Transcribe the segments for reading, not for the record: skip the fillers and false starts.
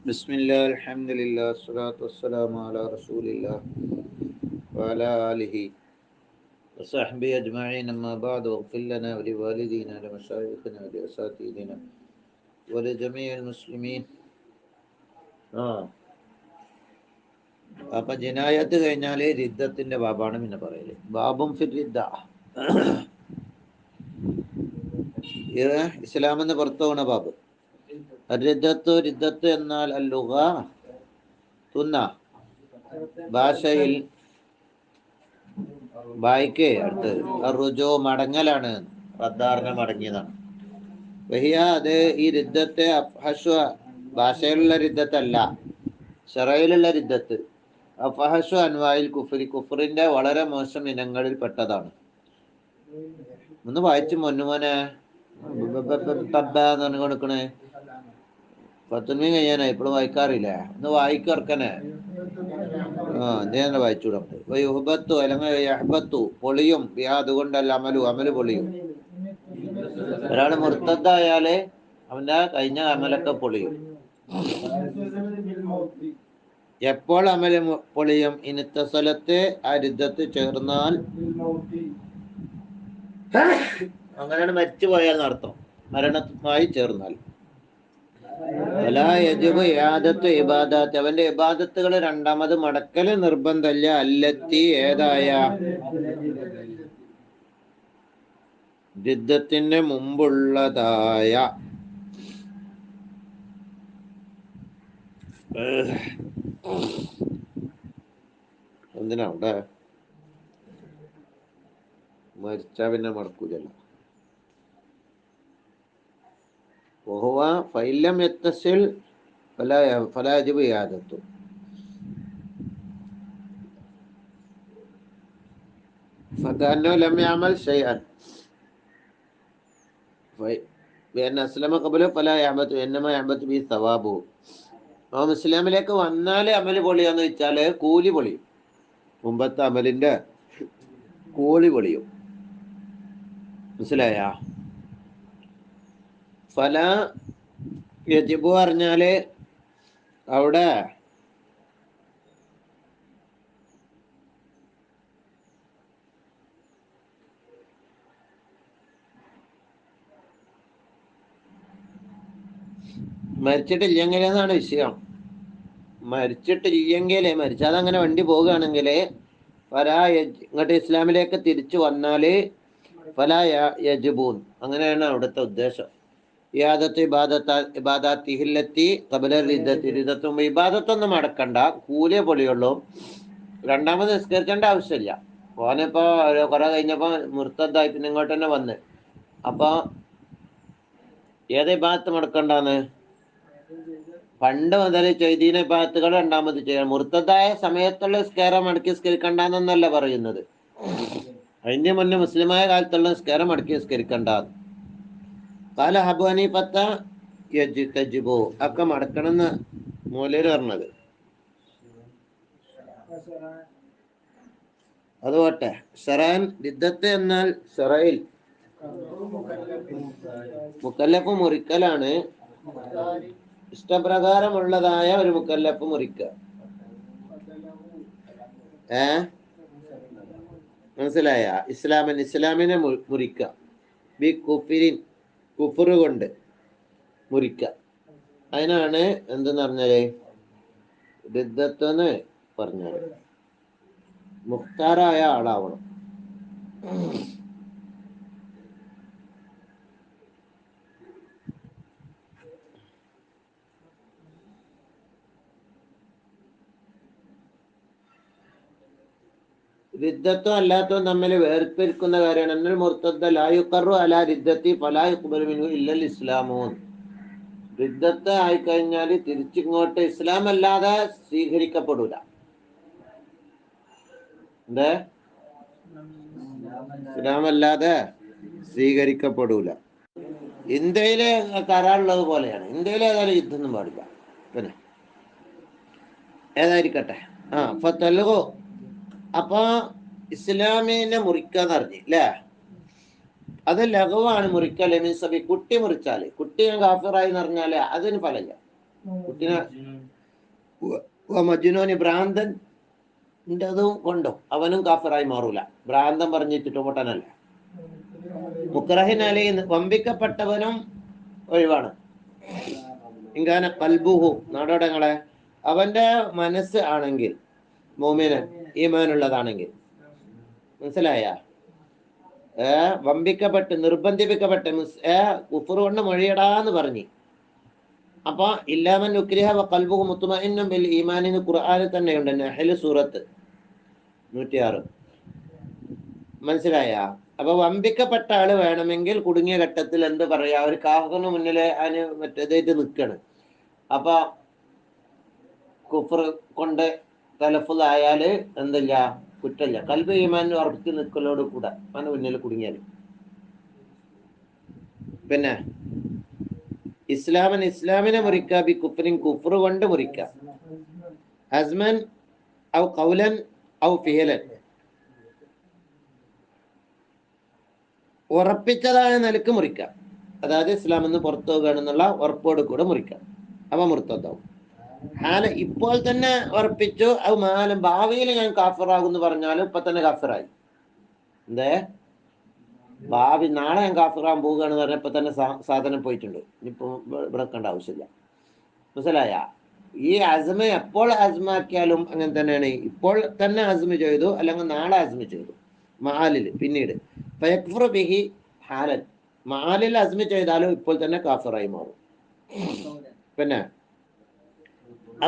ബിസ്മില്ലാ അൽഹംദുലില്ലാ സ്വലാത്തു വസ്സലാമു അലാ റസൂലില്ലാ വഅലാ ആലിഹി വസഹ്ബിഹി അജ്മഈൻ അമ്മാ ബഅദു വഗ്ഫിർ ലനാ വലിവാലിദീനാ വലിമശായിഖിനാ വലിഅസാതീദിനാ വലിജമീഇൽ മുസ്ലിമീൻ. അപ്പൊ ജിനായത്ത് കഴിഞ്ഞാൽ റിദ്ദത്തിന്റെ ബാബാണ് പിന്നെ പറയല്. ബാബും ഫിർ റിദ്ദ, ഇസ്ലാമെന്ന് പുറത്തു പോണ ബാബ്. റിദ്ദത്ത് എന്നാൽ അല്ലുഗ തുന്ന ഭാഷയിൽ ബായിക്ക് അടുത്ത് റുജു മടങ്ങലാണ്, റദ്ദാറിനെ മടങ്ങിയതാണ്. വഹിയ അത് ഈ റിദ്ദത്തെ അഫ്ഹഷു ഭാഷയിലുള്ള റിദ്ദത്തല്ല, ശറയിലുള്ള റിദ്ദത്ത്. അഫഹഷു അൻവായിൽ കുഫ്രി, കുഫറിന്റെ വളരെ മോശം ഇനങ്ങളിൽ പെട്ടതാണ്. ഒന്ന് വായിച്ചു മൊന്നുമോനെ കൊടുക്കണേ. 10 മണി കഴിയാനായി, ഇപ്പോഴും വായിക്കാറില്ലേ? ഒന്ന് വായിക്കറക്കനെ. എന്തേ വായിച്ചുകൂടെ? യുഹബത്തു അല്ലെങ്കിൽ യഹ്ബത്തു പൊളിയും, അതുകൊണ്ടല്ല അമല് പൊളിയും. ഒരാൾ മുർത്തദ്ദായാല് അവന്റെ കഴിഞ്ഞ അമലൊക്കെ പൊളിയും. എപ്പോൾ അമല് പൊളിയും? ഇനിത്തസലത്ത് ആ റിദ്ദത്ത് ചേർന്നാൽ, അങ്ങനെയാണ് മരിച്ചു പോയാൽ നടത്തും, മരണമായി ചേർന്നാൽ. അവന്റെ ഇബാദത്തുകൾ രണ്ടാമത് മടക്കല് നിർബന്ധമല്ല. അല്ലത്തി ഏതായ റിദ്ദത്തിന് മുമ്പുള്ളതായ എന്തിനാ അവിടെ മരിച്ചാ പിന്നെ മടക്കൂലല്ലോ. ഫൈലം യത്തസിൽ ഫലാ യജിബു ഇആദത്തു. ഫകഅന്നഹു ലം യഅമൽ ശൈഅൻ ബിഅന്ന അസ്ലമ ഖബല ഫലാ യഅബതു ഇന്നമാ യഅബതു ബി സവാബു. അവൻ ഇസ്ലാമിലേക്ക് വന്നാല് അമല് പൊളിയാന്ന് വെച്ചാല് കൂലി പൊളിയും, മുമ്പത്തെ അമലിന്റെ കൂലി പൊളിയും. മനസ്സിലായ? ഫലാ യജിബു പറഞ്ഞാല് അവിടെ മരിച്ചിട്ടില്ലെങ്കിലെന്നാണ് വിഷയം. മരിച്ചാതെ അങ്ങനെ വണ്ടി പോവുകയാണെങ്കിൽ ഇങ്ങോട്ട് ഇസ്ലാമിലേക്ക് തിരിച്ചു വന്നാല് ഫലാ യജിബൂൻ, അങ്ങനെയാണ് അവിടുത്തെ ഉദ്ദേശം. ഇബാദത്തൊന്നും അടക്കണ്ട, കൂലിയെ പൊളിയുള്ളൂ. രണ്ടാമത് നിസ്കരിക്കേണ്ട ആവശ്യമില്ല. ഓനിപ്പോ കുറെ കഴിഞ്ഞപ്പോ മുർത്തദ്ദായിട്ട് ഇങ്ങോട്ട് തന്നെ വന്ന്, അപ്പൊ ഏത് ഇബാദത്ത് മുടക്കണ്ടാന്ന്? പണ്ട് മുതൽ ചെയ്തീന ഇബാദത്തുകൾ രണ്ടാമത് ചെയ്യണം. മുർത്തദ്ദായ സമയത്തുള്ള നിസ്കാരം മടക്കി നിസ്കരിക്കണ്ടെന്നല്ല പറയുന്നത്, അതിന്റെ മുന്നേ മുസ്ലിമായ കാലത്തുള്ള നിസ്കാരം മടക്കി നിസ്കരിക്കണ്ട. കാല അബൂ ഹനീഫത്ത യജ്തജിബു, ഒക്കെ മടക്കണമെന്ന് മൂലര് പറഞ്ഞത്. അതുപോട്ടെ. ഷറഅൻ റിദ്ദത്ത് എന്നാൽ ഷറയിൽ മുക്കല്ലഫ് മുറിക്കലാണ്. ഇഷ്ടപ്രകാരമുള്ളതായ ഒരു മുക്കല്ലഫ് മുറിക്കുക. മനസ്സിലായ? ഇസ്ലാമിനെ മുറിക്കുക. ബി കുഫിരിൻ, കുഫറ് കൊണ്ട് മുറിക്കുക. അതിനാണ് എന്തെന്ന് പറഞ്ഞാല് റിദ്ദത്തെന്ന് പറഞ്ഞാല് മുഖ്താറായ ആളാവണം. റിദ്ദത്തും അല്ലാത്തതും തമ്മിൽ വേർതിരിക്കുന്ന കാര്യമാണ്. എന്നൽ മുർത്തദ്ദ ലാ യുഖറു അലാ റിദ്ദത്തി ഫലാ യുഖ്ബലു മിൻഹു ഇല്ലൽ ഇസ്ലാമു. റിദ്ദത്ത് ആയിക്കഴിഞ്ഞാൽ തിരിച്ചിങ്ങോട്ട് ഇസ്ലാം അല്ലാതെ സ്വീകരിക്കപ്പെടൂല. ഇസ്ലാം അല്ലാതെ സ്വീകരിക്കപ്പെടൂല. ഇന്ത്യയിലെ കരാറുള്ളത് പോലെയാണ്. ഇന്ത്യയിൽ ഏതായാലും യുദ്ധമൊന്നും പാടില്ല. പിന്നെ ഏതായിരിക്കട്ടെ. ഫതൽഗു, അപ്പൊ ഇസ്ലാമിനെ മുറിക്കാന്ന് പറഞ്ഞു അല്ലേ? അത് ലഘുവാണ് മുറിക്കൽ. മീൻസ് കുട്ടി മുറിച്ചാല്, കുട്ടി കാഫിറായി എന്ന് പറഞ്ഞാല് അതിന് ഫലമില്ല. കുട്ടിനെ മജ്നൂന് ഭ്രാന്തൻ അതും കൊണ്ടോ അവനും കാഫിറായി മാറൂല. ഭ്രാന്തം പറഞ്ഞിട്ട് പൊട്ടനല്ല. മുക്രഹിൻ അലൈഹി വമ്പിക്കപ്പെട്ടവനും ഒഴിവാണ്. ഇങ്കാന കൽബുഹു നാടോടങ്ങളെ അവന്റെ മനസ്സ് ആണെങ്കിൽ മോമിനൻ ഈമാനുള്ളതാണെങ്കിൽ, മനസ്സിലായ? വമ്പിക്കപ്പെട്ട് നിർബന്ധിപ്പിക്കപ്പെട്ട് കുഫർ കൊണ്ട് മൊഴിയടാന്ന് പറഞ്ഞു. അപ്പൊ ഇല്ലാമൻ ഉക്രിഹ വ ഖൽബുഹു മുത്മഇന്നും ബിൽ ഈമാനിന് ഖുർആനിൽ തന്നെയുണ്ട്. നഹ്ൽ സൂറത്ത് 106. മനസ്സിലായ? അപ്പൊ വമ്പിക്കപ്പെട്ട ആള് വേണമെങ്കിൽ കുടുങ്ങിയ ഘട്ടത്തിൽ എന്ത് പറയാ, ഒരു കാഫറിന് മുന്നിൽ അതിന് മറ്റേതായിട്ട് നിൽക്കാണ്. അപ്പൊ കുഫർ കൊണ്ട് തലഫുദായാല് എന്തില്ല, കുറ്റമില്ല. കൽബ് ഈമാൻ ഉറപ്പിച്ച് നിൽക്കലോട് കൂടെ അവന് മുന്നിൽ കുടുങ്ങിയാല്. പിന്നെ ഇസ്ലാമിനെ മുറിക്കുക, ബി കുഫ്രിൻ കുഫ്ർ കൊണ്ട് മുറിക്കുക, അസ്മൻ ഔ ഖൗലൻ ഔ ഫിഅലൻ ഉറപ്പിച്ചതായ നിലക്ക് മുറിക്കാം. അതായത് ഇസ്ലാം എന്ന് പുറത്തു പോകുകയാണെന്നുള്ള ഉറപ്പോട് കൂടെ മുറിക്കാം. അവ മുർത്തദ്ദാവും. ഇപ്പോൾ തന്നെ ഉറപ്പിച്ചു, അത് മാലം ഭാവിയിൽ ഞാൻ കാഫിറാകും എന്ന് പറഞ്ഞാലും ഇപ്പൊ തന്നെ കാഫിറായി. എന്തേ ഭാവി നാളെ ഞാൻ കാഫിറാൻ പോവുകയാണെന്ന് പറഞ്ഞപ്പോ തന്നെ സാധനം പോയിട്ടുണ്ട്. ഇനിയിപ്പോ വിളക്കേണ്ട ആവശ്യമില്ല. മനസ്സിലായ? ഈ അസ്മ എപ്പോൾ അസ്മാക്കിയാലും അങ്ങനെ തന്നെയാണ്. ഇപ്പോൾ തന്നെ അസ്മ ചെയ്തു, അല്ലെങ്കിൽ നാളെ അസ്മ ചെയ്തു മാലില്, പിന്നീട് ഫയക്ഫുറു ബിഹി ഹാലൻ, മാലിൽ അസ്മ ചെയ്താലും ഇപ്പോൾ തന്നെ കാഫിറായി മാറും. പിന്നെ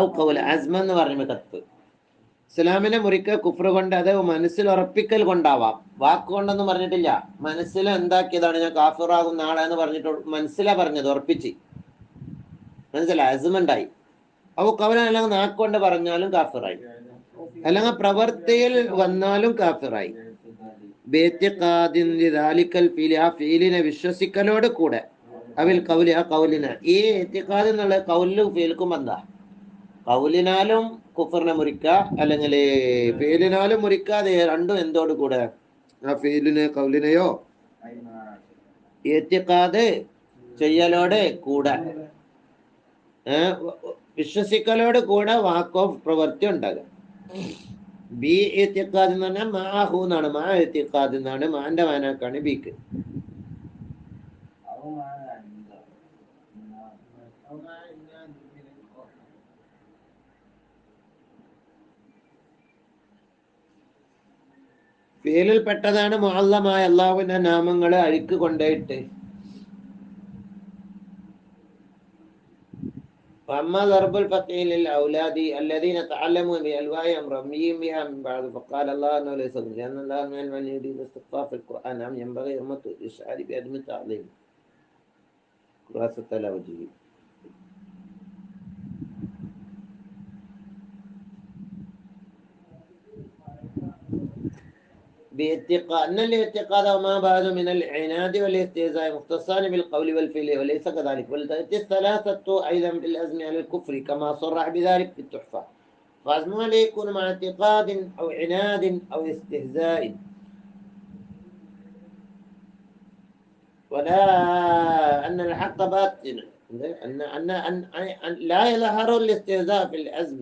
ഔ ഖൗല അസ്മ എന്ന് പറയുമ്പോൾ കത്ത് ഇസ്ലാമിനെ മുറിക്കുക കുഫ്ർ കൊണ്ട്, അത് മനസ്സിൽ ഉറപ്പിക്കൽ കൊണ്ടാവാം. വാക്കുകൊണ്ടൊന്നും പറഞ്ഞിട്ടില്ല. മനസ്സിൽ എന്താക്കിയതാണ്, ഞാൻ കാഫിറാകും നാളെ എന്ന് പറഞ്ഞിട്ട് മനസ്സിലാ പറഞ്ഞത്, ഉറപ്പിച്ച്. മനസ്സിലായി? അസ്മുണ്ടായി. അവ കവല അല്ലെങ്കിൽ നാക്കൊണ്ട് പറഞ്ഞാലും കാഫിറായി, അല്ലെങ്കിൽ പ്രവർത്തിയിൽ വന്നാലും കാഫിറായി. ആ ഫീലിനെ വിശ്വസിക്കലോട് കൂടെ, അവിൽ കൗലി ആ കൗലിനെ, ഈ എത്തിക്കാദ് എന്നുള്ള കൗലിലും ഫീൽക്കും എന്താ, കൗലിനാലും കുഫറിനെ മുറിക്കുക, അല്ലെങ്കിൽ ഫീലിനാലും മുറിക്കാതെ രണ്ടും എന്തോട് കൂടെ, ആ ഫീലിനെ കൗലിനെയോ എത്തിക്കാദ് ചെയ്യലോടെ കൂടെ, വിശ്വസിക്കലോട് കൂടെ വാക്കോ പ്രവൃത്തി ഉണ്ടാകുക. ബി എത്തിക്കാദ് എന്ന് പറഞ്ഞാൽ മാഹു എന്നാണ്, മാ എത്തിക്കാദ് എന്നാണ്, മാന്റെ മാനാക്കാണ് ബിക്ക്. ഫീലിൽ പെട്ടതാണ് മുഅല്ലമായ അള്ളാഹുവിന്റെ നാമങ്ങള് അഴുക്ക് കൊണ്ടേയിട്ട്. فأما ضرب الفتح للأولاد الذين تعلموا بألواهم رميهم بها من بعد فقال الله أنه ليس لأن الله من يريد استخفاف القرآن أم ينبغي أمة الإشعار بعدم التعظيم. خلاصة على وجهه. أن الاعتقاد وما بعد من العناد والاستهزاء مختصان بالقول والفعل وليس كذلك، ولتأتي الثلاثة أيضا بالأزم على الكفر كما صرح بذلك في التحفة. فأزمها ليكون مع اعتقاد أو عناد أو استهزاء، ولا أن الحق باطل، أن لا يظهر الاستهزاء في الأزم.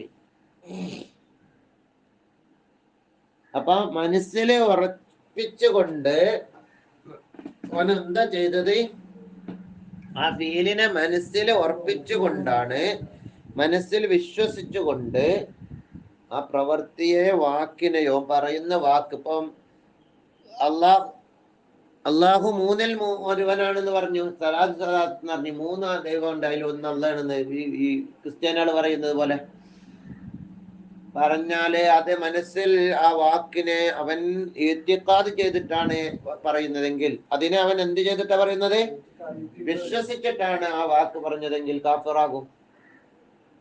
അപ്പം മനസ്സിലെ ഉറപ്പിച്ചുകൊണ്ട് അവൻ എന്താ ചെയ്തത്, ആ ഫീലിനെ മനസ്സിൽ ഉറപ്പിച്ചുകൊണ്ടാണ്, മനസ്സിൽ വിശ്വസിച്ചുകൊണ്ട് ആ പ്രവൃത്തിയെ വാക്കിനെയോ പറയുന്ന വാക്ക്, ഇപ്പം അള്ളാഹു മൂന്നിൽ ഒരുവനാണെന്ന് പറഞ്ഞു, സലാത്ത് എന്ന് പറഞ്ഞു, മൂന്ന് ദൈവം ഉണ്ട്, അതിൽ ഒന്ന് അള്ളാണെന്ന് ഈ ക്രിസ്ത്യാനികൾ പറയുന്നത് പോലെ പറഞ്ഞാല് അത് മനസ്സിൽ ആ വാക്കിനെ അവൻ ഇത്തിഖാദ് ചെയ്തിട്ടാണ് പറയുന്നതെങ്കിൽ, അതിനെ അവൻ എന്ത് ചെയ്തിട്ടാ പറയുന്നത്, വിശ്വസിച്ചിട്ടാണ് ആ വാക്ക് പറഞ്ഞതെങ്കിൽ കാഫിറാകും.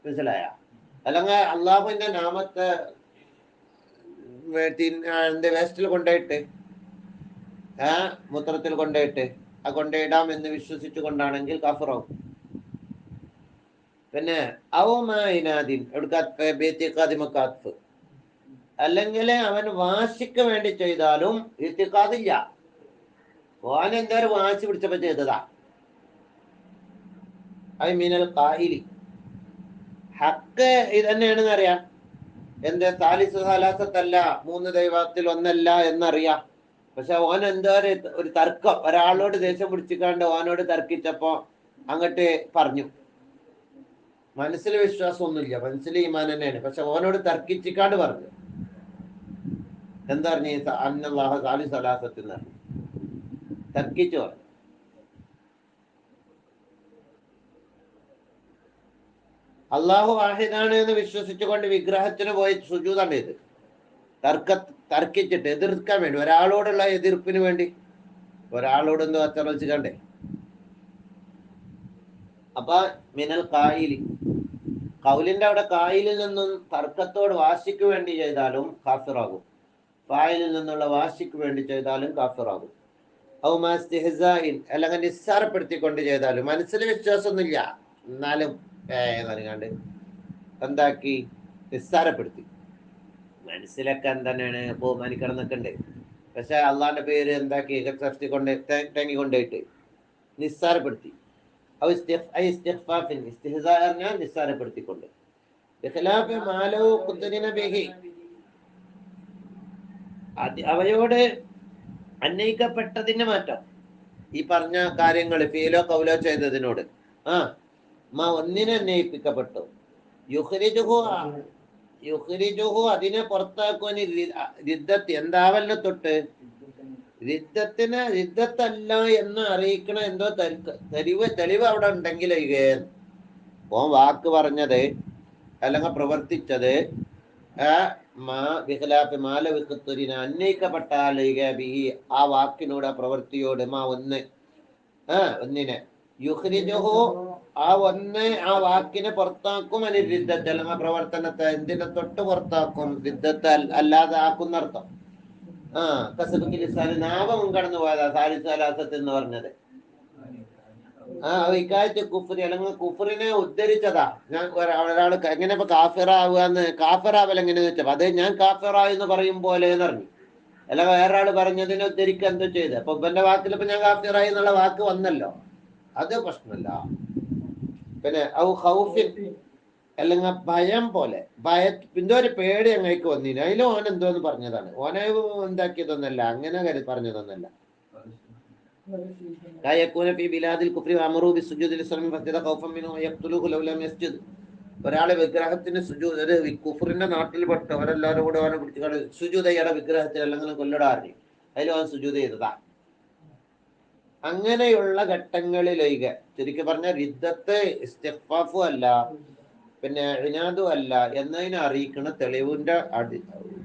മനസ്സിലായ? അല്ലെങ്കിൽ അള്ളാഹുവിന്റെ നാമത്തെ വേസ്റ്റിൽ കൊണ്ടുപോയിട്ട്, മൂത്രത്തിൽ കൊണ്ടുപോയിട്ട് ആ കൊണ്ടുപോയിടാം എന്ന് വിശ്വസിച്ചു കൊണ്ടാണെങ്കിൽ കാഫിറാകും. പിന്നെ അല്ലെങ്കിൽ അവൻ വാശിക്ക് വേണ്ടി ചെയ്താലും ഇത്തിഖാദില്ല, ഓൻ എന്തായാലും വാശി പിടിച്ചപ്പോ ചെയ്തതാ. ഐ മീനൽ ഖായിലി, ഹക്ക് ഇത് തന്നെയാണെന്ന് അറിയാം. എന്ത് സാലിസ് സലാസത്തല്ല, 3 ദൈവത്തിൽ ഒന്നല്ല എന്നറിയാം. പക്ഷെ ഓൻ എന്തോ ഒരു തർക്കം, ഒരാളോട് ദേഷ്യം പിടിച്ചിക്കാണ്ട് ഓനോട് തർക്കിച്ചപ്പോ അങ്ങോട്ട് പറഞ്ഞു. മനസ്സിൽ വിശ്വാസമൊന്നുമില്ല, മനസ്സിൽ ഈമാൻ തന്നെയാണ്. പക്ഷെ ഓനോട് തർക്കിച്ചിക്കാണ്ട് പറഞ്ഞു. എന്താ പറഞ്ഞു? അന്നല്ലാഹ സാലിസ് സലാസത്ത് എന്ന് പറഞ്ഞു, തർക്കിച്ചു പറഞ്ഞു. അള്ളാഹു വാഹിദാണ് എന്ന് വിശ്വസിച്ചുകൊണ്ട് വിഗ്രഹത്തിന് പോയി സുജൂദാണ് ചെയ്ത്, തർക്കിച്ചിട്ട് എതിർക്കാൻ വേണ്ടി, ഒരാളോടുള്ള എതിർപ്പിന് വേണ്ടി. ഒരാളോട് എന്തോ അച്ചറച്ച് കണ്ടേ. അപ്പൊ മിനൽ കായിലി, കൗലിന്റെ അവിടെ കായിലിൽ നിന്നും തർക്കത്തോട് വാശിക്ക് വേണ്ടി ചെയ്താലും കാഫിറാകും, ഫായിലിൽ നിന്നുള്ള വാശിക്ക് വേണ്ടി ചെയ്താലും കാഫിറാകും. അല്ലെങ്കിൽ നിസ്സാരപ്പെടുത്തിക്കൊണ്ട് ചെയ്താലും, മനസ്സിൽ വിശ്വാസമൊന്നുമില്ല എന്നാലും പറഞ്ഞാണ്ട് എന്താക്കി, നിസ്സാരപ്പെടുത്തി. മനസ്സിലൊക്കെ എന്താണ് ബഹുമാനിക്കണം എന്നൊക്കെ ഉണ്ട്, പക്ഷെ അള്ളാന്റെ പേര് എന്താക്കി കൊണ്ട് തേങ്ങി കൊണ്ടുപോയിട്ട് നിസ്സാരപ്പെടുത്തി. നിസ്സാരപ്പെടുത്തിക്കൊണ്ട്. അവയോട് അന്വയിക്കപ്പെട്ടതിന് മാറ്റം, ഈ പറഞ്ഞ കാര്യങ്ങൾ ഫീലോ കൗലോ ചെയ്തതിനോട് ഒന്നിനെ അന്വയിപ്പിക്കപ്പെട്ടു. യുഖ്രിജുഹു അതിനെ പുറത്താക്കുവാൻ, റിദ്ദത്ത് എന്താവലിനെ തൊട്ട്, റിദ്ദത്തല്ല എന്ന് അറിയിക്കണ എന്തോ തെളിവ് അവിടെ ഉണ്ടെങ്കിൽ ഓൻ വാക്ക് പറഞ്ഞത് അല്ലെങ്കിൽ പ്രവർത്തിച്ചത് അന്വയിക്കപ്പെട്ടാൽ ആ വാക്കിനോട് ആ പ്രവൃത്തിയോട് ഒന്നിനെ യുഖ്രിജുഹു ആ വാക്കിനെ പുറത്താക്കും, റിദ്ദത്ത് അല്ലെങ്കിൽ പ്രവർത്തനത്തെ എന്തിനെ തൊട്ട് പുറത്താക്കും, റിദ്ദത്ത് അല്ലാതെ ആക്കുന്നർത്ഥം. നാമം കടന്നു പോയതാ സാലിസലാസത്ത് എന്ന് പറഞ്ഞത്. ഇക്കായത്ത് കുഫ്രി അല്ലെങ്കിൽ കുഫറിനെ ഉദ്ധരിച്ചതാ. ഞാൻ ഒരാൾ എങ്ങനെ ഇപ്പൊ കാഫിറാവുകയെന്ന്, കാഫിറാവൽ എങ്ങനെയാന്ന് വെച്ചപ്പോ അത് ഞാൻ കാഫിറായി എന്ന് പറയും പോലെ എന്ന് പറഞ്ഞു. അല്ല വേറൊരാൾ പറഞ്ഞതിനെ ഉദ്ധരിക്കുക എന്തോ ചെയ്ത്, അപ്പൊ ഇവന്റെ വാക്കിൽ ഇപ്പൊ ഞാൻ കാഫിറായി എന്നുള്ള വാക്ക് വന്നല്ലോ, അത് പ്രശ്നമല്ല. പിന്നെ അല്ലെങ്കിൽ ഭയം പോലെ, എന്തോ ഒരു പേടി അങ്ങേക്ക് വന്നില്ല, അതിലും ഓൻ എന്തോന്ന് പറഞ്ഞതാണ്, ഓനെ എന്താക്കിയതൊന്നല്ല, അങ്ങനെ പറഞ്ഞതൊന്നല്ല. ഒരാളെ വിഗ്രഹത്തിന് സുജൂദ്, കുഫറിന്റെ നാട്ടിൽപ്പെട്ട അവരെല്ലാരും കൂടെ അവനെ പിടിച്ച് സുജൂദ് ചെയ്യണ വിഗ്രഹത്തിൽ അല്ലെങ്കിൽ കൊല്ലടാറി, അതിൽ അവൻ സുജൂദ് ചെയ്തതാ. അങ്ങനെയുള്ള ഘട്ടങ്ങളിലേക്ക് ശരിക്കും പറഞ്ഞ റിദ്ദത്ത് ഇസ്തിഗ്ഫാഫും അല്ല, പിന്നെ ഇനാദും അല്ല എന്നതിനെ അറിയിക്കുന്ന തെളിവിന്റെ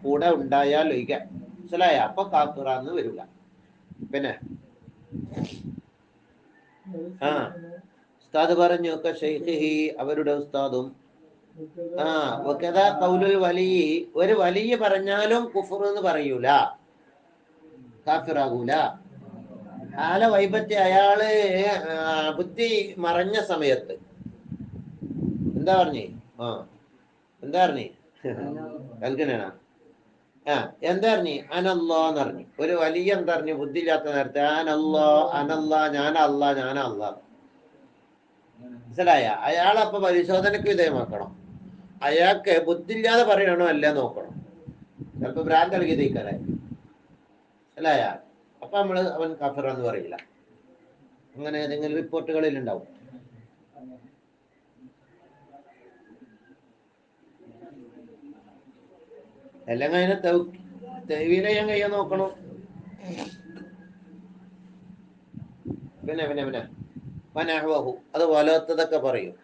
കൂടെ ഉണ്ടായാൽ മനസ്സിലായ, അപ്പൊ കാഫിറാന്ന് വരില്ല. പിന്നെ ഉസ്താദ് പറഞ്ഞു ഒക്കെ ഷെയ്ഖിഹി, അവരുടെ ഉസ്താദും ഖൗലുൽ വലി, ഒരു വലിയ പറഞ്ഞാലും കുഫർ എന്ന് പറയൂല, കാഫിറാകൂല. വൈബത്തെ അയാള് ബുദ്ധി മറഞ്ഞ സമയത്ത് എന്താ പറഞ്ഞേ, എന്താ പറഞ്ഞേ കൽക്കനാണ് എന്താ പറഞ്ഞേ, അനല്ലാന്ന് പറഞ്ഞു. ഒരു വലിയ എന്താ പറഞ്ഞു, ബുദ്ധി ഇല്ലാത്ത നേരത്തെ അനല്ലാ ഞാനല്ലാ. മനസ്സിലായ? അയാളപ്പൊ പരിശോധനക്ക് വിധേയമാക്കണം. അയാൾക്ക് ബുദ്ധി ഇല്ലാതെ പറയണോ അല്ല നോക്കണം. ചിലപ്പോ ഭ്രാന്ത് നൽകി തയ്ക്കാതെ അല്ലായ, അപ്പൊ അവൻ കഫർ എന്ന് പറയില്ല. അങ്ങനെ ഏതെങ്കിലും റിപ്പോർട്ടുകളിൽ ഉണ്ടാവും. അല്ലെങ്കിൽ അതിനെ തെവീല ചെയ്യാൻ കഴിയാൻ നോക്കണം. പിന്നെ അത് പോലത്തതൊക്കെ പറയും.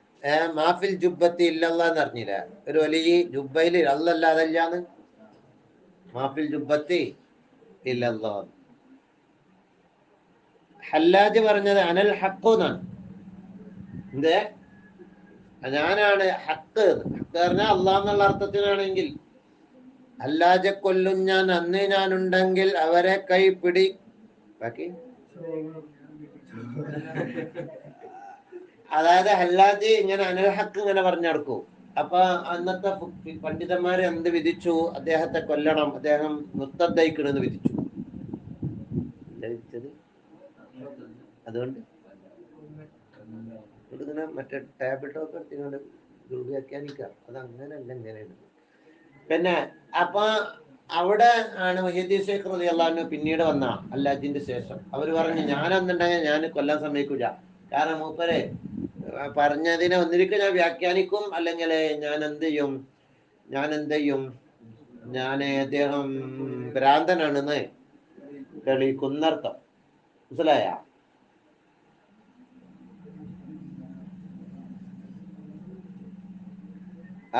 മാഫിൽ ജുബത്തി ഇല്ലല്ലാന്ന് അറിഞ്ഞില്ല, ഒരു വലിയ ജുബയില് അല്ലല്ലാതല്ലാന്ന്, മാഫിൽ ജുബത്തി ഇല്ലല്ലാ. ഹല്ലാജ് പറഞ്ഞത് അനൽ ഹഖ് എന്നാണ്. എന്ത്? ഞാനാണ് ഹക്ക്. ഹക്ക് പറഞ്ഞാൽ അള്ളാഹ് എന്നുള്ള അർത്ഥത്തിനാണെങ്കിൽ, ഹല്ലാജെ കൊല്ലും ഞാൻ അന്ന് ഞാനുണ്ടെങ്കിൽ അവരെ കൈപ്പിടി. ബാക്കി അതായത് ഹല്ലാജ് ഇങ്ങനെ അനൽ ഹക്ക് ഇങ്ങനെ പറഞ്ഞു നടക്കും. അപ്പൊ അന്നത്തെ പണ്ഡിതന്മാരെ എന്ത് വിധിച്ചു? അദ്ദേഹത്തെ കൊല്ലണം, അദ്ദേഹം മുർത്തദ്ദയിക്കണെന്ന് വിധിച്ചു. അതുകൊണ്ട് ഇങ്ങനെ മറ്റേ ടേബിൾ ടോപ്പ് എടുത്തുകൊണ്ട് ദുർവ്യാഖ്യാനിക്കാം, അതങ്ങനെ അല്ല ഇങ്ങനെയാണ്. പിന്നെ അപ്പൊ അവിടെ ആണ് മുഹ്യിദ്ദീൻ ശൈഖ് റളിയല്ലാഹു അൻഹു പിന്നീട് വന്ന അല്ലാജിന്റെ ശേഷം അവർ പറഞ്ഞു, ഞാനൊന്നുണ്ടെങ്കിൽ ഞാൻ കൊല്ലാൻ സമ്മതിക്കൂല. കാരണം മൂപ്പരെ പറഞ്ഞതിനെ ഒന്നിരിക്കും ഞാൻ വ്യാഖ്യാനിക്കും, അല്ലെങ്കിൽ ഞാൻ എന്ത് ചെയ്യും, അദ്ദേഹം ഭ്രാന്തനാണെന്ന് തെളിയിക്കുന്നർത്ഥം. മനസ്സിലായ?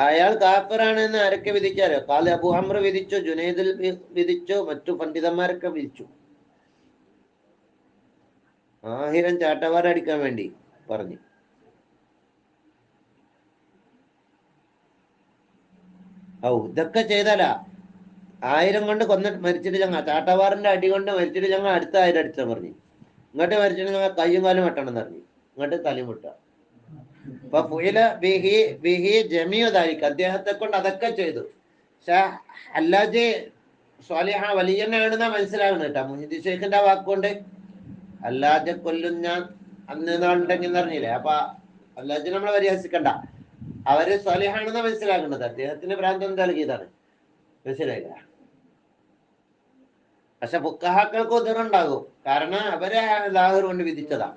അയാൾ കാഫിറാണെന്ന് ആരൊക്കെ വിധിച്ചാലോ? ഖാലി അബൂ അംർ വിധിച്ചു, ജുനൈദിൽ വിധിച്ചു, മറ്റു പണ്ഡിതന്മാരൊക്കെ വിധിച്ചു. 1000 ചാട്ടവാറടിക്കാൻ വേണ്ടി പറഞ്ഞു. ഇതൊക്കെ ചെയ്താലാ 1000 കൊണ്ട് മരിച്ചിട്ട് ഞങ്ങൾ ചാട്ടവാറിന്റെ അടി കൊണ്ട് മരിച്ചിട്ട് ഞങ്ങൾ അടുത്ത 1000 അടിച്ചാൽ പറഞ്ഞു. ഇങ്ങോട്ട് മരിച്ചിട്ട് ഞങ്ങൾ കയ്യും കാലും വെട്ടണം എന്ന് പറഞ്ഞു. ഇങ്ങോട്ട് തലയും വിട്ടുക. അപ്പൊ ജമിയതായിരിക്കും, അദ്ദേഹത്തെ കൊണ്ട് അതൊക്കെ ചെയ്തു. പക്ഷെ അല്ലാജ് സ്വാലിഹ വലിയനാണെന്നാ മനസ്സിലാകുന്നത് കേട്ടോ മുഹ്യിദ്ദീൻ ശൈഖിന്റെ വാക്കുകൊണ്ട്. അല്ലാജെ കൊല്ലും ഞാൻ അന്ന് നാളുണ്ടെങ്കിൽ അറിഞ്ഞില്ലേ. അപ്പൊ അല്ലാജ് നമ്മളെ പരിഹസിക്കണ്ട, അവര് സ്വാലിഹാണെന്നാ മനസ്സിലാക്കുന്നത്. അദ്ദേഹത്തിന് ഭ്രാന്തം നൽകിയതാണ്. മനസ്സിലായില്ല? പക്ഷെ ഫുഖഹാക്കൾക്ക് ഉദറുണ്ടാകും, കാരണം അവരെ ലാഹിർ കൊണ്ട് വിധിച്ചതാ.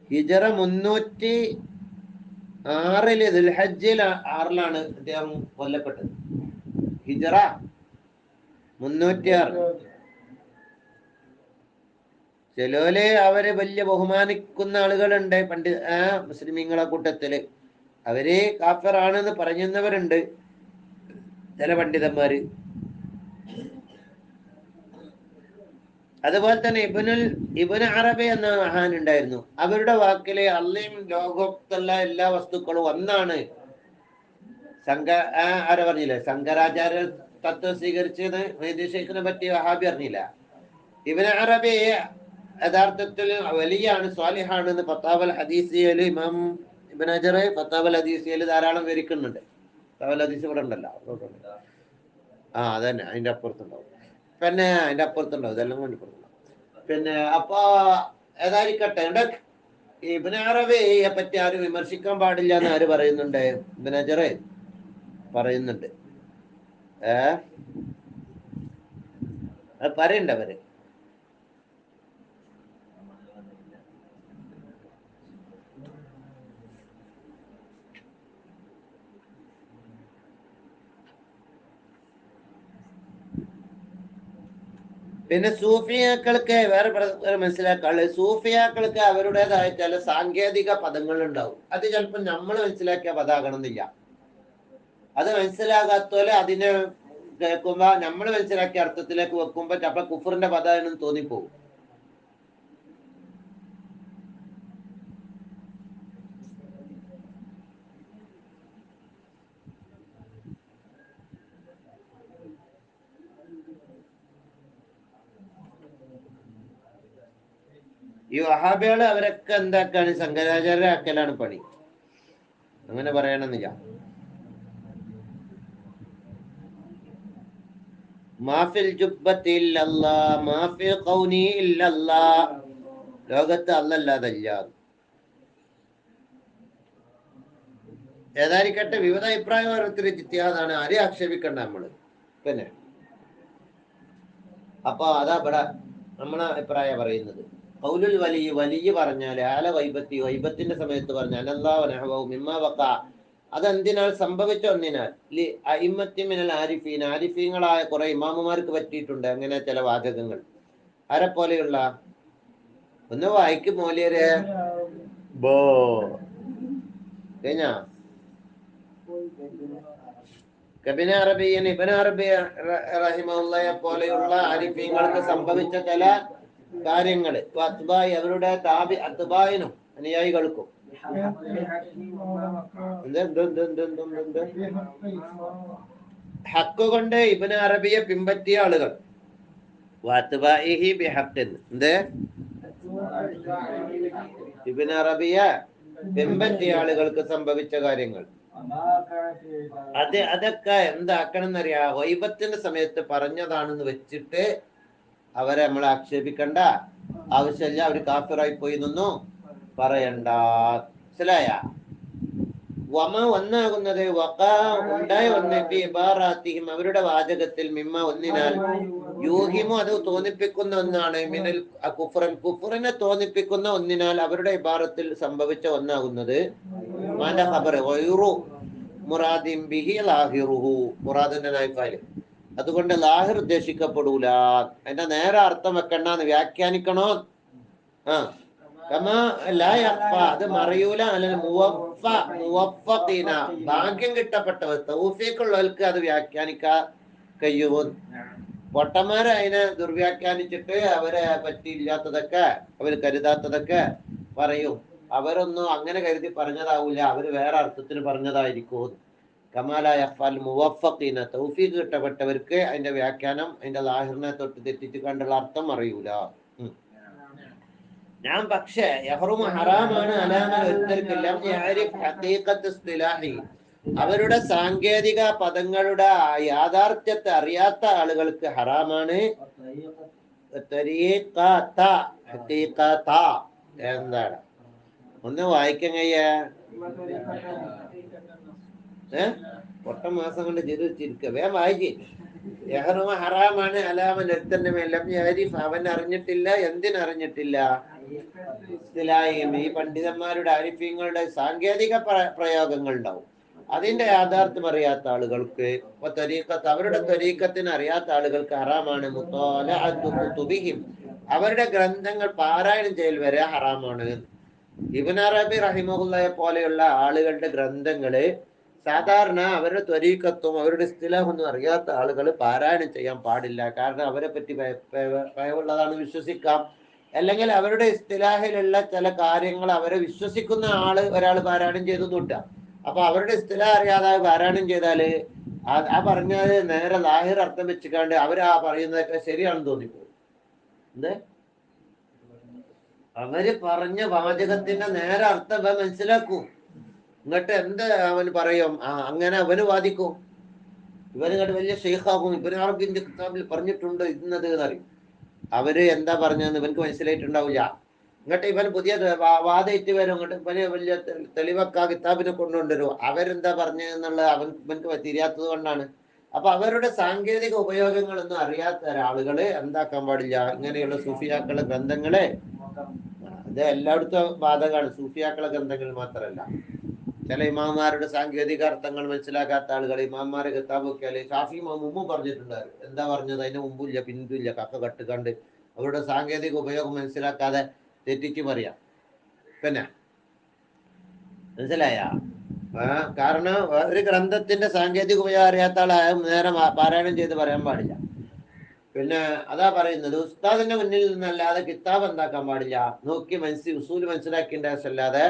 ഹിജറ 306 ദുൽഹജ്ജിൽ 6 അദ്ദേഹം കൊല്ലപ്പെട്ടത്. ഹിജറ 306. ചിലോല് അവര് വലിയ ബഹുമാനിക്കുന്ന ആളുകളുണ്ട് മുസ്ലിമീങ്ങളെ കൂട്ടത്തില്. അവര് കാഫിറാണെന്ന് പറയുന്നവരുണ്ട് ചില പണ്ഡിതന്മാര്. അതുപോലെ തന്നെ ഇബ്നു അറബി എന്ന മഹാൻ ഉണ്ടായിരുന്നു. അവരുടെ വാക്കില് അള്ളയും ലോകത്തുള്ള എല്ലാ വസ്തുക്കളും ഒന്നാണ്. ആരാ പറഞ്ഞില്ലേ, ശങ്കരാചാര്യ തത്വം സ്വീകരിച്ചത് മുഹ്യിദ്ദീൻ ശൈഖിനെ പറ്റി വഹാബി അറിഞ്ഞില്ല. ഇബ്നു അറബി യഥാർത്ഥത്തിൽ വലിയാണ്, സ്വാലിഹാണെന്ന് ഫത്താവൽ ഹദീസിയയില് ഇമാം ഇബ്നു ഹജർ ഫത്താവൽ ഹദീസിയയില് ധാരാളം വിവരിക്കുന്നുണ്ട്. ഫത്താവൽ ഹദീസ് ഇവിടെ ഉണ്ടല്ലോ, അതന്നെ അതിന്റെ അപ്പുറത്തുണ്ടാവും. പിന്നെ അതിന്റെ അപ്പുറത്തുണ്ടാവും, ഇതെല്ലാം കൊണ്ടിട്ടുണ്ടാവും. പിന്നെ അപ്പൊ ഏതായിരിക്കട്ടെ, ഇബ്നു അറബിയെ പറ്റി ആരും വിമർശിക്കാൻ പാടില്ല എന്ന് ആര് പറയുന്നുണ്ട്? ഇബ്നു ഹജർ പറയുന്നുണ്ട്. പറയണ്ട അവര്. പിന്നെ സൂഫിയാക്കൾക്ക് വേറെ മനസ്സിലാക്കാനുള്ളത്, സൂഫിയാക്കൾക്ക് അവരുടേതായ ചില സാങ്കേതിക പദങ്ങൾ ഉണ്ടാവും. അത് ചിലപ്പോൾ നമ്മൾ മനസ്സിലാക്കിയ പദാകണമെന്നില്ല. അത് മനസ്സിലാകാത്തോലെ അതിനെ കേൾക്കുമ്പോ നമ്മൾ മനസ്സിലാക്കിയ അർത്ഥത്തിലേക്ക് വെക്കുമ്പോ ചിലപ്പോ കുഫറിന്റെ പദമാണെന്ന് തോന്നിപ്പോകും. ഈ വഹാബികള് അവരൊക്കെ എന്താക്കാണ്, ശങ്കരാചാര്യ ആക്കലാണ് പണി. അങ്ങനെ പറയണമെന്നില്ല. മാഫിൽ ജുബ്ബത്തി ഇല്ലല്ലാഹ് മാഫിൽ ഖൗനി ഇല്ലല്ലാഹ്. ലോകത്ത് അല്ലല്ലാതല്ല. ഏതായിരിക്കട്ടെ, വിവിധ അഭിപ്രായം ഓരോരുത്തർ ജിത്തിയാദാണ്, ആരെയും ആക്ഷേപിക്കണ്ട നമ്മള്. പിന്നെ അപ്പൊ അതാ ഇവിടെ നമ്മളെ അഭിപ്രായം പറയുന്നത്. ഖൗലുൽ വലിയ പറഞ്ഞാല് വൈബത്തിന്റെ സമയത്ത് പറഞ്ഞാൽ അതെന്തിനാൽ സംഭവിച്ച ഒന്നിനാൽ മിനൽ ആരിഫീൻ, ആരിഫീങ്ങളായ കുറെ ഇമാമുമാർക്ക് പറ്റിയിട്ടുണ്ട് അങ്ങനെ ചില വാചകങ്ങൾ. ആരെ പോലെയുള്ള ഒന്ന് വായിക്കും മോലിയരെ കഴിഞ്ഞാ ഇബ്നു അറബി റഹിമഹുള്ളയെ പോലെയുള്ള ആരിഫീങ്ങൾക്ക് സംഭവിച്ച ചില കാര്യങ്ങള് അവരുടെ അത്ബായിനും അനുയായികൾക്കും ഹക്ക് കൊണ്ട് ഇബ്നു അറബിയെ പിൻപറ്റിയ ആളുകൾ ഇബ്നു അറബിയെ പിൻപറ്റിയ ആളുകൾക്ക് സംഭവിച്ച കാര്യങ്ങൾ അതൊക്കെ എന്താക്കണം എന്നറിയാ, വൈബത്തിന്റെ സമയത്ത് പറഞ്ഞതാണെന്ന് വെച്ചിട്ട് അവരെ നമ്മൾ ആക്ഷേപിക്കണ്ട ആവശ്യമില്ല. അവര് കാഫിറായി പോയി എന്നൊന്നും പറയണ്ട. മനസ്സിലായ? വമ ഒന്നാകുന്നത് വഖാ ഉണ്ടായി വന്ന് ഫി ഇബാറാത്തിഹിം അവരുടെ വാചകത്തിൽ മിമ്മ ഒന്നിനാൽ യൂഹിമു അത് തോന്നിപ്പിക്കുന്ന ഒന്നാണ് മിനൽ കുഫ്റൻ കുഫ്റിനെ തോന്നിപ്പിക്കുന്ന ഒന്നിനാൽ അവരുടെ ഇബാറത്തിൽ സംഭവിച്ച ഒന്നാകുന്നത് മാന്റെ ഖബർ ഗൈറു മുറാദിൻ ബിഹി ലാഹിറുഹു മുറാദിന്റെ നായിഫാല് അതുകൊണ്ട് ലാഹിർ ഉദ്ദേശിക്കപ്പെടൂല. അതിന്റെ നേരെ അർത്ഥം വെക്കണ്ടെന്ന് വ്യാഖ്യാനിക്കണോ? ആ കമാ ലാ യഖ്ഫ അത് മറയൂല അലൽ മുവഫഖീന ഭാഗ്യം കിട്ടപ്പെട്ടവർ തൗഫീഖുള്ളവർക്ക് അത് വ്യാഖ്യാനിക്കാ കഴിയുമോ? പൊട്ടന്മാരെ അതിനെ ദുർവ്യാഖ്യാനിച്ചിട്ട് അവരെ പറ്റിയില്ലാത്തതൊക്കെ അവർ കരുതാത്തതൊക്കെ പറയും. അവരൊന്നും അങ്ങനെ കരുതി പറഞ്ഞതാവൂല, അവര് വേറെ അർത്ഥത്തിന് പറഞ്ഞതായിരിക്കും. കമാല യഖ്ഫൽ മുവഫഖീന തൗഫീഖ് കിട്ടപ്പെട്ടവർക്ക് അതിന്റെ വ്യാഖ്യാനം അതിന്റെ ലാഹിറിനെ തൊട്ട് തെറ്റിച്ച് കണ്ടുള്ള അർത്ഥം അറിയൂല. ഞാൻ പക്ഷേ യഹ്റുമു ഹറാമാണ് അലാമൻ ഒരുത്തർക്കെല്ലാം യഅരിഫ് ഹഖീഖത്ത് ഇസ്തിലാഹി അവരുടെ സാങ്കേതിക പദങ്ങളുടെ യാഥാർത്ഥ്യത്തെ അറിയാത്ത ആളുകൾക്ക് ഹറാമാണ്. തരീഖത ഹഖീഖത എന്താണ് ഒന്ന് വായിക്കാൻ കഴിയ? ഒട്ട മാസം കൊണ്ട് ചിരിച്ചിരിക്കുക. വേഗം വായിക്ക്. യഹ്റുമു ഹറാമാണ് അലാമൻ ഒരുത്തന്റെ മേൽ യഅരിഫ് അവൻ അറിഞ്ഞിട്ടില്ല. എന്തിനറിഞ്ഞിട്ടില്ല? ഇസ്തിലാഹിയും ഈ പണ്ഡിതന്മാരുടെ ആരിഫീങ്ങളുടെ സാങ്കേതിക പ്രയോഗങ്ങൾ ഉണ്ടാവും, അതിന്റെ യാഥാർത്ഥ്യം അറിയാത്ത ആളുകൾക്ക് ത്വരീഖത്ത് അവരുടെ ത്വരീഖത്തിന് അറിയാത്ത ആളുകൾക്ക് ഹറാമാണ്. മുത്താലഅത്തു കുതുബിഹിം അവരുടെ ഗ്രന്ഥങ്ങൾ പാരായണം ചെയ്യൽ വരെ ഹറാമാണ്. ഇബ്നു അറബി റഹിമഹുള്ളയെ പോലെയുള്ള ആളുകളുടെ ഗ്രന്ഥങ്ങള് സാധാരണ അവരുടെ ത്വരീഖത്തും അവരുടെ ഇസ്തിലാഹൊന്നും അറിയാത്ത ആളുകൾ പാരായണം ചെയ്യാൻ പാടില്ല. കാരണം അവരെ പറ്റി ഭയമുള്ളതാണ് വിശ്വസിക്കാം. അല്ലെങ്കിൽ അവരുടെ ഇസ്തിലാഹിലുള്ള ചില കാര്യങ്ങൾ അവരെ വിശ്വസിക്കുന്ന ഒരാൾ പാരായണം ചെയ്തു കൂട്ടാം. അപ്പൊ അവരുടെ ഇസ്തിലാഹ് അറിയാതെ പാരായണം ചെയ്താല് ആ പറഞ്ഞത് നേരെ ലാഹിർ അർത്ഥം വെച്ചിക്കാണ്ട് അവരാ പറയുന്നതൊക്കെ ശരിയാണെന്ന് തോന്നിപ്പോകും. എന്ത് അവര് പറഞ്ഞ വാചകത്തിന്റെ നേരെ അർത്ഥം മനസ്സിലാക്കും. എന്നിട്ട് എന്ത് അവൻ പറയും? അങ്ങനെ അവന് വാദിക്കും. ഇവനിങ്ങോട്ട് വലിയ ഷെയ്ഖാകും. ഇവന് അറബിന്റെ കിതാബിൽ പറഞ്ഞിട്ടുണ്ട് ഇന്നത് എന്നറിയും. അവര് എന്താ പറഞ്ഞതെന്ന് ഇവനക്ക് മനസ്സിലായിട്ടുണ്ടാവില്ല. ഇങ്ങോട്ട് ഇവൻ പുതിയ വാദയിട്ട് വരും. ഇങ്ങോട്ട് ഇവന് വലിയ തെളിവൊക്കെ കിതാബിനെ കൊണ്ടുകൊണ്ടുവരും. അവരെന്താ പറഞ്ഞതെന്നുള്ള ഇവനക്ക് തിരിയാത്തത് കൊണ്ടാണ്. അപ്പൊ അവരുടെ സാങ്കേതിക ഉപയോഗങ്ങളൊന്നും അറിയാത്ത ഒരാളുകള് എന്താക്കാൻ പാടില്ല? ഇങ്ങനെയുള്ള സൂഫിയാക്കളുടെ ഗ്രന്ഥങ്ങളെ അത് എല്ലായിടത്തും ബാധകമാണ്. സൂഫിയാക്കളുടെ ഗ്രന്ഥങ്ങൾ മാത്രമല്ല, ചില ഇമാമാരുടെ സാങ്കേതിക അർത്ഥങ്ങൾ മനസ്സിലാക്കാത്ത ആളുകൾ ഇമാമാരെ കിതാബ് നോക്കിയാല് ഷാഫി ഇമാം മുമ്പും പറഞ്ഞിട്ടുണ്ടായിരുന്നു. എന്താ പറഞ്ഞത്? അതിന് മുമ്പില്ല പിന്നില്ല കക്ക കട്ടുകണ്ട് അവരുടെ സാങ്കേതിക ഉപയോഗം മനസ്സിലാക്കാതെ തെറ്റിച്ച് പറയാം. പിന്നെ മനസ്സിലായ? കാരണം ഒരു ഗ്രന്ഥത്തിന്റെ സാങ്കേതിക ഉപയോഗം അറിയാത്ത ആളായ നേരെ പാരായണം ചെയ്ത് പറയാൻ പാടില്ല. പിന്നെ അതാ പറയുന്നത്, ഉസ്താദിന്റെ മുന്നിൽ നിന്നല്ലാതെ കിതാബ് എന്താക്കാൻ പാടില്ല? നോക്കി ഉസൂല് മനസ്സിലാക്കേണ്ട അല്ലാതെ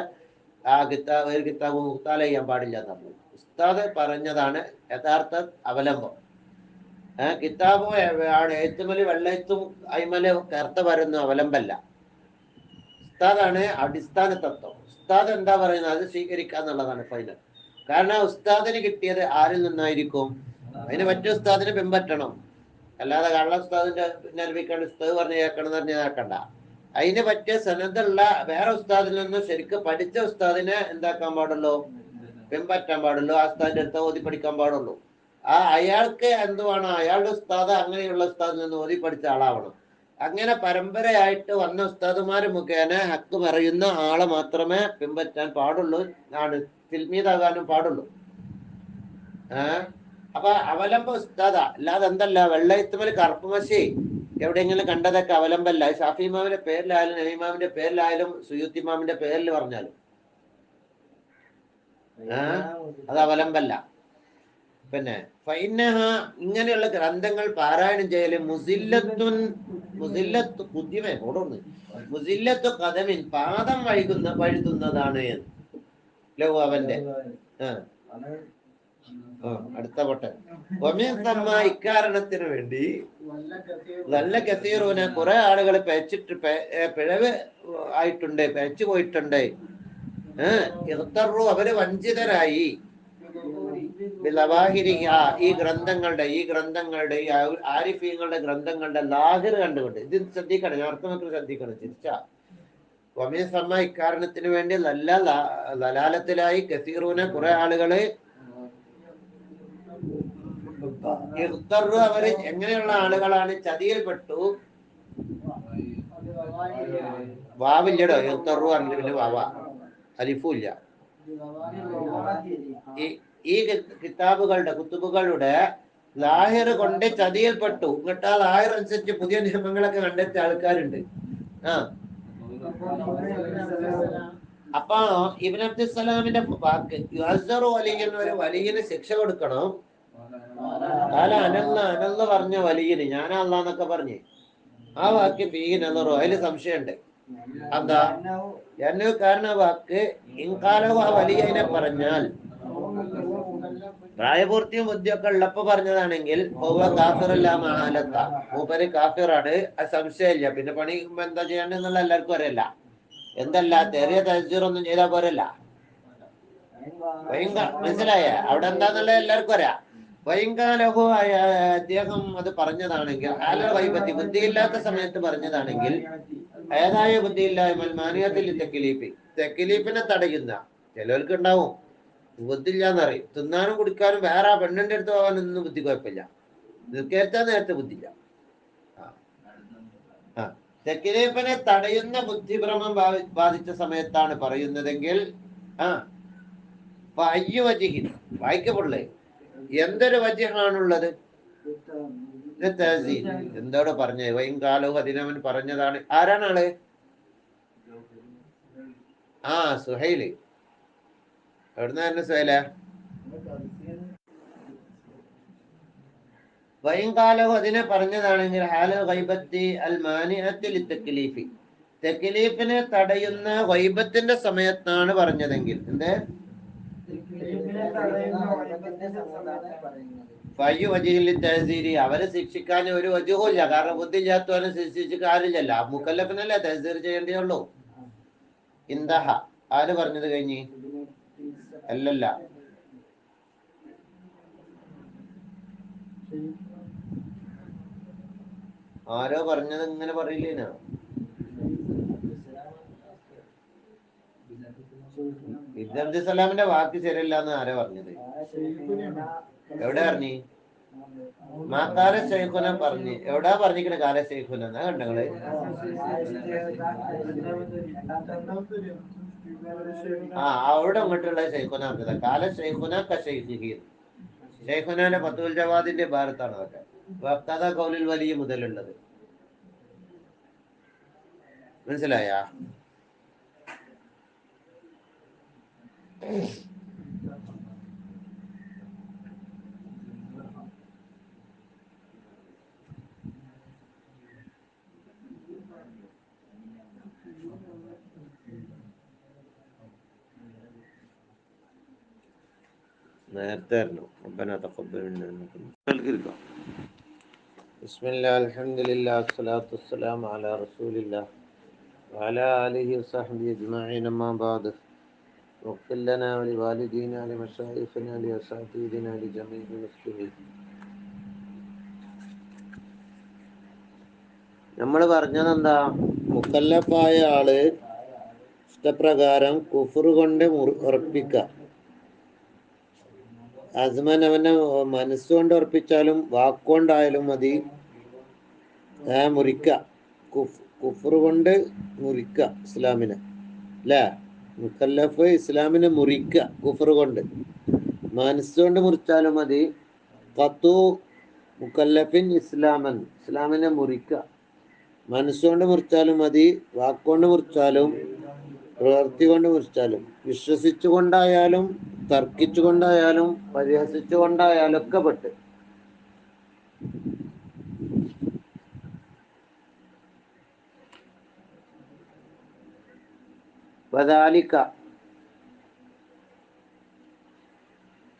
ഒരു കിതാബ് മുക്താല ചെയ്യാൻ പാടില്ല എന്ന് പറഞ്ഞു. ഉസ്താദ് പറഞ്ഞതാണ് യഥാർത്ഥ അവലംബം. കിതാബും എഴുത്തുമല് വെള്ളെഴുത്തും അയിമല് കറുത്ത വരുന്ന അവലംബല്ല. ഉസ്താദാണ് അടിസ്ഥാന തത്വം. ഉസ്താദ് എന്താ പറയുന്നത് അത് സ്വീകരിക്കുക എന്നുള്ളതാണ് ഫൈനൽ. കാരണം ഉസ്താദിന് കിട്ടിയത് ആരിൽ നിന്നായിരിക്കും? അതിന് മറ്റു ഉസ്താദിനെ പിൻപറ്റണം. അല്ലാതെ കള്ള ഉസ്താദിന്റെ പിന്നാൽപ്പിക്കാണ്ട് ഉസ്താദ് പറഞ്ഞ് കേൾക്കണം എന്ന് പറഞ്ഞ് കേൾക്കണ്ട. അതിന് പറ്റിയ സനതുള്ള വേറെ ഉസ്താദിൽ നിന്ന് ശരിക്കും പഠിച്ച ഉസ്താദിനെ എന്താക്കാൻ പാടുള്ളൂ? പിൻപറ്റാൻ പാടുള്ളൂ. ആ ഉസ്താദിന്റെ അടുത്ത് ഓതി പഠിക്കാൻ പാടുള്ളൂ. അയാൾക്ക് എന്തുവാണോ അയാളുടെ ഉസ്താദ് അങ്ങനെയുള്ള ഉസ്താദിൽ നിന്ന് ഓതി പഠിച്ച ആളാവണം. അങ്ങനെ പരമ്പരയായിട്ട് വന്ന ഉസ്താദുമാര് മുഖേന ഹക്ക് പറയുന്ന ആളെ മാത്രമേ പിൻപറ്റാൻ പാടുള്ളൂ. തിൽമീദാകാനും പാടുള്ളൂ. അപ്പൊ അവലംബം ഉസ്താദാ. അല്ലാതെ എന്തല്ല വെള്ളയത്തുമൽ കറുപ്പുമശി എവിടെയെങ്കിലും കണ്ടതൊക്കെ അവലംബല്ല. ഷാഫി ഇമാമിന്റെ പേരിലായാലും നബിമാമിന്റെ പേരിലായാലും സുയൂത്തി ഇമാമിന്റെ പേരിൽ പറഞ്ഞാലും അത് അവലംബല്ല. പിന്നെ ഫൈനഹ ഇങ്ങനെയുള്ള ഗ്രന്ഥങ്ങൾ പാരായണം ചെയ്യല് മുസില്ലത്തു കദമിൻ പാദം വഴുതുന്നതാണ് ലഘു അവന്റെ. അടുത്ത പൊട്ടൻ ഇക്കാരണത്തിന് വേണ്ടി നല്ല കസീറൂന കുറെ ആളുകൾ പിഴവ് ആയിട്ടുണ്ട്, പയച്ചു പോയിട്ടുണ്ട്. അവര് വഞ്ചിതരായി ഈ ഗ്രന്ഥങ്ങളുടെ ഈ ആരിഫീങ്ങളുടെ ഗ്രന്ഥങ്ങളുടെ ലാഹിർ കണ്ടുകൊണ്ട്. ഇത് ശ്രദ്ധിക്കണം, ഞാൻ അർത്ഥമൊക്കെ ശ്രദ്ധിക്കണം. തിരിച്ചാ വമിൻ സമ്മ ഇക്കാരണത്തിന് വേണ്ടി നല്ല ദലാലത്തിലായി കസീറൂന കുറെ ആളുകള് അവര് എങ്ങനെയുള്ള ആളുകളാണ്? ചതിയിൽപ്പെട്ടു. വാവില്ലടോ ഇർത്തറു പറഞ്ഞിട്ട് പിന്നെ വാവ അലിഫുല്ല. ഈ കിതാബുകളുടെ കുത്തുബുകളുടെ ലാഹിർ കൊണ്ട് ചതിയിൽപ്പെട്ടു. എന്നിട്ട് ആ ലാഹിർ അനുസരിച്ച് പുതിയ നിയമങ്ങളൊക്കെ കണ്ടെത്തിയ ആൾക്കാരുണ്ട്. അപ്പൊ ഇബ്നു അബ്ദുസ്സലാമിന്റെ വാക്ക് യുഅസ്സറു വലിയ്യൻ, ഒരു വലിയന് ശിക്ഷ കൊടുക്കണം. കാല അനന്ന് പറഞ്ഞ വലിയന് ഞാനാ അല്ലാന്നൊക്കെ പറഞ്ഞ് ആ വാക്ക് ഫീഹി നദറു, അതില് സംശയമുണ്ട്. എന്താ കാരണം വാക്ക് ഇൻകാലഹു ആ വലിയനെ പറഞ്ഞാൽ പ്രായപൂർത്തിയും ബുദ്ധിയൊക്കെ ഉള്ളപ്പോ പറഞ്ഞതാണെങ്കിൽ കാഫിറല്ല മഹാലത്ത, മൂപ്പര് കാഫിറാണ്, അത് സംശയമില്ല. പിന്നെ പണി എന്താ ചെയ്യേണ്ടതെന്നുള്ള എല്ലാവർക്കും അറിയില്ല. എന്തല്ല ചെറിയ തഹ്സീറൊന്നും ചെയ്താൽ പോരല്ല. മനസ്സിലായ അവിടെ എന്താന്നുള്ളത് എല്ലാവർക്കും അറിയാം. വൈകാലഹു അദ്ദേഹം അത് പറഞ്ഞതാണെങ്കിൽ ആലോ വൈപത്തി ബുദ്ധിയില്ലാത്ത സമയത്ത് പറഞ്ഞതാണെങ്കിൽ ഏതായ ബുദ്ധിയില്ലായ്മ മാനിയത്തിൽ തെക്കിലീപ്പിനെ തടയുന്ന ചിലർക്ക് ഉണ്ടാവും. ബുദ്ധിയില്ലാന്നറിയും. തിന്നാനും കുടിക്കാനും വേറെ പെണ്ണിന്റെ അടുത്ത് പോകാനൊന്നും ബുദ്ധി കുഴപ്പമില്ല. നിൽക്കേറ്റാ നേരത്തെ ബുദ്ധിയില്ല. തെക്കിലീപ്പിനെ തടയുന്ന ബുദ്ധിഭ്രമം ബാധിച്ച സമയത്താണ് പറയുന്നതെങ്കിൽ അയ്യ വജിഹിൻ വായിക്കപ്പെടില്ലേ? എന്തൊരു വജിഹാണുള്ളത്? എന്തോടെ പറഞ്ഞേ? വൈകാലവും അതിനവൻ പറഞ്ഞതാണ്. ആരാണ് ആള്? സുഹൈല്. എവിടുന്ന തന്നെ സുഹൈല? വൈകാലവും അതിനെ പറഞ്ഞതാണെങ്കിൽ ഹാലൽ ഗൈബത്തി അൽ മാനിഅത്തി ലിത്തക്ലീഫി, തെക്ലീഫിനെ തടയുന്ന ഗൈബത്തിന്റെ സമയത്താണ് പറഞ്ഞതെങ്കിൽ എന്ത് അവരെ ശിക്ഷിക്കാൻ ഒരു വജുഹുമില്ല. കാരണം ബുദ്ധിയില്ലാത്തവരെ ശിക്ഷിച്ച് കാര്യമില്ലല്ല. മുക്കല്ലഫിനല്ലേ തഹ്സീർ ചെയ്യേണ്ടതുള്ളൂ. ഇന്ദഹ ആര് പറഞ്ഞത് കഴിഞ്ഞ്? അല്ലല്ല, ആരോ പറഞ്ഞത് ഇങ്ങനെ പറയില്ലേനോ? ഇബ്നു അബ്ദുസ്സലാമിന്റെ വാക്ക് ശരിയല്ല എന്ന് ആരാ പറഞ്ഞത്? എവിടെ പറഞ്ഞു? മാക്കാല ശൈഖുന പറഞ്ഞു. എവിടാ പറഞ്ഞിരിക്കണ കാല ശൈഖുന? എന്നാ കണ്ടങ്ങള് അവിടെ അങ്ങോട്ടുള്ള ശൈഖുന പറഞ്ഞത് കാല ശൈഖുന കശൈഖിഹി. ശൈഖുനാന്റെ ഫത്തുൽ ജവാദിന്റെ ഭാരത്താണ് അതൊക്കെ. വക്തദ ഖൗലുൽ വലിയ മുതലുള്ളത്. മനസ്സിലായ? നേരത്തെ ബിസ്മില്ലാ അൽഹംദുലില്ലാ വസ്സലാത്തു വസ്സലാമു അലാ റസൂലില്ലാ വഅലാ ആലിഹി വസഹ്ബിഹി അജ്മഈൻ. അമ്മാ ബഅദ്. വഖ്ഫിർ ലനാ വലിവാലിദീനാ ലിമശായിഖിനാ ലിഅസാതീദിനാ ലിജമീഇൽ മുസ്ലിമീൻ. നമ്മൾ പറഞ്ഞതെന്താ? മുക്കല്ലഫായ ആള് ഇഷ്ടപ്രകാരം കുഫ്ർ കൊണ്ട് ഉറപ്പിക്കുക. അസ്മൻ അവനെ മനസ്സുകൊണ്ട് ഉറപ്പിച്ചാലും വാക്കുകൊണ്ടായാലും മതി. മുറിക്ക, കുഫ്ർ കൊണ്ട് മുറിക്ക ഇസ്ലാമിനെ, അല്ലേ? മുക്കല്ലഫ് ഇസ്ലാമിനെ മുറിക്ക കുഫ്ർ കൊണ്ട്. മനസ്സുകൊണ്ട് മുറിച്ചാലും മതി. ഖത്തു മുക്കല്ലഫിൻ ഇസ്ലാമൻ, ഇസ്ലാമിനെ മുറിക്ക. മനസ്സുകൊണ്ട് മുറിച്ചാലും മതി, വാക്കുകൊണ്ട് മുറിച്ചാലും പ്രവൃത്തി കൊണ്ട് മുറിച്ചാലും, വിശ്വസിച്ചുകൊണ്ടായാലും തർക്കിച്ചുകൊണ്ടായാലും പരിഹസിച്ചുകൊണ്ടായാലും ഒക്കെ പെട്ട്. വദാലിക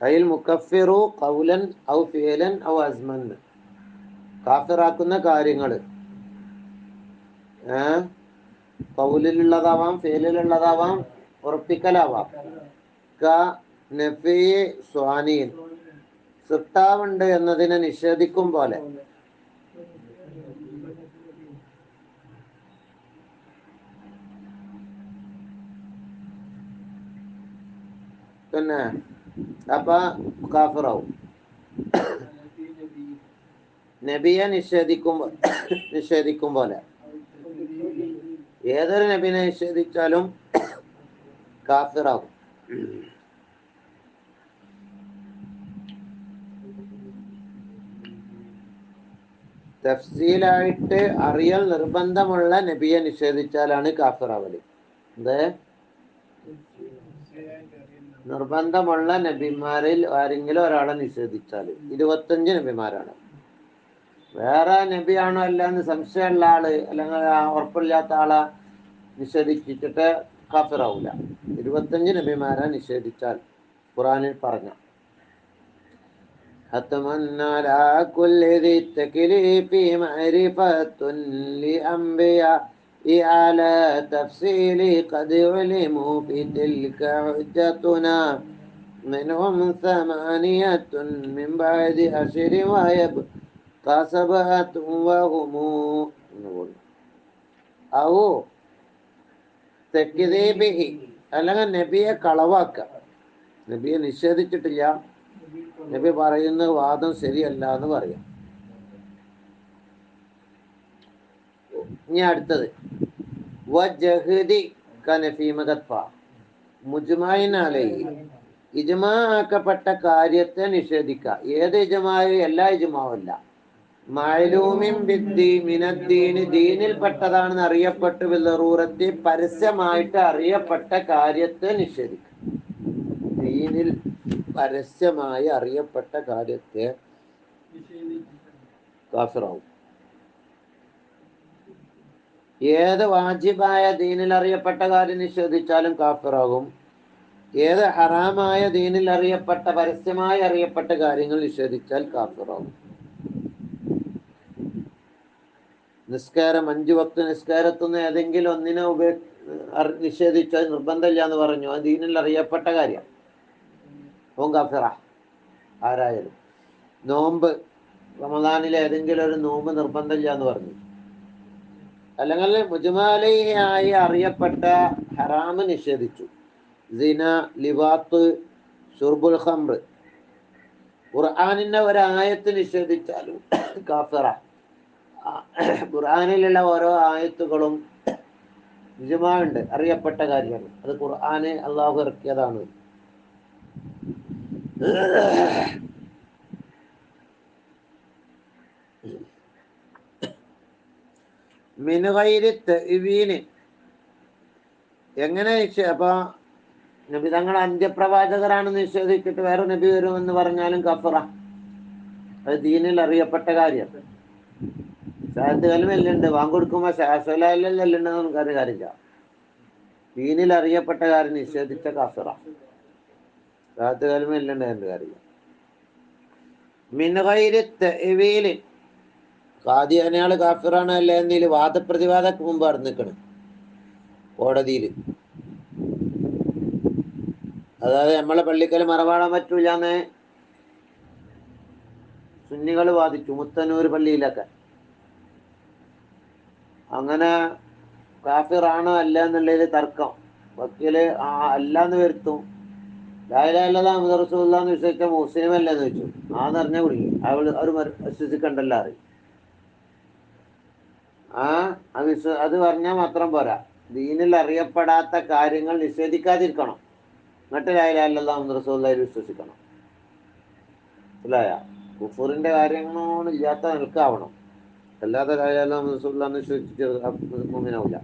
അയിൽ മുക്കഫിറു ഖൗലൻ ഔ ഫിഅലൻ ഔ അസ്മൻ, കാഫിറാക്കുന്ന കാര്യങ്ങൾ ഖൗലിലുള്ളതാവാം, ഫിഅലിലുള്ളതാവാം, ഉറപ്പിക്കലാവാം. നഫീ സ്വാനീൻ, സൃഷ്ടാവുണ്ട് എന്നതിനെ നിഷേധിക്കും പോലെ. പിന്നെ അപ്പൊ കാഫിറാവും. നബിയെ നിഷേധിക്കും പോലെ ഏതൊരു നബിനെ നിഷേധിച്ചാലും കാഫിറാവും. തഫ്സീലായിട്ട് അറിയൽ നിർബന്ധമുള്ള നബിയെ നിഷേധിച്ചാലാണ് കാഫിറാവല്. എന്ത് നിർബന്ധമുള്ള നബിമാരിൽ ആരെങ്കിലും ഒരാളെ നിഷേധിച്ചാൽ 25 നബിമാരാണ്. വേറെ നബിയാണോ അല്ല എന്ന് സംശയമുള്ള ആള് അല്ലെങ്കിൽ ഉറപ്പില്ലാത്ത ആളെ നിഷേധിച്ചിട്ട് കാഫിറാവൂല. 25 നബിമാരെ നിഷേധിച്ചാൽ ഖുറാനിൽ പറഞ്ഞ أتمنى على كل ذي التكليف معرفة لأنبياء على تفصيل قد علموا في تلك حجتنا منهم 8 من بعد 10 ويبقى 7 وهم أو തെക്കിദീബിഹി അല്ലെങ്കിൽ നബിയെ കളവാക്ക. നബിയെ നിഷേധിച്ചിട്ടില്ല, നബി പറയുന്ന വാദം ശരിയല്ല എന്ന് പറയാം. ഇനി അടുത്തത് വജഹദി കനഫീമകത്ഫ മുജ്മഈനലൈഹി ഇജ്മാ ആക്കപ്പെട്ട കാര്യത്തെ നിഷേധിക്കുക. ഏത് ഇജ്മാഉ? എല്ലാ ഇജ്മാഉമല്ല. മഅലൂമിൻ മിനദ്ദീനി ദീനിൽപ്പെട്ടതാണെന്ന് അറിയപ്പെട്ടു ബിളറൂറത്തി പരസ്യമായിട്ട് അറിയപ്പെട്ട കാര്യത്തെ നിഷേധിക്കുക. ദീനിൽ പരസ്യമായി അറിയപ്പെട്ട കാര്യത്തെ കാഫിറാവും. ഏത് വാജിബായ ദീനിൽ അറിയപ്പെട്ട കാര്യം നിഷേധിച്ചാലും കാഫിറാകും. ഏത് ഹറാമായ ദീനിൽ അറിയപ്പെട്ട പരസ്യമായി അറിയപ്പെട്ട കാര്യങ്ങൾ നിഷേധിച്ചാൽ കാഫിറാകും. നിസ്കാരം 5 വക്ത് നിസ്കാരത്തുനിന്ന് ഏതെങ്കിലും ഒന്നിനെ നിഷേധിച്ചാൽ നിർബന്ധമില്ല എന്ന് പറഞ്ഞു. അത് ദീനിൽ അറിയപ്പെട്ട കാര്യം, ഓൻ കാഫിറ ആരായാലും. നോമ്പ് റമദാനിലെ ഏതെങ്കിലും ഒരു നോമ്പ് നിർബന്ധമില്ല എന്ന് പറഞ്ഞു. അല്ലെങ്കിൽ മുജ്മഈനായി അറിയപ്പെട്ട ഹറാമ് നിഷേധിച്ചു. സിന, ലിവാത്ത്, ഷുർബുൽ ഖംർ. ഖുർആനിന്റെ ഒരായത്ത് നിഷേധിച്ചാലും കാഫിറ. ഖുർആനിലുള്ള ഓരോ ആയത്തുകളും ഇജ്മാ ഉണ്ട്, അറിയപ്പെട്ട കാര്യമാണ്. അത് ഖുർആന് അള്ളാഹു ഇറക്കിയതാണ്. മിൻ ഗൈരി തഅ്വീന് എങ്ങനെ അപ്പൊ നബി തങ്ങൾ അന്ത്യപ്രവാചകരാണെന്ന് നിഷേധിച്ചിട്ട് വേറെ നബി വരുമെന്ന് പറഞ്ഞാലും കഫറ. അത് ദീനിൽ അറിയപ്പെട്ട കാര്യം. ഷഹാദത്ത് കലിമല്ലുണ്ട്, വാങ്ങൊടുക്കുമ്പോ ഷാഫലല്ലുണ്ടെന്ന് നമുക്കറിയ കാര്യമില്ല. ദീനിൽ അറിയപ്പെട്ട കാര്യം നിഷേധിച്ച കഫറ. ഷഹാദത്ത് കലിമല്ലുണ്ട് എന്ന് കാര്യമില്ല. മിൻ ഗൈരി തഅ്വീല് ഖാദിയാനിയാള് കാഫിറാണ് അല്ലേ എന്നതിൽ വാദപ്രതിവാദക്ക് മുമ്പ് നടന്നിക്കണ് കോടതിയിൽ. അതായത് നമ്മളെ പള്ളിക്കൽ മറവാടാൻ പറ്റൂലെന്ന് സുന്നികൾ വാദിച്ചു, മുത്തന്നൂർ പള്ളിയിലൊക്കെ. അങ്ങനെ കാഫിറാണോ അല്ല എന്നുള്ളതിൽ തർക്കം. വക്കീല് അല്ലാന്ന് വരുത്തും. ലാ ഇലാഹ ഇല്ലല്ലാഹ് മുഹമ്മദ് റസൂലുള്ളാഹി എന്ന് വിശ്വസിച്ച മുസ്ലിം അല്ലെന്ന് വെച്ചു. ആന്നറിഞ്ഞ കുടുങ്ങി. അവർ വിശ്വസിക്കണ്ടല്ലോ അറിയും. അത് പറഞ്ഞാൽ മാത്രം പോരാ, ദീനിൽ അറിയപ്പെടാത്ത കാര്യങ്ങൾ നിഷേധിക്കാതിരിക്കണം. എന്നിട്ട് ലാ ഇലാഹ ഇല്ലല്ലാഹ് മുഹമ്മദ് റസൂലുള്ളാഹിൽ വിശ്വസിക്കണം. മനസ്സിലായ? കുഫറിന്റെ കാര്യങ്ങളൊന്നും ഇല്ലാത്ത നിൽക്കാവണം. അല്ലാതെ ലാ ഇലാഹ ഇല്ലല്ലാഹ് മുഹമ്മദ് റസൂലുള്ളാഹി എന്ന് വിശ്വസിച്ച് മുഅ്മിനാവില്ല.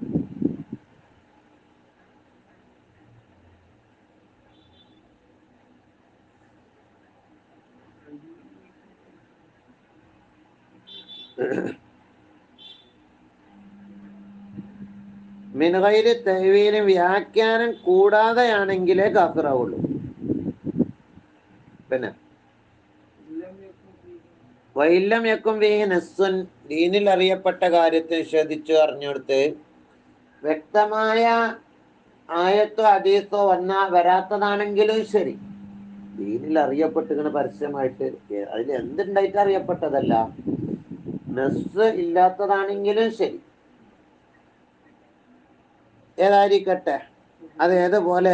മിൻ ഗൈരി തഅ്വീൽ വ്യാഖ്യാനം കൂടാതെയാണെങ്കിലേ കാഫിറാവുള്ളൂ. പിന്നെ വഇല്ലം യകുൻ ഫീഹി നസ്സുൻ ദീനിൽ അറിയപ്പെട്ട കാര്യത്തെ നിഷേധിച്ചു അറിഞ്ഞെടുത്ത് വ്യക്തമായ ആയത്തോ ഹദീസോ വരാത്തതാണെങ്കിലും ശരി, ദീനിൽ അറിയപ്പെട്ടിങ്ങനെ പരസ്യമായിട്ട് അതിൽ എന്തുണ്ടായിട്ട് അറിയപ്പെട്ടതല്ല, നസ്സ് ഇല്ലാത്തതാണെങ്കിലും ശരി, ഏതായിരിക്കട്ടെ, അത് ഏതുപോലെ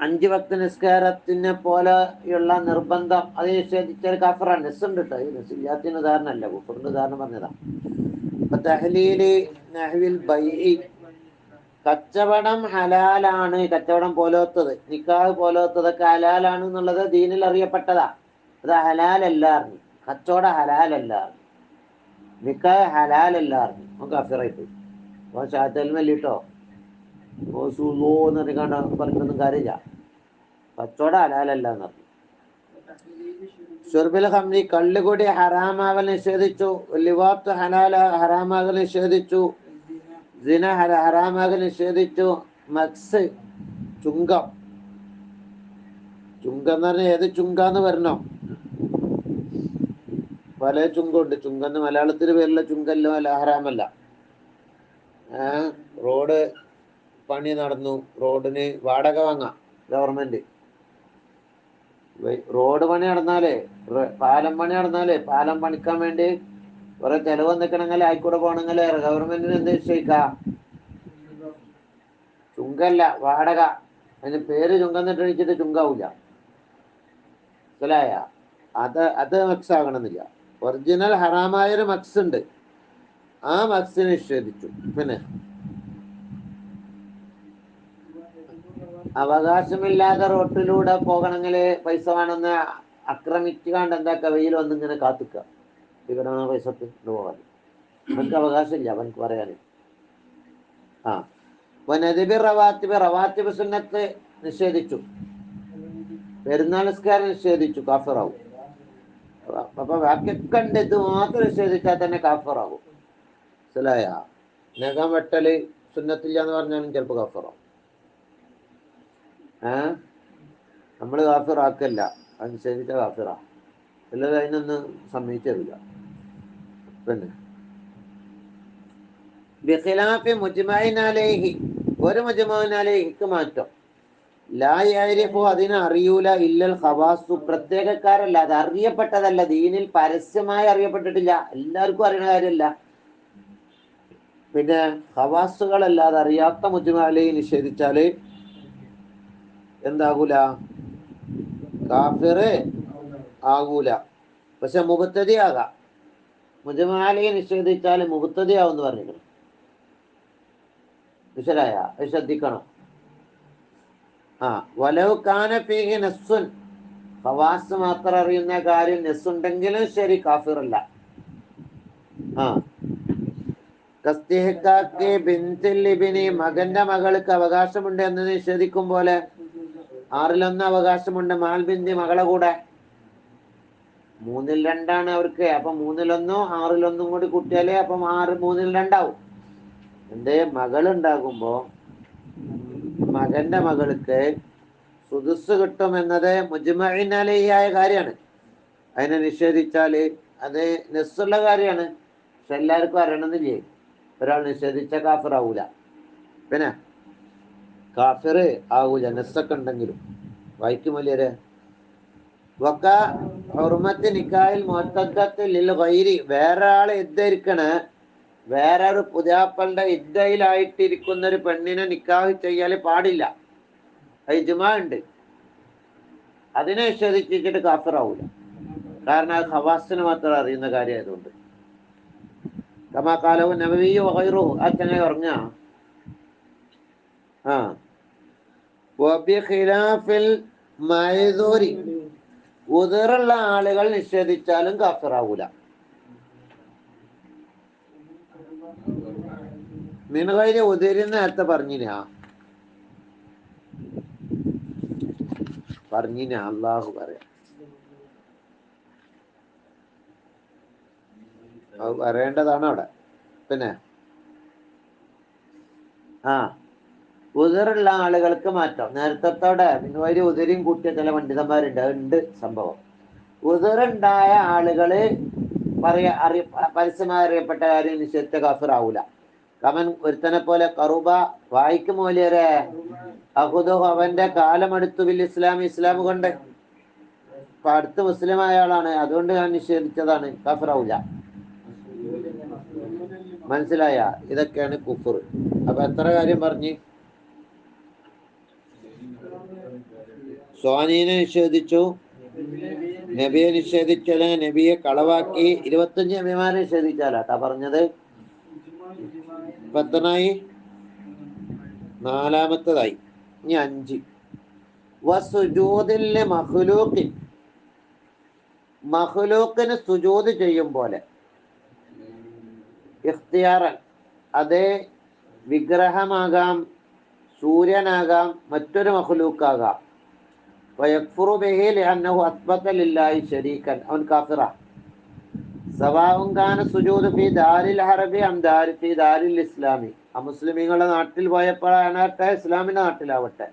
5 വക്ത നിസ്കാരത്തിനെ പോലെയുള്ള നിർബന്ധം അത് നിഷേധിച്ചാൽ കാഫറാണ്. നെസ്സുണ്ട് കേട്ടോ, ഈ നെസ്സില്ലാത്തതിന് ഉദാഹരണമല്ല, കുഫറിന്റെ ഉദാഹരണം പറഞ്ഞതാ. അപ്പൊ തഹ്ലീല് നഹ്വിൽ ബൈഇ, കച്ചവടം ഹലാലാണ്, കച്ചവടം പോലോത്തത്, നിക്കാഹ് പോലോത്തതൊക്കെ ഹലാലാണ് എന്നുള്ളത് ദീനിൽ അറിയപ്പെട്ടതാ. അത് ഹലാലല്ല അറിഞ്ഞു, കച്ചവടം ഹലാലല്ല അറിഞ്ഞു, നിക്കാഹ് ഹലാലല്ല അറിഞ്ഞു, നമുക്ക് അഫിറായി പോയി. അപ്പൊ ഷാത്തൽമല്ലിട്ടോ എന്ന് പറഞ്ഞൊന്നും കാര്യമില്ല, കച്ചവടം ഹലാലല്ല എന്ന് പറഞ്ഞു. ഷുർബിൽ ഖംറി, കള്ളുകൂടി ഹറാമാകൽ നിഷേധിച്ചു. ലിവാത്ത് ഹറാമാകൽ നിഷേധിച്ചു. സിന ഹറാമാകൽ നിഷേധിച്ചു. മക്സ്, ചുങ്കം. ചുങ്കം എന്ന് പറഞ്ഞാൽ ഏത് ചുങ്കാന്ന് പറഞ്ഞോ? പല ചുങ്കമുണ്ട്. ചുങ്കന്ന് മലയാളത്തിൽ പേരുള്ള ചുങ്കല്ലോ, അല്ല ഹറാമല്ല. റോഡ് പണി നടന്നു, റോഡിന് വാടക വാങ്ങാം ഗവൺമെന്റ്. റോഡ് പണി നടന്നാലേ, പാലം പണി നടന്നാലേ, പാലം പണിക്കാൻ വേണ്ടി കുറെ ചെലവ് വന്നിക്കണമെങ്കിൽ ആയിക്കൂടെ പോകണമെങ്കിൽ ഗവൺമെന്റിന് എന്ത് നിശ്ചയിക്കാം? ചുങ്കല്ല, വാടക. അതിന് പേര് ചുങ്കന്നിട്ട് ഒഴിച്ചിട്ട് ചുങ്കാവൂല. മനസ്സിലായ? അത് മക്സ് ആകണമെന്നില്ല. ഒറിജിനൽ ഹറാമായൊരു മക്സ് ഉണ്ട്, ആ മക്സിനെ നിഷേധിച്ചു. പിന്നെ അവകാശമില്ലാതെ റോട്ടിലൂടെ പോകണമെങ്കിൽ പൈസ വേണമെന്ന് ആക്രമിക്കാണ്ട് എന്താക്കുക, വെയിൽ വന്നിങ്ങനെ കാത്തിക്കുക, ഇവിടെ പൈസക്ക് പോകാൻ. അവനക്ക് അവകാശമില്ല, അവനക്ക് പറയാന്. നദിബി റവാത്തിബ് സുന്നത്ത് നിഷേധിച്ചു. പെരുന്നാൾ നിസ്കാരം നിഷേധിച്ചു, കാഫിറാവും. അപ്പൊ ബാക്കിയൊക്കെ ഉണ്ട്, ഇത് മാത്രം നിഷേധിച്ചാൽ തന്നെ കാഫിറാവും. മനസ്സിലായ? നഖം വെട്ടല് സുന്നത്തില്ല എന്ന് പറഞ്ഞാലും ചിലപ്പോൾ കാഫിറാവും. നമ്മള് കാഫിറാക്കല്ല, അനുസരിച്ച കാഫിറാ. അല്ലാതെ അതിനൊന്നും സമ്മതിച്ചില്ല. പിന്നെ ബിഖിലാഫി മുജ്മഇൻ അലൈഹി, ഒരു മുജ്മഇൻ അലൈഹിക്ക് മാറ്റം. ലാ യഅരിഫു, അതിനെ അറിയൂല, ഇല്ലൽ ഖവാസു, പ്രത്യേകക്കാരല്ല, അത് അറിയപ്പെട്ടതല്ല, ദീനിൽ പരസ്യമായി അറിയപ്പെട്ടിട്ടില്ല, എല്ലാവർക്കും അറിയുന്ന കാര്യമല്ല. പിന്നെ ഖവാസുകളല്ലാതെ അറിയാത്ത മുജ്മഇൻ അലൈഹി നിഷേധിച്ചാല് എന്താകൂല? കാഫിർ ആകൂല. പക്ഷെ മുബ്തദി ആകാം. മുജ്മഇൻ അലൈഹി നിഷേധിച്ചാൽ മുബ്തദി ആവുമെന്ന് പറഞ്ഞിട്ടുണ്ട്. മനസ്സിലായ? അത് ശ്രദ്ധിക്കണം. വലൗ കാന ഫീഹി നസ്സുൻ, ഖവാസ് മാത്രം അറിയുന്ന കാര്യം നെസ്സുണ്ടെങ്കിലും ശരി, കാഫിറല്ല. കസ്തിഹ്ഖാഖി ബിൻതിൽ ഇബ്നി, മകന്റെ മകൾക്ക് അവകാശമുണ്ട് എന്ന് നിഷേധിക്കും പോലെ 1/6 അവകാശമുണ്ട് മാൽ ബിന്തി, മകളെ കൂടെ. 3/2 അവർക്ക്. അപ്പൊ 3/1 6/1 കൂടി കൂട്ടിയാലേ അപ്പം 3/2 ആവും. എന്റെ മകളുണ്ടാകുമ്പോ മകന്റെ മകൾക്ക് സുദുസ് കിട്ടും എന്നത് മുജ്മഇൻ അലൈഹി ആയ കാര്യമാണ്. അതിനെ നിഷേധിച്ചാല് അത് നെസ്സുള്ള കാര്യമാണ്, പക്ഷെ എല്ലാവർക്കും അറിയണമെന്നില്ലേ. ഒരാൾ നിഷേധിച്ച കാഫിർ ആവൂല. പിന്നെ കാഫിർ ആവൂല നെസ്സൊക്കെ ഉണ്ടെങ്കിലും. വായിക്കും വലിയരെ വക്ക ഹുർമത്ത് നിക്കാഹിൽ മുഅത്തദ്ദത്ത് ലിൽ ഗൈരി, വേറെ ആള് ഇദ്ധരിക്കണ്, വേറൊരു പുതിയാപ്പളുടെ ഇദ്ധയിലായിട്ടിരിക്കുന്ന ഒരു പെണ്ണിനെ നിക്കാഹ് ചെയ്യാൻ പാടില്ല. ഇജ്മാ ഉണ്ട്. അതിനെ നിഷേധിച്ചിട്ട് കാഫിറാവൂല, കാരണം അത് ഖവാസിന് മാത്രം അറിയുന്ന കാര്യമായതുകൊണ്ട്. കമാ ഖാലഹു നബവി വഗൈറുഹു, അച്ഛനെ ഉറങ്ങ. വബിഖിലാഫിൽ മഅ്ദൂരി, ഉദറുള്ള ആളുകൾ നിഷേധിച്ചാലും കാഫിറാവൂല. മിൻ ഗൈരി ഉദരിൻ നേരത്തെ പറഞ്ഞിനാ അള്ളാഹു പറയാം, അത് പറയേണ്ടതാണ് അവിടെ. പിന്നെ ഉദറുള്ള ആളുകൾക്ക് മാറ്റം. നേരത്തോടെ മിൻവൈരി ഉദരിയും കൂട്ടിയ ചില പണ്ഡിതന്മാരുണ്ട്, അതുണ്ട് സംഭവം. ഉദറുണ്ടായ ആളുകള് പരസ്യമായി അറിയപ്പെട്ട കാര്യം നിഷേധിച്ച കാഫിറാവൂല. കമൻ, ഒരുത്തനെ പോലെ കറുബ, വായിക്കും മൂല്യരെ അഹുദു, അവന്റെ കാലമെടുത്തു ബിൽ ഇസ്ലാം, ഇസ്ലാം കൊണ്ട്. ഇപ്പൊ അടുത്ത് മുസ്ലിമായ ആളാണ്, അതുകൊണ്ട് ഞാൻ നിഷേധിച്ചതാണ്, കാഫിറാവൂല. മനസ്സിലായ? ഇതൊക്കെയാണ് കുഫർ. അപ്പൊ എത്ര കാര്യം പറഞ്ഞ്? സ്വാനീനെ നിഷേധിച്ചു, നബിയെ നിഷേധിച്ചു, അല്ലെങ്കിൽ നബിയെ കളവാക്കി. 25 നബിമാരെ നിഷേധിച്ചാലാട്ടാ പറഞ്ഞത്. പത്തനായി, നാലാമത്തതായി. ഇനി 5 വസുജൂദിലെ മഖ്ലൂഖിൻ, മഖ്ലൂഖിന് സുജൂദ് ചെയ്യും പോലെ. ഇഖ്തിയാറൻ, അതേ വിഗ്രഹമാകാം, സൂര്യനാകാം, മറ്റൊരു മഖ്ലൂക്കാകാം. വയക്ഫുറു ബിഹി ലിഅന്നഹു അസ്ബത ലില്ലാഹി ശരീകൻ, അവൻ കാഫിറ. സവാഉൻ കാന സുജൂദ് ഫീ ദാരിൽ ഹർബി അം ഫീ ദാരിൽ ഇസ്ലാമി, അമുസ്ലിമീങ്ങളുടെ നാട്ടിൽ പോയപ്പോഴാണട്ടെ ഇസ്ലാമിന്റെ നാട്ടിലാവട്ടെ.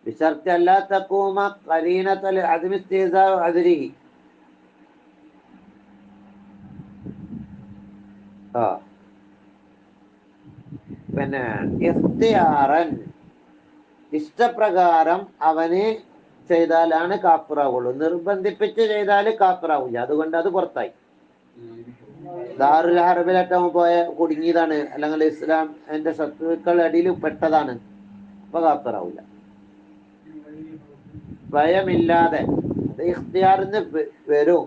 ബിശർത്തി അല്ലാ തഖൂമ ഖരീനത്തുൽ അദ്മി ഇസ്തിഹ്സാ അദ്രിഹി. പിന്നെ ഇഖ്തിയാറൻ, ഇഷ്ടപ്രകാരം അവന് ചെയ്താലാണ് കാഫിറാവുള്ളൂ. നിർബന്ധിപ്പിച്ച് ചെയ്താൽ കാഫിറാവില്ല. അതുകൊണ്ട് അത് പുറത്തായി. ദാറുൽ ഹർബിലൊക്കെ പോയ കുടുങ്ങിയതാണ്, അല്ലെങ്കിൽ ഇസ്ലാം എന്റെ ശത്രുക്കളുടെ അടിയിൽ പെട്ടതാണ്, അപ്പൊ കാഫിറാവില്ല. ഭയമില്ലാതെ, അത് ഇഖ്തിയാറിന് വരും.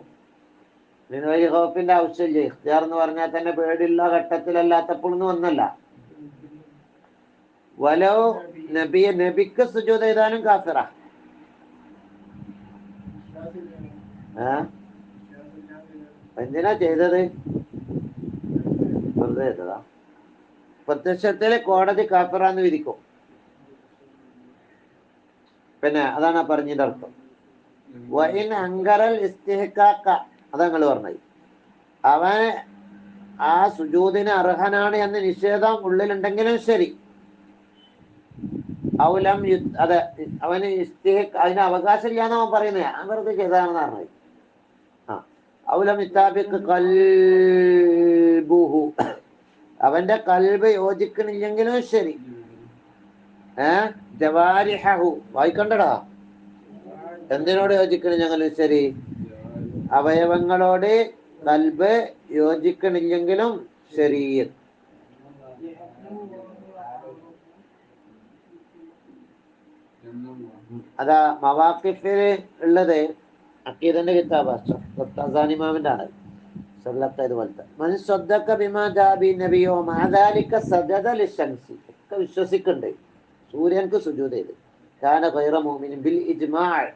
ഇതിന് വലിയ ഖൗഫിന്റെ ആവശ്യമില്ല. ഇഖ്തിയാർ എന്ന് പറഞ്ഞാൽ തന്നെ പേടിയുള്ള ഘട്ടത്തിലല്ലാത്തപ്പോഴൊന്നും ഒന്നല്ല. വലോ നബിക്ക് സുജൂദ് ചെയ്താലും കാഫിറ. എന്തിനാ ചെയ്തത്? വെറുതെ ചെയ്തതാ. പ്രത്യക്ഷത്തില് കോടതി കാഫിറാന്ന് വിധിക്കും. പിന്നെ അതാണ് പറഞ്ഞതിന്റെ അർത്ഥം. വഇൻ അങ്കറൽ ഇസ്തിഹ്ഖാഖ, അതാ നിങ്ങൾ പറഞ്ഞത്. അവൻ ആ സുജൂദിന് അർഹനാണ് എന്ന് നിഷേധം ഉള്ളിലുണ്ടെങ്കിലും ശരി, ഔലം അതെ, അവന് അതിന് അവകാശം ഇല്ലാന്ന് അവൻ പറയുന്നത്, ഞാൻ വെറുതെ ചെയ്തതാണെന്ന് പറഞ്ഞത്. ഔലം ഇത്താബിക്ക് ഖൽബുഹു, അവന്റെ കൽബ് യോജിക്കണില്ലെങ്കിലും ശരി. ജവാരിഹു, വായിക്കണ്ടടാ. എന്തിനോട് യോജിക്കണില്ലെങ്കിലും ശരി, അവയവങ്ങളോട് കൽബ് യോജിക്കണില്ലെങ്കിലും ശരി. അതാ മവാഖിഫില് ഉള്ളത്. അക്കീദന്റെ കിതാബ് ഇമാമിന്റെ ആണ്. ഒക്കെ വിശ്വസിക്കുന്നുണ്ട് സൂര്യൻക്ക് സുജൂദ് ചെയ്ത്. കാന ഗൈറ മുഅ്മിനിൻ ബിൽ ഇജ്മാഅ്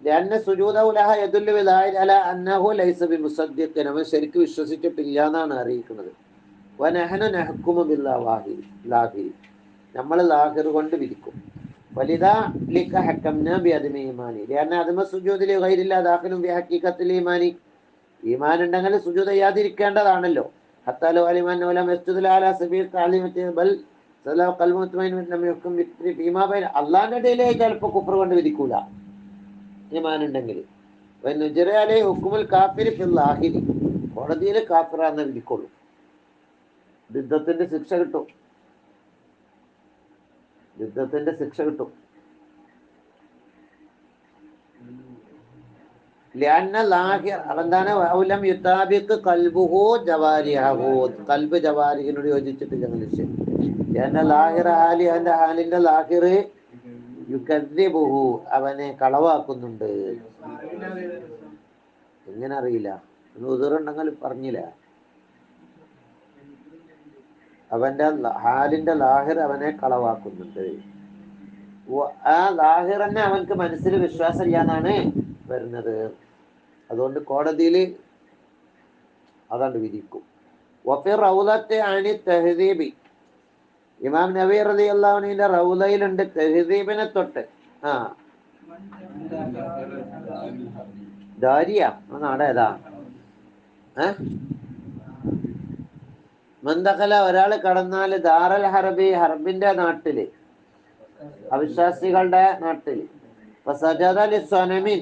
ലഅന്ന സുജൂദഹു ലഹാ യദുല്ലു ബിദാലിക അലാ അന്നഹു ലൈസ ബിമുസദ്ദിഖിൻ, അവൻ ശരിക്ക് വിശ്വസിച്ചിട്ടില്ല എന്നാണ് അറിയിക്കുന്നത്. വനഹ്നു നഹ്കുമു ബില്ലാഹിരി, നമ്മൾ ലാഹിർ കൊണ്ട് വിധിക്കും. വലിദാലിക ഹക്കംനാ ബിഅദ്മി ഈമാനി ലഅന്ന അദ്മ സുജൂദി ലിഗൈരില്ലാ ദാഖിലുൻ ഫി ഹഖീഖത്തിൽ ഈമാനി. ഈമാൻ ഉണ്ടെങ്കിൽ സുജൂദ് ചെയ്യാതിരിക്കേണ്ടതാണല്ലോ. ഹത്താ ലൗ അലിമ അന്നഹു ലം യസ്ജുദ് അലാ സബീൽ തഅലീമത്തി ബൽ സലാ ഖൽബു മുത്മഇന്നൻ ലം യഹ്കും ഫീമാ ബൈന, അല്ലാഹുവിന്റെ ഇടയിലേ ചിലപ്പോൾ കുഫർ കൊണ്ട് വിധിക്കൂല ഈമാൻ ഉണ്ടെങ്കിൽ. വനുജ്രി അലൈഹി ഹുക്മുൽ കാഫിരി ഫിൽ ലാഹിരി, കോടതിയിൽ കാഫിറാന്ന് വിധിക്കുള്ളൂ. യുദ്ധത്തിന്റെ ശിക്ഷ കിട്ടും, യുദ്ധത്തിന്റെ ശിക്ഷ കിട്ടും. കൽബ് ജവാരിഹിനോട് യോജിച്ചിട്ടില്ലെങ്കിൽ ശരി. ഹാലിന്റെ ലാഹിർ യുകദ്ദിബുഹു, അവനെ കളവാക്കുന്നുണ്ട്. എങ്ങനെ അറിയില്ല? ഉദറുണ്ടെങ്കിൽ പറഞ്ഞില്ല. അവന്റെ ഹാലിന്റെ ലാഹിർ അവനെ കളവാക്കുന്നുണ്ട്. ആ ലാഹിർ തന്നെ അവൻക്ക് മനസ്സിൽ വിശ്വാസം ഇല്ലാന്നാണ് വരുന്നത്. അതുകൊണ്ട് കോടതിയിൽ അതാണ്ട് വിധിക്കും. വഫി റൗളത്തി അനി തഹ്ദീബി, ഇമാം നബി റളിയല്ലാഹു അൻഹുവിന്റെ റൗളയിലുണ്ട് തഹ്ദീബിനെ തൊട്ട്. ദാരിയ നാടേതാ? മന്ദഖല, ഒരാൾ കടന്നാല് ദാറൽ ഹർബി, ഹർബിന്റെ നാട്ടില്, അവിശ്വാസികളുടെ നാട്ടില്, ഫസജദ ലിസ്വനമി,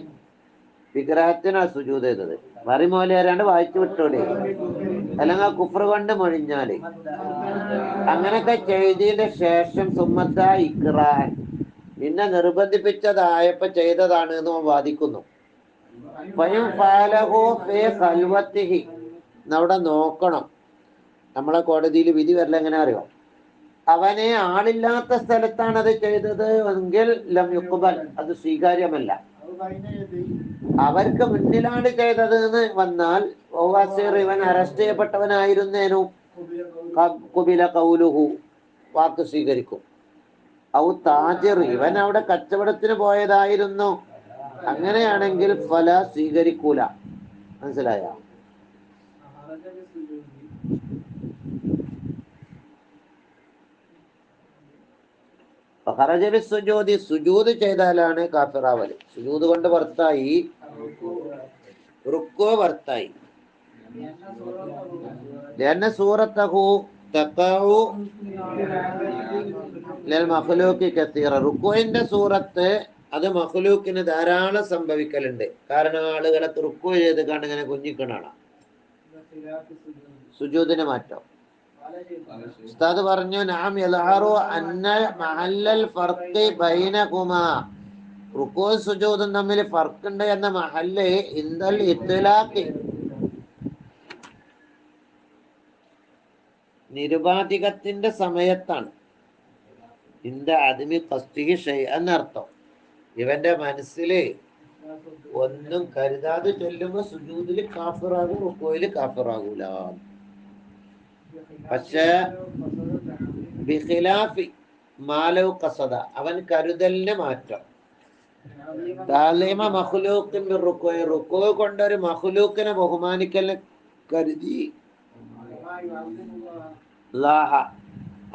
വിഗ്രഹത്തിനാണ് സുജൂദ് ചെയ്തത്. മറിമൂലരാണ്ട് വായിച്ചു വിട്ടോളി, അല്ലെങ്കിൽ കുഫർ കൊണ്ട് മൊഴിഞ്ഞാല്. അങ്ങനൊക്കെ ചെയ്തതിന്റെ ശേഷം സുമ്മത്ത ഇക്റാൻ, പിന്നെ നിർബന്ധിപ്പിച്ചതായപ്പോ ചെയ്തതാണ് എന്ന് വാദിക്കുന്നു. അവിടെ നോക്കണം. നമ്മളെ കോടതിയിൽ വിധി വരല എങ്ങനെ അറിയോ? അവനെ ആളില്ലാത്ത സ്ഥലത്താണ് അത് ചെയ്തത് എങ്കിൽ ലം യുഖ്ബൽ, അത് സ്വീകാര്യമല്ല. അവർക്ക് മുന്നിലാണ് ചെയ്തത് എന്ന് വന്നാൽ ഇവൻ അറസ്റ്റ് ചെയ്യപ്പെട്ടവനായിരുന്നേനും ഖുബില ഖൗലുഹു, വാക്ക് സ്വീകരിക്കും. ഔ താജിർ, ഇവൻ അവിടെ കച്ചവടത്തിന് പോയതായിരുന്നു, അങ്ങനെയാണെങ്കിൽ ഫല സ്വീകരിക്കൂല. മനസ്സിലായ? സുജൂദ് ചെയ്താലാണ് കാഫിറാവല്. സുജൂദ് കൊണ്ട് പുറത്തായി, റുക്കോ പുറത്തായി. സൂറത്തഹു തഖഉ ലിൽ മഖ്ലൂഖി കസീറ, റുക്കുവിന്റെ സൂറത്ത് അത് മഖ്ലൂക്കിന് ധാരാളം സംഭവിക്കലുണ്ട്. കാരണം ആളുകളെ റുക്കു ചെയ്ത് കണ്ട് ഇങ്ങനെ കുഞ്ഞിക്കണാണ്. സുജൂദിന് മാറ്റം. ഉസ്താദ് പറഞ്ഞു, നഅം യൽഅറു അന്ന മഹല്ലൽ ഫർഖി ബൈനഹുമാ, റുക്കൂ സുജൂദും തമ്മിൽ ഫർഖുണ്ട് എന്ന മഹല്ല് ഇൻദൽ ഇത്ലാഖി, നിരുപാധികത്തിന്റെ സമയത്താണ്. ഇന്ത അദ്മി ഖസ്ദിഹി ഷൈഅൻ എന്നർത്ഥം. ഇവന്റെ മനസ്സില് ഒന്നും കരുതാതെ ചൊല്ലുമ്പോ സുജൂദില് കാഫിറാകും, റുക്കോയില് കാഫിറാകൂല. പക്ഷേ ബിഖിലാഫി മാലൗ ഖസദ, അവൻ കരുതലിന് മാറ്റം. താലീമ മഖ്ലൂഖിൻ ബിറുക്കൂ, റുക്കൂ കൊണ്ടൊരു മഖ്ലൂക്കിനെ ബഹുമാനിക്കലിന് കരുതി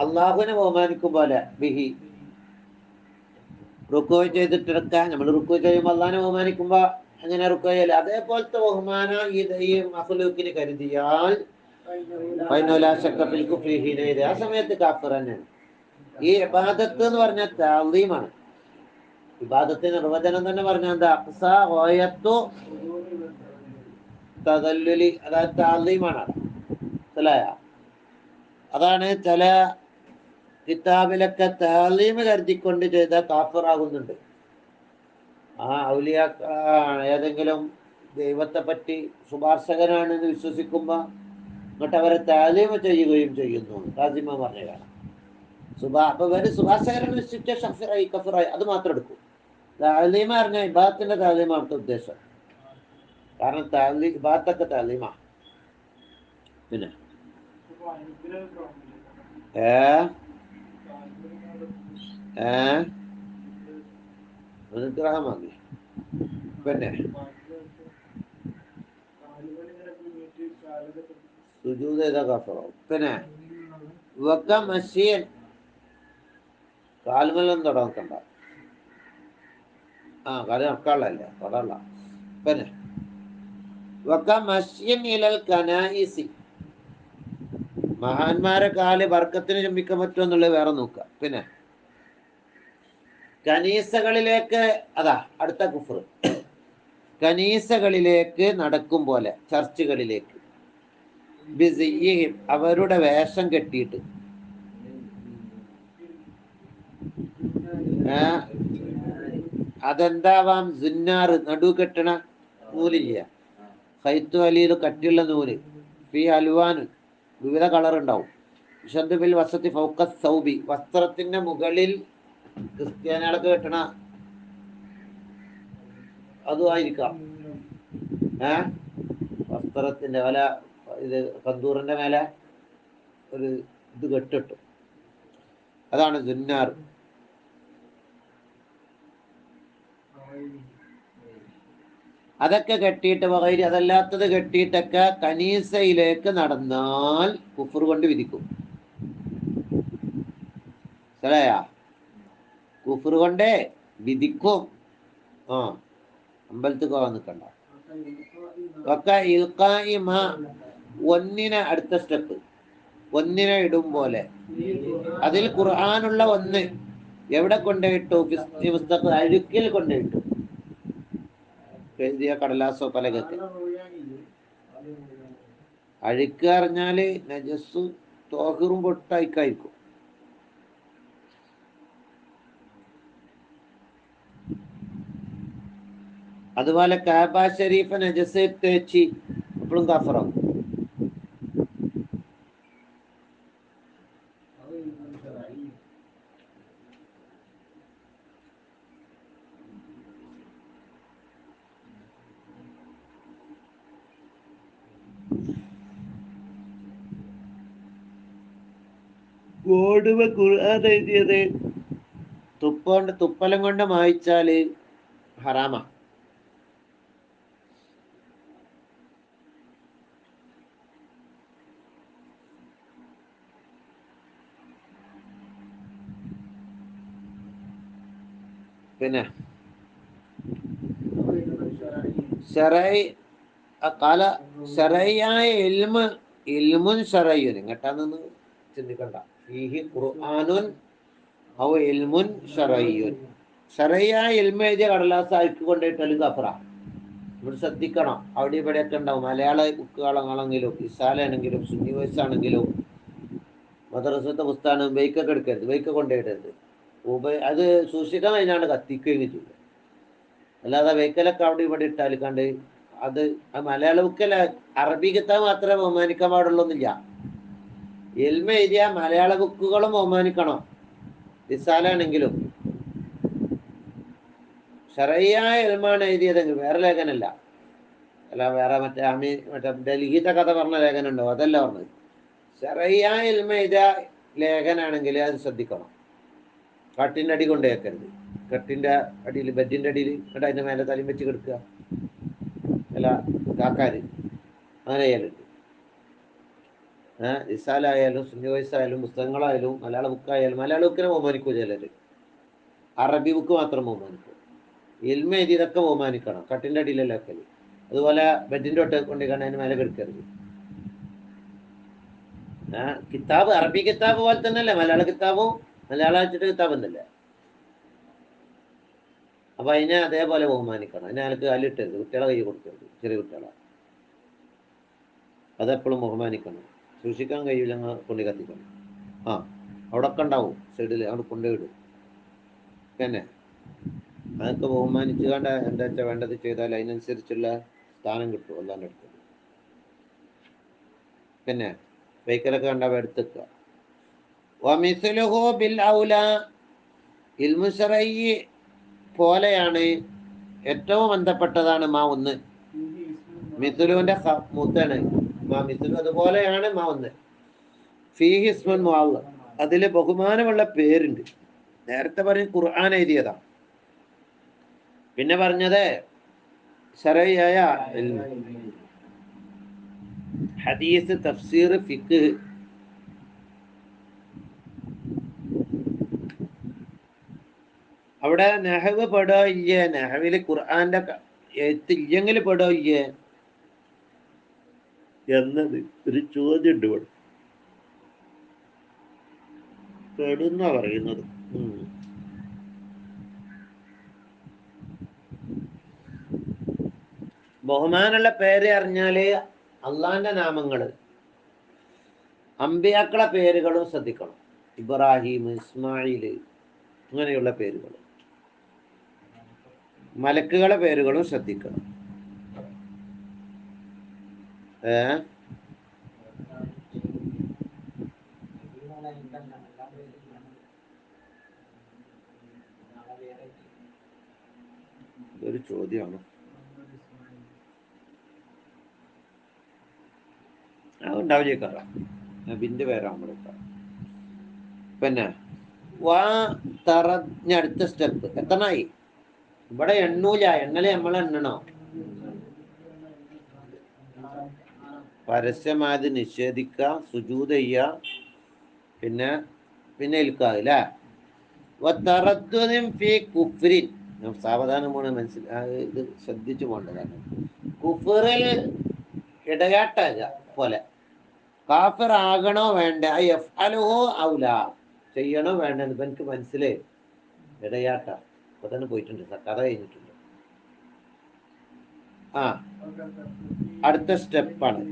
അള്ളാഹുവിനെ ബഹുമാനിക്കും പോലെ, ബിഹി റുക്കൂ ചെയ്തിട്ടെടുക്കാൻ. നമ്മൾ റുക്കൂ ചെയ്യുമ്പോൾ അള്ളാഹിനെ ബഹുമാനിക്കുമ്പോ അങ്ങനെ റുക്കൂ ചെയ്യല്, അതേപോലത്തെ ബഹുമാനം ഈ മഖ്ലൂക്കിന് കരുതിയാൽ ആ സമയത്ത് കാഫിർ തന്നെയാണ്. ഈ ഇബാദത്ത് എന്ന് പറഞ്ഞാൽ തഅ്ളീമാണ്. ഇബാദത്തിന് നിർവചനം തന്നെ പറഞ്ഞാൽ എന്താ? അഖ്സാ ഗായത്തു തദല്ലുലി, അതായത് തഅ്ളീമാണ്. മനസ്സിലായോ? അതാണ് ചില കിതാബിലൊക്കെ തഅ്ളീം കരുതിക്കൊണ്ട് ചെയ്ത കാഫിറാകുന്നുണ്ട്. ആ ഔലിയ ഏതെങ്കിലും ദൈവത്തെ പറ്റി ശുപാർശകനാണെന്ന് വിശ്വസിക്കുമ്പോ എന്നിട്ട് അവരെ തഅ്ളീം ചെയ്യുകയും ചെയ്യുന്നു. റാസിമ പറഞ്ഞ കാണാം. അപ്പൊ ഇവര് ശുപാർശകരെന്ന് വിശ്വസിച്ച കഫിറായി, അത് മാത്രം എടുക്കും. തഅ്ളീം പറഞ്ഞ ഇബാദത്തിന്റെ തഅ്ളീമാണ് അവിടുത്തെ ഉദ്ദേശം. കാരണം ഇബാദത്തൊക്കെ തഅ്ളീമാണ്. പിന്നെ അനുഗ്രഹമാക്കി. പിന്നെ സുജൂദ് ചെയ്താ കാഫിറാവും. പിന്നെ വക മശീൻ, കാൽമലം തുടക്കണ്ട. കാല് നടക്കാനുള്ളതല്ലേ, തൊടല്ല. പിന്നെ വക മശീൻ ഇലൽ കനായിസി, മഹാന്മാരെ കാല് ബർക്കത്തിന് ചുംബിക്കാൻ പറ്റുമോ എന്നുള്ളത് വേറെ നോക്കുക. പിന്നെ കനീസകളിലേക്ക്, അതാ അടുത്ത കുഫ്ർ, കനീസകളിലേക്ക് നടക്കും പോലെ, ചർച്ചുകളിലേക്ക്, ബിസിയ്യിഹിം, അവരുടെ വേഷം കെട്ടിയിട്ട്. അതെന്താവാം? സുന്നാർ, നടു കെട്ടണ നൂലില്ല, ഹൈത്തു അലിയത്, കട്ടിയുള്ള നൂല്, ഫി അൽവാൻ, വിവിധ കളർ ഉണ്ടാവും. ബിൽ വസത്തി ഫൗഖ സൗബി, വസ്ത്രത്തിന്റെ മുകളിൽ, ക്രിസ്ത്യാനികളൊക്കെ കെട്ടണ അതുമായിരിക്കാം. വസ്ത്രത്തിന്റെ വല, ഇത് കന്തൂറിന്റെ മേലെ ഒരു ഇത് കെട്ടിട്ടു, അതാണ് സുന്നാർ. അതൊക്കെ കെട്ടിയിട്ട് വകൈരി, അതല്ലാത്തത് കെട്ടിയിട്ടൊക്കെ കനീസയിലേക്ക് നടന്നാൽ കുഫർ കൊണ്ട് വിധിക്കും. മനസ്സിലായാ? കുഫർ കൊണ്ട് വിധിക്കും. അമ്പലത്തിൽ പോകാൻ നിൽക്കണ്ട. ഒന്നിനെ, അടുത്ത സ്റ്റെപ്പ്, ഒന്നിനെ ഇടും പോലെ. അതിൽ ഖുർആനുള്ള ഒന്ന് എവിടെ കൊണ്ടുപോയിട്ടു? പുസ്തകം അഴുക്കിൽ കൊണ്ടുപോയിട്ടു, എഴുതിയ കടലാസോ പലകൊക്കെ. അഴുക്ക് അറിഞ്ഞാല് നജസ്സും തോഹിറും പൊട്ടായിക്കായിരിക്കും. അതുപോലെ കാബ ഷരീഫ് നജസ് തേച്ചി അപ്പോഴും കാഫിറാവും. ബോർഡ് ഖുർആൻ എഴുതിയത് തുപ്പലം കൊണ്ട് മായിച്ചാല് ഹറാമാ. പിന്നെ ശരയായ ഇൽമുൻ ശരയ്യുൻ ഇങ്ങട്ടാന്ന് ചിന്തിക്കണ്ട. ഫീഹി ഖുർആനുൻ ഔ ഇൽമുൻ ശരയ്യുൻ. ശരയായ ഇൽമ എഴുതിയ കടലാസ് അയക്ക് കൊണ്ടിട്ടാലും കഫറ. ഇവിടെ ശ്രദ്ധിക്കണം. അവിടെ ഇവിടെയൊക്കെ ഉണ്ടാവും. മലയാള ബുക്കുകളാണെങ്കിലും ഇസാലാണെങ്കിലും സുന്നി വയസ്സാണെങ്കിലും മദ്രസത്തെ പുസ്തകമാണ്. ബൈക്കൊക്കെ എടുക്കരുത്, ബൈക്ക് കൊണ്ടുപോയിടരുത്. അത് സൂക്ഷിക്കാൻ കഴിഞ്ഞാണ്ട് കത്തിക്കുകയും ചെയ്യും. അല്ലാതെ വെഹിക്കലൊക്കെ അവിടെ ഇവിടെ ഇട്ടാൽ കണ്ട് അത് മലയാള ബുക്കല്ല, അറബി കിതാബ് മാത്രമേ ബഹുമാനിക്കാൻ പാടുള്ളൂന്നില്ല. ഇൽമ എഴുതിയ മലയാള ബുക്കുകളും ബഹുമാനിക്കണം, റിസാലാണെങ്കിലും. ശരയ്യായ ഇൽമാണ് എഴുതിയതെങ്കിൽ വേറെ ലേഖനല്ല. അല്ല വേറെ മറ്റേ ഡൽഹിത്തെ കഥ പറഞ്ഞ ലേഖനം ഉണ്ടോ, അതല്ല പറഞ്ഞത്. ശരയ്യായ ഇൽമ എഴുതിയ ലേഖനാണെങ്കിൽ അത് ശ്രദ്ധിക്കണം. കട്ടിൻ്റെ അടി കൊണ്ട് വെക്കരുത്. കട്ടിൻ്റെ അടിയിൽ, ബെഡിൻ്റെ അടിയിൽ എന്നിട്ട് അതിൻ്റെ മേലെ തലയും വെച്ച് കിടക്കുക. അല്ല കാക്കാര് അങ്ങനെ ചെയ്യലുണ്ട്. ഇസാലായാലും സുന്നി വയസ്സായാലും പുസ്തകങ്ങളായാലും മലയാള ബുക്കായാലും, മലയാള ബുക്കിനെ ബഹുമാനിക്കൂ ചിലര്, അറബി ബുക്ക് മാത്രം ബഹുമാനിക്കും. ഇൽമ എഴുതിയതൊക്കെ ബഹുമാനിക്കണം. കട്ടിൻ്റെ അടിയിലല്ല വെക്കല്. അതുപോലെ ബെഡിൻ്റെ ഒട്ട് കൊണ്ടിരിക്കണം, അതിന് മേലെ കിടക്കരുത്. കിതാബ് അറബി കിതാബ് പോലെ തന്നെയല്ലേ മലയാള കിതാബും. മലയാളം വെച്ചിട്ട് കിതാബ് എന്നല്ലേ. അപ്പൊ അതിനെ അതേപോലെ ബഹുമാനിക്കണം. അതിനെ അയാൾക്ക് കാലിട്ടരുത്, കുട്ടികളെ കൈ കൊടുക്കരുത്, ചെറിയ കുട്ടികളെ. അതെപ്പോഴും ബഹുമാനിക്കണം. സൂക്ഷിക്കാൻ കഴിയില്ല, കൊണ്ടു കത്തിക്കണം. അവിടെ ഒക്കെ ഉണ്ടാവും സൈഡിൽ, അവിടെ കൊണ്ടുപോയിടും. പിന്നെ അതൊക്കെ ബഹുമാനിച്ചു കണ്ട എന്താ വെച്ചാൽ വേണ്ടത് ചെയ്താൽ അതിനനുസരിച്ചുള്ള സ്ഥാനം കിട്ടും അല്ലാണ്ട് അടുത്തത്. പിന്നെ വെഹിക്കലൊക്കെ കണ്ട എടുത്തുക. ഇൽമു ശറഈ പോലെയാണ്, ഏറ്റവും ബന്ധപ്പെട്ടതാണ് മാ ഒന്ന്. മിഥുലുവിന്റെ മൂത്താണ് മിഥുലു. അതുപോലെയാണ് മാ ഒന്ന്. ഫീഹി ഇസ്മുൻ മുഅല്ലം, അതില് ബഹുമാനമുള്ള പേരുണ്ട്. നേരത്തെ പറയും ഖുർആൻ എഴുതിയതാ. പിന്നെ പറഞ്ഞത് ശറഈയായ ഹദീസ്, തഫ്സീർ, ഫിഖ്. അവിടെ നെഹവ് പെടോ ഇല്ലേ, നെഹവില് ഖുർആന്റെ എഴുത്തില്ലെങ്കിൽ പെടോ ഇല്ലേ എന്നത് ഒരു ചോദ്യം ഉണ്ട്. ഇവിടെ പെടുന്ന പറയുന്നത്. ബഹുമാനുള്ള പേര് അറിഞ്ഞാല് അള്ളാന്റെ നാമങ്ങള്, അമ്പിയാക്കളെ പേരുകളും ശ്രദ്ധിക്കണം. ഇബ്രാഹിം, ഇസ്മായില്, അങ്ങനെയുള്ള പേരുകൾ. മലക്കുകളെ പേരുകളും ശ്രദ്ധിക്കണം. ഇതൊരു ചോദ്യമാണ്. അതുണ്ടാവില്ലേക്കാറ നബിന്റെ പേരാകുമ്പോഴേക്കാ. പിന്നെ അടുത്ത സ്റ്റെപ്പ് എത്രനായി? ഇവിടെ എണ്ണൂല, എണ്ണല് നമ്മളെ എണ്ണണോ? പരസ്യമായത് നിഷേധിക്കുക, സുജൂദ് ചെയ്യുക, പിന്നെ ഇൽക്കാല്ലേ. സാവധാനമാണ് ഇത് ശ്രദ്ധിച്ചു പോകേണ്ടതാണ്. കുഫറിൽ ഇടയാട്ട പോലെ കാഫിർ ആകണോ വേണ്ട, യഫ്അലുഹു ഔല, ചെയ്യണോ വേണ്ട, എനിക്ക് മനസ്സിലായി. ഇടയാട്ട അപ്പൊ തന്നെ പോയിട്ടുണ്ട്, കഥ കഴിഞ്ഞിട്ടുണ്ട്. അടുത്ത സ്റ്റെപ്പാണ്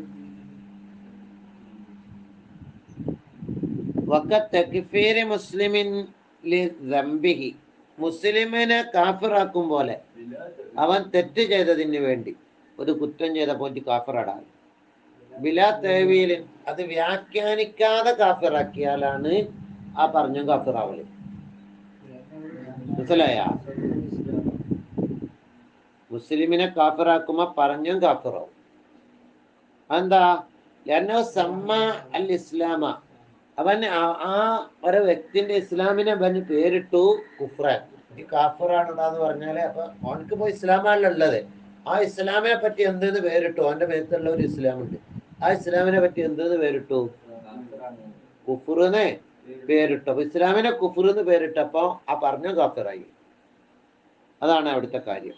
മുസ്ലിമിനെ കാഫിറാക്കും പോലെ, അവൻ തെറ്റ് ചെയ്തതിന് വേണ്ടി, ഒരു കുറ്റം ചെയ്തപ്പോൾ കാഫിറാടാൻ ബിലാ തഅ്വീൽ, അത് വ്യാഖ്യാനിക്കാതെ കാഫിറാക്കിയാലാണ് ആ പറഞ്ഞ കാഫിറാവല്. മനസ്സിലായ? മുസ്ലിമിനെ കാഫിറാക്കുമ്പോ പറഞ്ഞും കാഫിറാവും. എന്താ? സമ്മ അൽ ഇസ്ലാമ, അവൻ ആ ഒരു വ്യക്തിന്റെ ഇസ്ലാമിനെ അവന് പേരിട്ടു കുഫ്രാൻ, ഈ കാഫറാണെന്ന് പറഞ്ഞാല് അപ്പൊ അവനക്കിപ്പോ ഇസ്ലാമാണല്ലോ ഉള്ളത്. ആ ഇസ്ലാമിനെ പറ്റി എന്തെന്ന് പേരിട്ടു? അവന്റെ മേത്തുള്ള ഒരു ഇസ്ലാമുണ്ട്, ആ ഇസ്ലാമിനെ പറ്റി എന്തെന്ന് പേരിട്ടു? കുഫ്റിനെ പേരിട്ടു. അപ്പൊ ഇസ്ലാമിനെ കുഫ്റിന്ന് പേരിട്ടപ്പോ ആ പറഞ്ഞ കാഫിറായി. അതാണ് അവിടുത്തെ കാര്യം.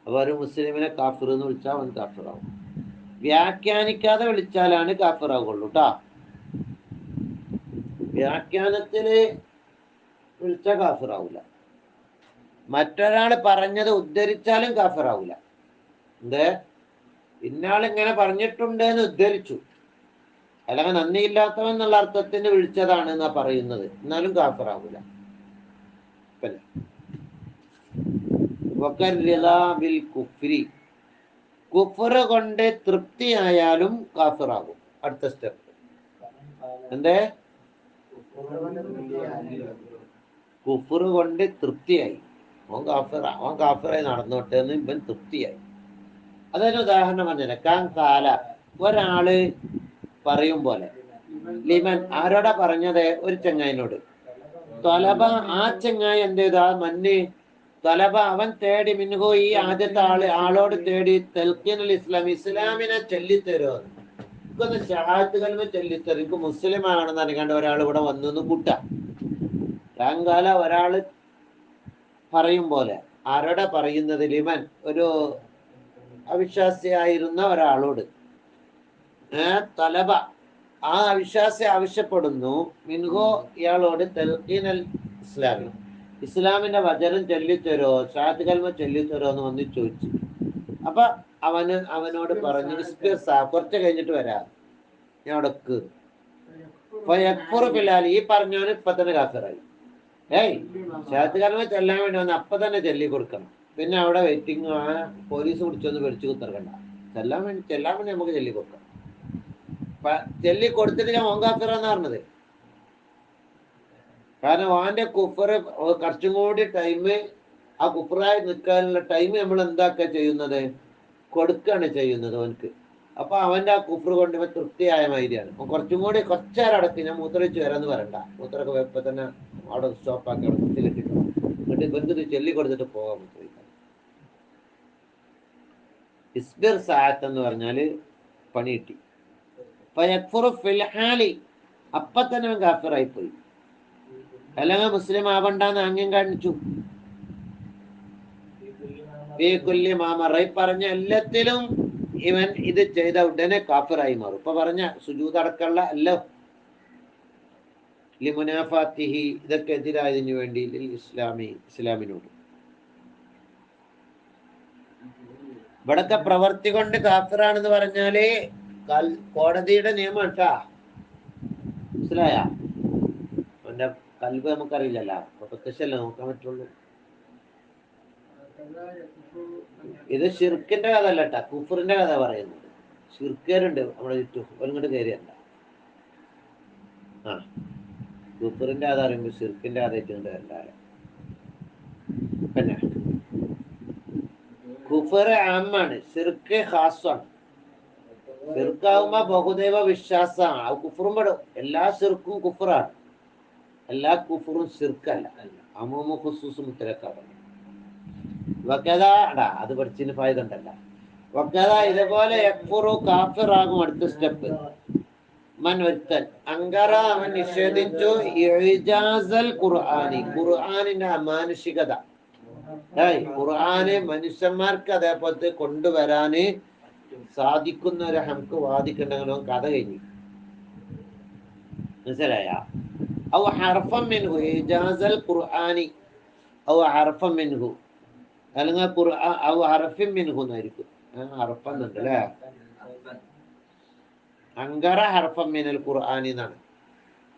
അപ്പൊ ഒരു മുസ്ലിമിനെ കാഫിർ എന്ന് വിളിച്ചാൽ അവൻ കാഫിറാവും. വ്യാഖ്യാനിക്കാതെ വിളിച്ചാലാണ് കാഫിറാവുള്ളൂ കേട്ടാ. വ്യാഖ്യാനത്തില് വിളിച്ച കാഫിറാവൂല. മറ്റൊരാൾ പറഞ്ഞത് ഉദ്ധരിച്ചാലും കാഫിറാവൂല. എന്ത് ഇന്നാളിങ്ങനെ പറഞ്ഞിട്ടുണ്ട് എന്ന് ഉദ്ധരിച്ചു, അല്ലെങ്കിൽ നന്ദിയില്ലാത്തവൻ എന്നുള്ള അർത്ഥത്തിന് വിളിച്ചതാണ് എന്നാ പറയുന്നത്, എന്നാലും കാഫിറാവൂല. പിന്നെ കുഫർ കൊണ്ട് തൃപ്തിയായാലും കാഫിറാകും. അടുത്ത സ്റ്റെപ്പ് എന്തേ? കുഫർ കൊണ്ട് തൃപ്തിയായി, അവൻ കാഫിറായി നടന്നോട്ടെ എന്ന് ഇവൻ തൃപ്തിയായി. അതൊരു ഉദാഹരണം പറഞ്ഞേക്കാം. കാല ഒരാള് പറയും പോലെ, ലിമൻ ആരോടാ പറഞ്ഞത്? ഒരു ചെങ്ങായിനോട്. തൊലബ ആ ചെങ്ങായി എന്ത് ചെയ്താ? മഞ്ഞ് തൊലബ അവൻ തേടി, മിൻഹു ഈ ആദ്യത്തെ ആളോട് തേടി, തൽഖീനുൽ ഇസ്ലാം ഇസ്ലാമിനെ ചൊല്ലിത്തരോ, എനിക്കൊന്ന് ഷഹാദത്ത് കലിമ ചൊല്ലിത്തരും, എനിക്ക് മുസ്ലിം ആണെന്ന് അറിയാണ്ട് ഒരാൾ ഇവിടെ വന്നു കൂട്ടാ. കാല ഒരാള് പറയും പോലെ. ആരോടാ പറയുന്നത്? ലിമൻ ഒരു അവിശ്വാസിയായിരുന്ന ഒരാളോട്. തലബ ആ അവിശ്വാസി ആവശ്യപ്പെടുന്നു, മിൻഹോ ഇയാളോട്, തൽഖീനൽ ഇസ്ലാമി ഇസ്ലാമിന്റെ വചനം ചൊല്ലിത്തരോ, ഷഹാദത്ത് കലിമ ചൊല്ലിത്തരോ എന്ന് വന്ന് ചോദിച്ചു. അപ്പൊ അവനോട് പറഞ്ഞു, കുറച്ച് കഴിഞ്ഞിട്ട് വരാം, ഞാൻ അടക്ക്. ഈ പറഞ്ഞവന് ഇപ്പൊ തന്നെ കാഫിറായി. ഷഹാദത്ത് കലിമ ചെല്ലാൻ വേണ്ടി വന്ന് അപ്പൊ തന്നെ ചൊല്ലി കൊടുക്കണം. പിന്നെ അവിടെ വെയിറ്റിംഗ്, പോലീസ് പിടിച്ചൊന്ന് പിടിച്ചു കുത്തിറക്കണ്ട. ചെല്ലാൻ വേണ്ടി നമുക്ക് ചൊല്ലി കൊടുക്കാം. ചൊല്ലി കൊടുത്തിട്ട് ഞാൻ ഓങ്കാഫിറാന്ന് പറഞ്ഞത്. കാരണം അവന്റെ കുഫറ് കുറച്ചും കൂടി ടൈം, ആ കുഫറായി നിൽക്കാനുള്ള ടൈം നമ്മൾ എന്താക്കുക ചെയ്യുന്നത്? കൊടുക്കുകയാണ് ചെയ്യുന്നത് അവനക്ക്. അപ്പൊ അവന്റെ ആ കുഫർ കൊണ്ട് ഇവൻ തൃപ്തിയായ മാതിരിയാണ്. കുറച്ചും കൂടി കുറച്ചേരം അടക്കി, ഞാൻ മൂത്രമൊഴിച്ച് വരാന്ന് പറയണ്ട, മൂത്രമൊക്കെ വെപ്പ തന്നെ അവിടെ സ്റ്റോപ്പാക്കി അവിടെ കുത്തിലിട്ടിട്ട് എന്നിട്ട് ഇവർക്ക് ചൊല്ലി കൊടുത്തിട്ട് പോകാൻ മൂത്രമൊഴിക്കാൻ. ഇസ്ബിർ സാഅത്ത് എന്ന് പറഞ്ഞാല് പണി കിട്ടി. അപ്പൊ തന്നെ അവൻ കാഫിറായി പോയി. അല്ലെങ്കിൽ മുസ്ലിം ആവണ്ടെന്ന് ആംഗ്യം കാണിച്ചു. പറഞ്ഞ എല്ലാത്തിലും ഇവൻ ഇത് ചെയ്ത ഉടനെ കാഫിറായി മാറും. ഇപ്പൊ പറഞ്ഞ സുജൂദടക്കമുള്ള എല്ലാം ലിമുനാഫാത്തിഹി ഇതൊക്കെ എതിരായതിനു വേണ്ടി ഇസ്ലാമിനോട്. ഇവിടത്തെ പ്രവർത്തി കൊണ്ട് കാഫിറാണെന്ന് പറഞ്ഞാല് കോടതിയുടെ നിയമം കേട്ടാ, മനസ്സിലായ? അവന്റെ കൽബ് നമുക്കറിയില്ലല്ലോ, പ്രത്യക്ഷല്ലേ നോക്കാൻ പറ്റുള്ളൂ. ഇത് ഷിർക്കിന്റെ കഥ അല്ല കേട്ടാ, കുഫറിന്റെ കഥ പറയുന്നത്. ഷിർക്കേരുണ്ട് നമ്മുടെ ചുറ്റും, ഒരിങ്ങോട്ട് കയറിയല്ല. ആ കുഫറിന്റെ കഥ അറിയുമ്പോ ഷിർക്കിന്റെ കഥ ഏറ്റുകൊണ്ട് എല്ലാവരും. പിന്നെ കുഫർ ആമാണ്, ഷിർക്ക് ഖാസാണ്. ഷിർക്കാവുമ്പോ ബഹുദൈവ വിശ്വാസമാണ്, അത് കുഫറും പെടും. എല്ലാ ഷിർക്കും കുഫറാണ്, എല്ലാ കുഫറും ഷിർക്കല്ല. അമൂമ ഖുസൂസ് മുത്തലക്കാണ്. അത് പഠിച്ചതിന് ഫായദ ഉണ്ടല്ല. വക്കഥ ഇതുപോലെ യക്ഫുറു കാഫിറാകും. അടുത്ത സ്റ്റെപ്പ് മൻ ഒരുത്തൻ അങ്കറ അവൻ നിഷേധിച്ചു ഇജാസൽ ഖുർആനി ഖുർആനിന്റെ അമാനുഷികത. ഖുർആന് മനുഷ്യന്മാർക്ക് അതേപോലത്തെ കൊണ്ടുവരാന് സാധിക്കുന്ന ഒരു ഹംക്ക് വാദിക്കണ്ടെങ്കിലോ കഥ കഴിഞ്ഞു. മനസ്സിലായ? ഔ ഹർഫൻ മിൻഹു ഇജാസൽ ഖുർആനി ഔ ഹർഫൻ മിൻഹു, അല്ലെങ്കിൽ ഖുർആൻ ഔ ഹർഫിൻ മിൻഹു എന്നായിരിക്കും. ഹർഫന്നുണ്ട് അല്ലേ? അങ്കറ ഹർഫൻ മിനൽ ഖുർആനി എന്നാണ്.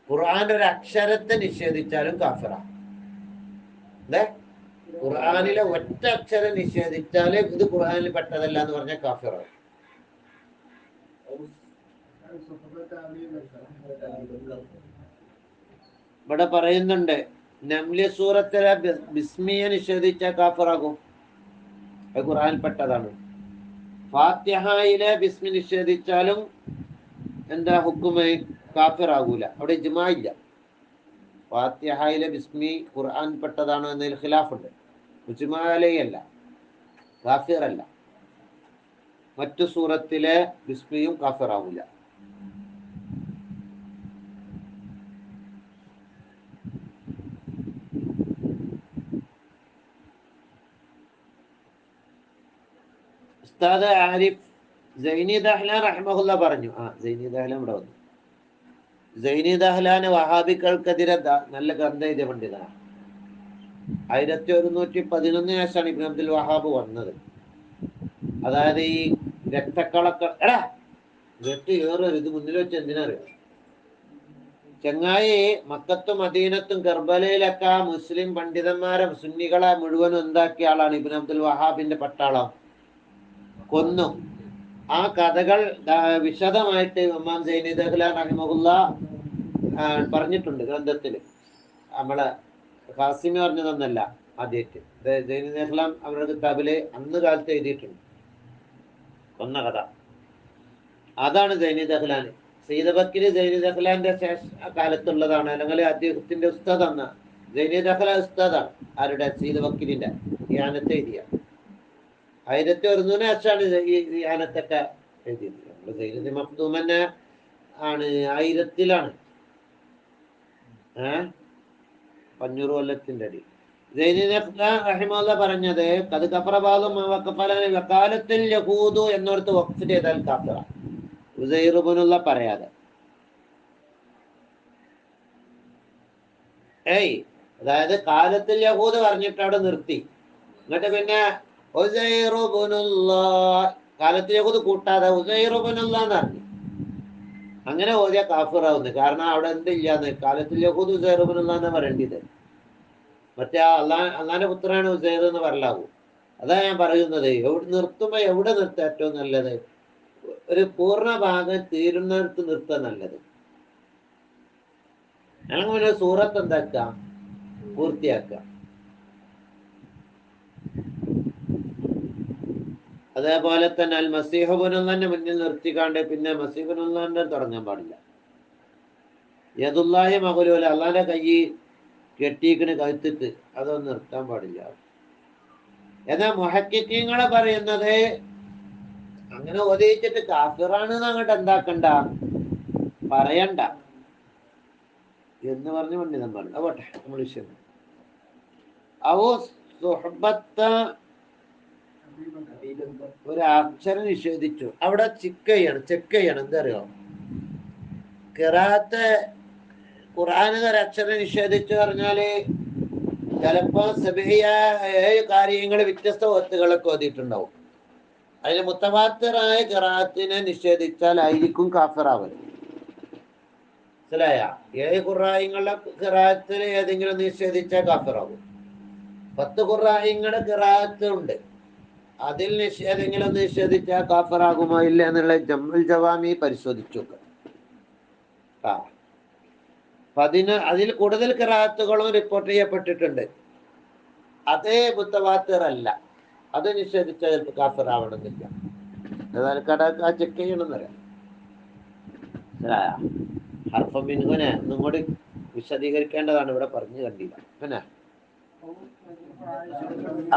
ഖുർആന്റെ ഒരു അക്ഷരത്തെ നിഷേധിച്ചാലും കാഫിറ. അതെ, ഖുർആനിലെ ഒറ്റ അക്ഷരം നിഷേധിച്ചാല് ഇത് ഖുർആനിൽ പെട്ടതല്ല എന്ന് പറഞ്ഞ കാഫിറ. ഇവിടെ പറയുന്നുണ്ട്, നംല് സൂറത്തിലെ ബിസ്മിയെ നിഷേധിച്ച കാഫിറാകും, അത് ഖുർആനിൽ പെട്ടതാണ്. ഫാത്തിഹയിലെ ബിസ്മി നിഷേധിച്ചാലും എന്താ ഹുക്കുമ്? കാഫിറാകൂല. അവിടെ ഇജ്മാ ഇല്ല. ഫാത്തിഹയിലെ ബിസ്മി ഖുർആൻ പെട്ടതാണോ എന്നതിൽ ഖിലാഫുണ്ട്. ഇജ്മാ അലൈഹി കാഫിറല്ല. മറ്റു സൂറത്തിലെ ബിസ്മിയും കാഫിറാവൂല. ഉസ്താദ് ആരിഫ് സൈനി ദഹ്ലാൻ റഹ്മഹുല്ല പറഞ്ഞു. സൈനി ദഹ്ലാൻ ഇവിടെ വന്നു. സൈനി ദഹ്ലാൻ വഹാബികൾക്കെതിരെ നല്ല ഗ്രന്ഥ എഴുതിയ പണ്ഡിതനാണ്. 1111 ശേഷമാണ് ഇബ്നു അബ്ദുൽ വഹാബ് വന്നത്. അതായത് ഈ രക്തക്കളക്ക വെട്ടി ഇത് മുന്നിൽ വെച്ച് എന്തിനറിയോ ചങ്ങായി, മക്കത്തും മദീനത്തും കർബലയിലൊക്കെ മുസ്ലിം പണ്ഡിതന്മാരെ സുന്നികളെ മുഴുവനും എന്താക്കിയ ആളാണ് ഇബ്നു അബ്ദുൽ വഹാബിന്റെ പട്ടാളം. കൊന്നു. ആ കഥകൾ വിശദമായിട്ട് ഇമാം സൈനി ദഹ്ലാൻ റഹിമഹുല്ല പറഞ്ഞിട്ടുണ്ട് ഗ്രന്ഥത്തിൽ. നമ്മളെ ഖാസിമി പറഞ്ഞതൊന്നല്ല, ആദ്യമായിട്ട് സൈനി ദഹ്ലാൻ അവരുടെ കിതാബില് അന്ന് കാലത്ത് എഴുതിയിട്ടുണ്ട്. കൊന്ന കഥ അതാണ് സൈനി ദഹ്ലാൻ. സയ്യിദ് ബക്കരി സൈനി ദഹ്ലാന്റെ കാലത്തുള്ളതാണ്, അല്ലെങ്കിൽ അദ്ദേഹത്തിന്റെ ഉസ്താദാണ്. സൈനി ദഹ്ലാൻ ഉസ്താദാണ്. ആരുടെ? സയ്യിദ് ബക്കരിന്റെ യാനത്തെ എഴുതിയ 1100 ശേഷമാണ് ഈ യാനത്തൊക്കെ എഴുതിയത്. നമ്മള് സൈനുദ്ദീൻ മഖ്ദൂം തന്നെ ആണ് 1000-ലാണ് 500 കൊല്ലത്തിന്റെ അടി. റഹിമഹുല്ലാഹ് പറഞ്ഞത് കത് കഫറബാദും വക്കാലത്തിൽ യഹൂദു എന്നോർത്ത് വഖഫ് ചെയ്താൽ കാഫിറ. ഉസൈർ ഇബ്നുല്ല പറയാതെ അതായത് കാലത്തിൽ യഹൂദ് പറഞ്ഞിട്ട് അവിടെ നിർത്തി. എന്നിട്ട് പിന്നെ ഉസൈർ ഇബ്നുല്ലാഹ് കാലത്തിൽ യഹൂദ് കൂട്ടാതെ ഉസൈർ ഇബ്നുല്ലാഹ് എന്ന് പറഞ്ഞു. അങ്ങനെ ഓതിയ കാഫിറാവുന്നത്. കാരണം അവിടെ എന്തില്ലാന്ന് കാലത്തിൽ യഹൂദ് ഉസൈർ ഇബ്നുല്ലാഹ് എന്ന് പറയേണ്ടത്. മറ്റേ അള്ളാന്റെ പുത്രനാണ് ഉസൈർ എന്ന് പറയലാവൂ. അതാ ഞാൻ പറയുന്നത്. നിർത്തുമ്പോ എവിടെ നിർത്താൻ ഏറ്റവും നല്ലത്? ഒരു പൂർണ്ണ ഭാഗം തീരുന്നിടത്ത് നിർത്താൻ നല്ലത്. ഞങ്ങൾ ഒരു സൂറത്ത് എന്താക്കുക, പൂർത്തിയാക്കുക. അതേപോലെ തന്നെ അൽ മസീഹുബിനുള്ളാന്റെ മുന്നിൽ നിർത്തിക്കാണ്ട് പിന്നെ മസീഹുബിനുള്ളാന്റെ തുടങ്ങാൻ പാടില്ല. യദുല്ലാഹി മഗ്ലൂല, അള്ളാന്റെ കൈ കെട്ടിയിക്കണ് കഴുത്തിട്ട്, അതൊന്നും നിർത്താൻ പാടില്ല. എന്നാൽ മുഹക്കിക്കീങ്ങളെ പറയുന്നത് അങ്ങനെ ഓതിച്ചിട്ട് കാഫിറാണ് അങ്ങോട്ട് എന്താക്കണ്ട, പറയണ്ട എന്ന് പറഞ്ഞു പണ്ഡിതന്മാർ. പോട്ടെ, നമ്മൾ വിഷയം. ഒരു അക്ഷരം നിഷേധിച്ചു. അവിടെ ചെക്ക് ചെയ്യണം. എന്താ അറിയോ? ഖിറാഅത്ത് ഖുർആനിൽ ഒരു അക്ഷരം നിഷേധിച്ചു പറഞ്ഞാല് ചിലപ്പോ 7 കാര്യങ്ങൾ വ്യത്യസ്ത ഒത്തുകളൊക്കെ ഓതിയിട്ടുണ്ടാവും. അതിൽ മുത്തവാത്തിറായ ഖിറാഅത്തിനെ നിഷേധിച്ചാൽ ആയിരിക്കും കാഫിറാവൽ. മനസ്സിലായ? 7 ഖുർആനികളുടെ ഖിറാഅത്തിൽ ഏതെങ്കിലും നിഷേധിച്ചാൽ കാഫിറാവും. 10 ഖുർആനികളുടെ ഖിറാഅത്ത് ഉണ്ട്, അതിൽ ഏതെങ്കിലും നിഷേധിച്ചാൽ കാഫിറാകുമോ ഇല്ല എന്നുള്ള ജംഉൽ ജവാമി പരിശോധിച്ചു. അതിൽ കൂടുതൽ ഖിറാഅത്തുകളും റിപ്പോർട്ട് ചെയ്യപ്പെട്ടിട്ടുണ്ട്. അതേ മുത്തവാത്തിർ അല്ല, അത് നിഷേധിച്ചാൽ ചിലപ്പോൾ കാഫിറാവണമെന്നില്ല. ഏതായാലും ചെക്ക് ചെയ്യണമെന്നറിയാം. ഹർഫം മിൻഹുനെ ഒന്നും കൂടി വിശദീകരിക്കേണ്ടതാണ്, ഇവിടെ പറഞ്ഞു കണ്ടില്ല. പിന്നെ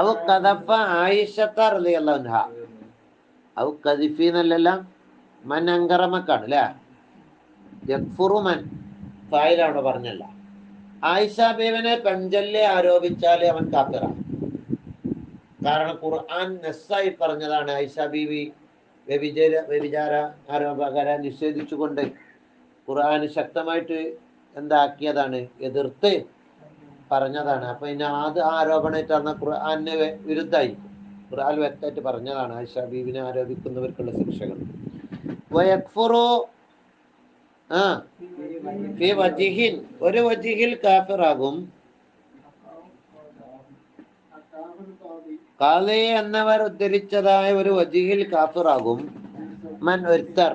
ഔ ഖദഫ ആയിഷത്ത റളിയല്ലാഹു അൻഹ, ഔ ഖദിഫി എന്നല്ല, മൻ അങ്കറമക്കാണ് അല്ലേ? യക്ഫുറു മൻ ഫായിലാണ് പറഞ്ഞല്ല. ആയിഷ ബീവിനെ പെൺചൊല്ല് ആരോപിച്ചാൽ അവൻ കാഫിറാണ്. കാരണം ഖുർആൻ നസ്സായി പറഞ്ഞതാണ് ആയിഷ ബീവി വ്യഭിചാര ആരോപകരെ നിഷേധിച്ചുകൊണ്ട് ഖുർആൻ ശക്തമായിട്ട് എന്താക്കിയതാണ്, എതിർത്ത് പറഞ്ഞതാണ്. അപ്പൊ ഇനി അത് ആരോപണമായിട്ട് ഖുർആന് വിരുദ്ധമായിരിക്കും. ഖുർആൻ വ്യക്തമായിട്ട് പറഞ്ഞതാണ് ആയിഷ ബീവിനെ ആരോപിക്കുന്നവർക്കുള്ള ശിക്ഷകൾ. ഒരു വജിഹിൽ കാഫിറാകും. ഖാദി എന്നവർ ഉദ്ധരിച്ചതായ ഒരു വജിഹിൽ കാഫിറാകും. മൻ ഒരുത്തർ,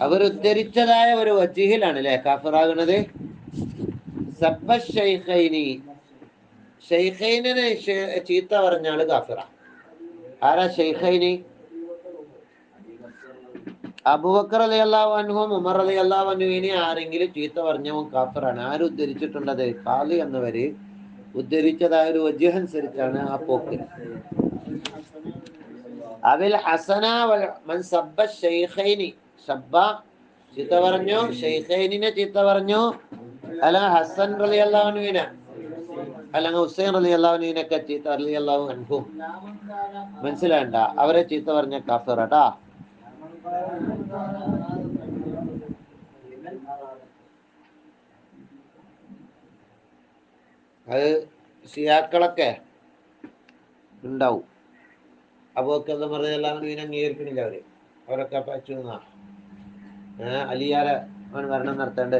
അവർ ഉദ്ധരിച്ചതായ ഒരു വജിഹിലാണ് അല്ലെ കാഫിറാകുന്നത്. സബ്ബ ശൈഖൈനി, ഷെയ്ഖൈനെ ചീത്ത പറഞ്ഞാല് കാഫിറ. ആരാ ഷെയ്ഖൈനി? അബൂബക്കർ റളിയല്ലാഹു അൻഹും ഉമർ റളിയല്ലാഹു അൻഹുവിനെ ആരെങ്കിലും ചീത്ത പറഞ്ഞവൻ കാഫിറാണ്. ആര് ഉദ്ധരിച്ചിട്ടുള്ളത്? ഖാദി എന്നവര് ഉദ്ധരിച്ചതായ ഒരു വജ്ഹ് അനുസരിച്ചാണ് ആ പോക്ക്. അബിൽ ഹസന മൻ സബ്ബ ശൈഖൈനി, സബ്ബ ചീത്ത പറഞ്ഞു, ഷെയ്ഖൈനിനെ ചീത്ത പറഞ്ഞു, അല്ലെങ്കിൽ ഹസൻ റളിയല്ലാഹു അൻഹുവിനെ, അല്ലെങ്കിൽ ഹുസൈൻ റളിയല്ലാഹു അൻഹുവിനൊക്കെ ചീത്ത റളിയല്ലാഹു അൻഹു, മനസ്സിലാണ്ട, അവരെ ചീത്ത പറഞ്ഞ കാഫിറാട്ടാ. അത് ഷിയാക്കളൊക്കെ ഉണ്ടാവും. അബൂബക്കർ റളിയല്ലാഹു അൻഹുവിനെ അംഗീകരിക്കണില്ല അവരൊക്കെ പച്ചു അലിയാരെ ഭരണം നടത്തേണ്ട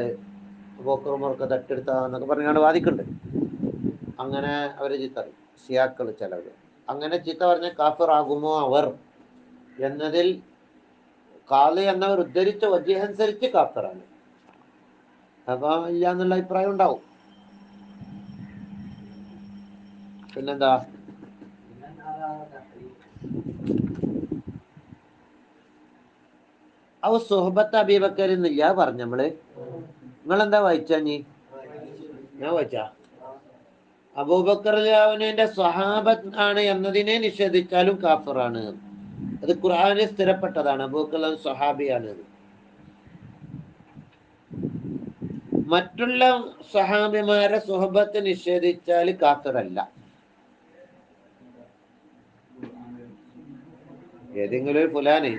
അബൂബക്കർ ഉമർക്ക് തട്ടെടുത്താന്നൊക്കെ പറഞ്ഞാണ്ട് വാദിക്കുന്നുണ്ട്. അങ്ങനെ അവര് ചീത്ത പറയും ഷിയാക്കൾ ചിലവര്. അങ്ങനെ ചീത്ത പറഞ്ഞ കാഫിറാകുമോ അവർ എന്നതിൽ ഖാദി എന്നവർ ഉദ്ധരിച്ച വജ്ഹ് അനുസരിച്ച് കാഫിറാണ്. അപ്പൊ ഇല്ല എന്നുള്ള അഭിപ്രായം ഉണ്ടാവും. പിന്നെന്താ? അവ സുഹബത്ത് അബീബക്കർ എന്നില്ല പറഞ്ഞു നമ്മള്. നിങ്ങളെന്താ വായിച്ചാ? ഞാൻ വായിച്ചാ അബൂബക്കർ റളിയല്ലാഹുവിന്റെ സ്വഹാബത്ത് ആണ് എന്നതിനെ നിഷേധിച്ചാലും കാഫിറാണ്. അത് ഖുർആനിൽ സ്ഥിരപ്പെട്ടതാണ്. അബൂബക്കർ സ്വഹാബിയാണ്. മറ്റുള്ള സ്വഹാബിമാരെ സുഹബത്ത് നിഷേധിച്ചാൽ കാഫിറല്ല. ഏതെങ്കിലും ഒരു ഫുലാന്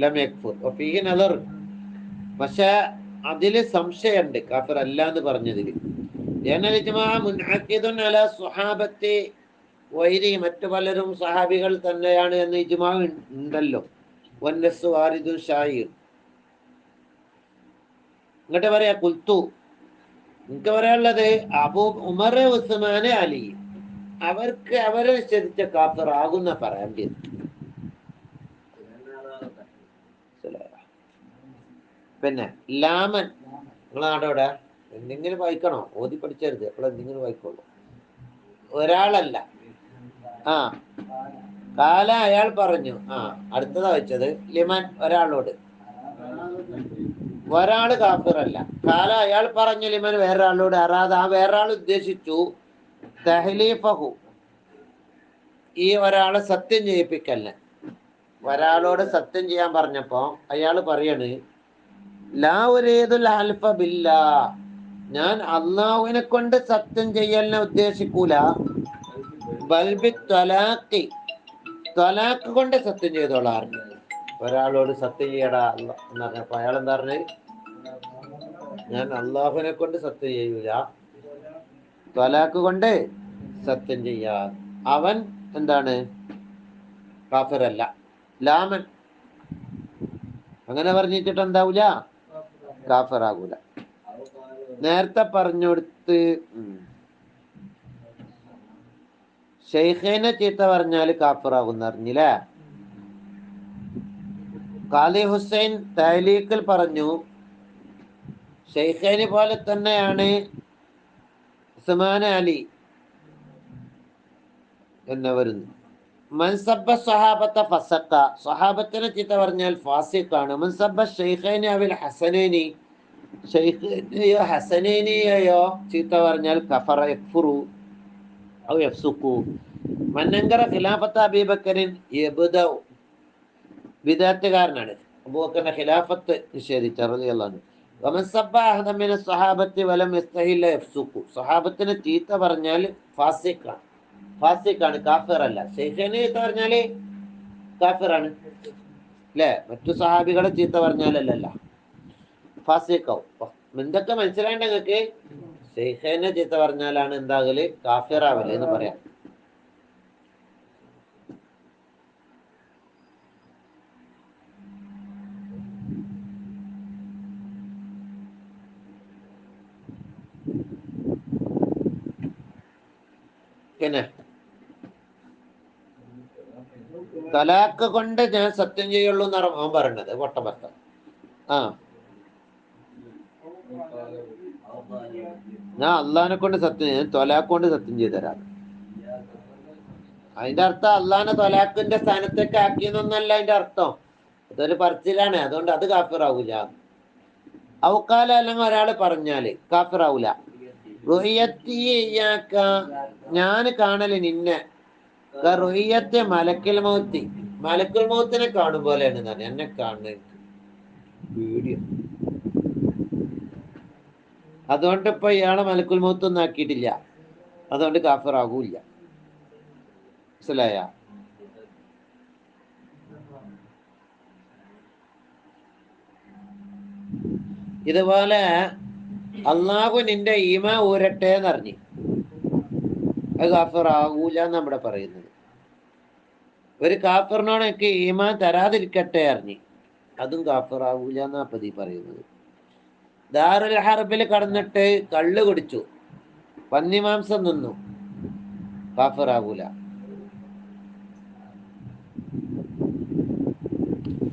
ലം യക്ഫുർ വഫീഹി നദർ, പക്ഷെ അതില് സംശയമുണ്ട് കാഫിർ അല്ല എന്ന് പറഞ്ഞതില്. വൈരി മറ്റു പലരും സഹാബികൾ തന്നെയാണ് എന്ന് ഇജ്മാ ഉണ്ടല്ലോ. വന്നസ് വാരിദു ഷാഹിർ. ഇങ്ങോട്ട് പറയാ കുൽത്തു, എനിക്ക് പറയാനുള്ളത് അബൂ ഉമർ ഉസ്മാന് അലി അവർക്ക് അവരെ നിശ്ചയിച്ച കാഫിർ ആകുന്ന പറയേണ്ടത്. പിന്നെ ലാമൻ, നിങ്ങളെ നാടോടെ എന്തെങ്കിലും വായിക്കണോ? ഓതി പഠിച്ചരുത്, അപ്പോൾ എന്തെങ്കിലും വായിക്കോളൂ. ഒരാളല്ല. ആ കാല അയാൾ പറഞ്ഞു. അടുത്തതാ വെച്ചത് ലിമൻ ഒരാളോട്. ഒരാള് കാഫിറല്ല. കാല അയാൾ പറഞ്ഞു ലിമൻ വേറൊരാളോട്. അറാദ ആ വേറൊരാൾ ഉദ്ദേശിച്ചു തഹ്ലീഫഹു ഈ ഒരാളെ സത്യം ചെയ്യിപ്പിക്കല്ല. ഒരാളോട് സത്യം ചെയ്യാൻ പറഞ്ഞപ്പോ അയാൾ പറയാണ് ലാ ഉരീദുൽ ഹൽഫ ബില്ലാ, ഞാൻ അള്ളാഹുവിനെ കൊണ്ട് സത്യം ചെയ്യലിനെ ഉദ്ദേശിക്കൂല. ബൽബി ത്വലാഖി, ത്വലാഖ് കൊണ്ട് സത്യം ചെയ്തോളാം. ഒരാളോട് സത്യം ചെയ്യടാ എന്ന് പറഞ്ഞപ്പോ അയാൾ എന്താ പറഞ്ഞത്? ഞാൻ അള്ളാഹുവിനെ കൊണ്ട് സത്യം ചെയ്യൂല, ത്വലാഖ് കൊണ്ട് സത്യം ചെയ്യാ. അവൻ എന്താണ്? കാഫിറല്ല. ലാമൻ അങ്ങനെ പറഞ്ഞിട്ട് എന്താവൂല? കാഫിറാകൂല. നേരത്തെ പറഞ്ഞുകൊടുത്ത് ഷെയ്ഖിനെ ചീത്ത പറഞ്ഞാല് കാഫിറാകുന്ന അറിഞ്ഞില്ലേ? ഖാദി ഹുസൈൻ തഹ്ലീഖിൽ പറഞ്ഞു ഷെയ്ഖിനെ പോലെ തന്നെയാണ് ഉസ്മാൻ അലി എന്നവരുന്നു. മൻസബ്ബ സ്വഹാബത്തെ ഫസക്ക, സ്വഹാബത്തിനെ ചീത്ത പറഞ്ഞാൽ ഫാസിഖാണ്. മൻസബ്ബ ഷെയ്ഖൈനി അവിൽ ഹസനൈനി, ഷെയ്ഖിനെയോ ഹസനൈനിയെയോ ചീത്ത പറഞ്ഞാൽ കഫറ യക്ഫുറു ഔ യഫ്സുഖു. മന്നങ്കറ ഖിലാഫത്ത് അബീബക്കറിൻ യബ്ദഉ, വിദാത്തുകാരനാണ്. അബൂബക്കറിന്റെ ഖിലാഫത്ത് നിഷേധിച്ച റളിയല്ലാഹു അൻഹു. വമൻ സബ്ബ അഹദൻ മിന സ്വഹാബത്തി വലം യസ്തഹില്ല യഫ്സുഖു, സ്വഹാബത്തിനെ ചീത്ത പറഞ്ഞാൽ ഫാസിഖാണ്. ഫാസിഖാണ്, കാഫിറല്ല. ഷെയ്ഖിനെ ചീത്ത പറഞ്ഞാല് കാഫിറാണ് അല്ലേ? മറ്റു സഹാബികളെ ചീത്ത പറഞ്ഞാലല്ല ഫാസിഖാവും. എന്തൊക്കെ മനസ്സിലായിട്ട് നിങ്ങൾക്ക്? ഷെയ്ഖിനെ ചീത്ത പറഞ്ഞാലാണ് എന്താകല്? കാഫിറാവല് എന്ന് പറയാം. പിന്നെ തലാക്ക് കൊണ്ട് ഞാൻ സത്യം ചെയ്യുള്ളൂ എന്നാണ് അവൻ പറയണത്. പൊട്ടഭർത്ത. ഞാൻ അള്ളാഹിനെ കൊണ്ട് സത്യം ചെയ്യും, തൊലാക്ക് കൊണ്ട് സത്യം ചെയ്തു തരാം. അതിന്റെ അർത്ഥം അള്ളാനെ തൊലാഖിന്റെ സ്ഥാനത്തേക്ക് ആക്കിയെന്നൊന്നല്ല അതിന്റെ അർത്ഥം. അതൊരു പറച്ചിലാണ്. അതുകൊണ്ട് അത് കാഫിറാവൂല. ഔക്കാല അല്ലെങ്കിൽ ഒരാൾ പറഞ്ഞാല് കാഫിറാവൂല. ഞാൻ കാണല് നിന്നെ റുഹിയത്തെ മലക്കുൽ മൗത്തി, മലക്കുൽ മൗത്തിനെ കാണും പോലെയാണ് എന്നെ കാണുന്നത് വീഡിയോ. അതുകൊണ്ട് ഇപ്പൊ ഇയാളെ മലക്കുൽ മൗത്തൊന്നും ആക്കിയിട്ടില്ല. അതുകൊണ്ട് കാഫിറാകൂല്ല. മനസ്സിലായ? ഇതുപോലെ അള്ളാഹു നിന്റെ ഈമാ ഊരട്ടെ എന്നറിഞ്ഞു, അത് കാഫിറാകൂല നമ്മുടെ പറയുന്നത്. ഒരു കാഫിറിനോട് എനിക്ക് ഈമാൻ തരാതിരിക്കട്ടെ അറിഞ്ഞു, അതും കാഫിറാകൂല എന്നാ പതി പറയുന്നത്. ദാറുൽ ഹർബിൽ കടന്നിട്ട് കള്ള് കുടിച്ചു, പന്നിമാംസം നിന്നു, കാഫിറാകൂല.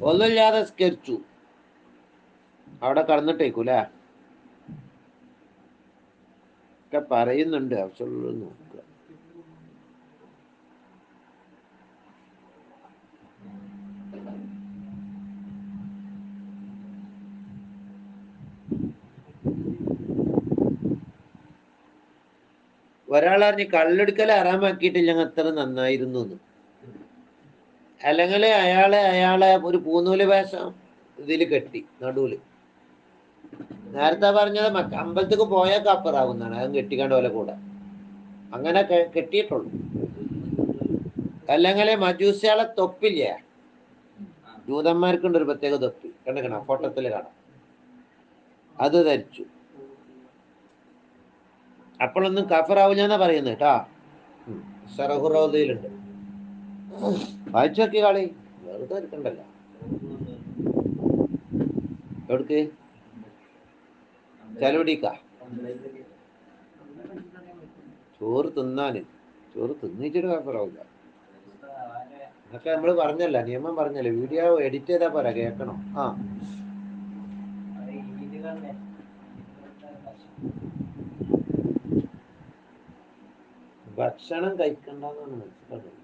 ഒന്നുമില്ലാതെ സ്കരിച്ചു, അവിടെ കടന്നിട്ടേക്കൂല ഒക്കെ പറയുന്നുണ്ട്. ആവശ്യമുള്ള നോക്കുക. ഒരാളറിഞ്ഞ് കള്ളെടുക്കൽ ആറാമാക്കിയിട്ടില്ലെങ്കിൽ അത്ര നന്നായിരുന്നു എന്ന്. അല്ലെങ്കിൽ അയാളെ ഒരു പൂന്നൂല് വേഷം ഇതിൽ കെട്ടി നടുവില്. നേരത്തെ പറഞ്ഞത് അമ്പലത്തേക്ക് പോയാൽ കാപ്പറാവുന്നതാണ്, അത് കെട്ടിക്കാണ്ട് പോലെ കൂടെ അങ്ങനെ കെട്ടിയിട്ടുള്ളൂ. അല്ലെങ്കിൽ മജൂസിയാളെ തൊപ്പില്ലേ, ജൂതന്മാർക്കുണ്ട് ഒരു പ്രത്യേക തൊപ്പി, കണ്ടിക്കണ ഫോട്ടോത്തിൽ കാണാം, അത് ധരിച്ചു. അപ്പോഴൊന്നും കാഫറാവില്ലെന്നാ പറയുന്നത് കേട്ടാ. ഷറഹുറോദയിലുണ്ട്, വായിച്ചു നോക്കി കളി, വെറുതെ എടുക്കണ്ടല്ലോ. എവിടേക്ക് ചലവടിക്ക ചോറ് തിന്നാന്, ചോറ് തിന്നിച്ചിട്ട് കാഫറാവില്ല. എന്നൊക്കെ നമ്മള് പറഞ്ഞല്ല, നിയമം പറഞ്ഞല്ലേ, വീഡിയോ എഡിറ്റ് ചെയ്താ പോരാ, കേൾക്കണം. ആ ഭക്ഷണം കഴിക്കണ്ടെന്നാണ് മനസ്സിലാക്കുന്നത്.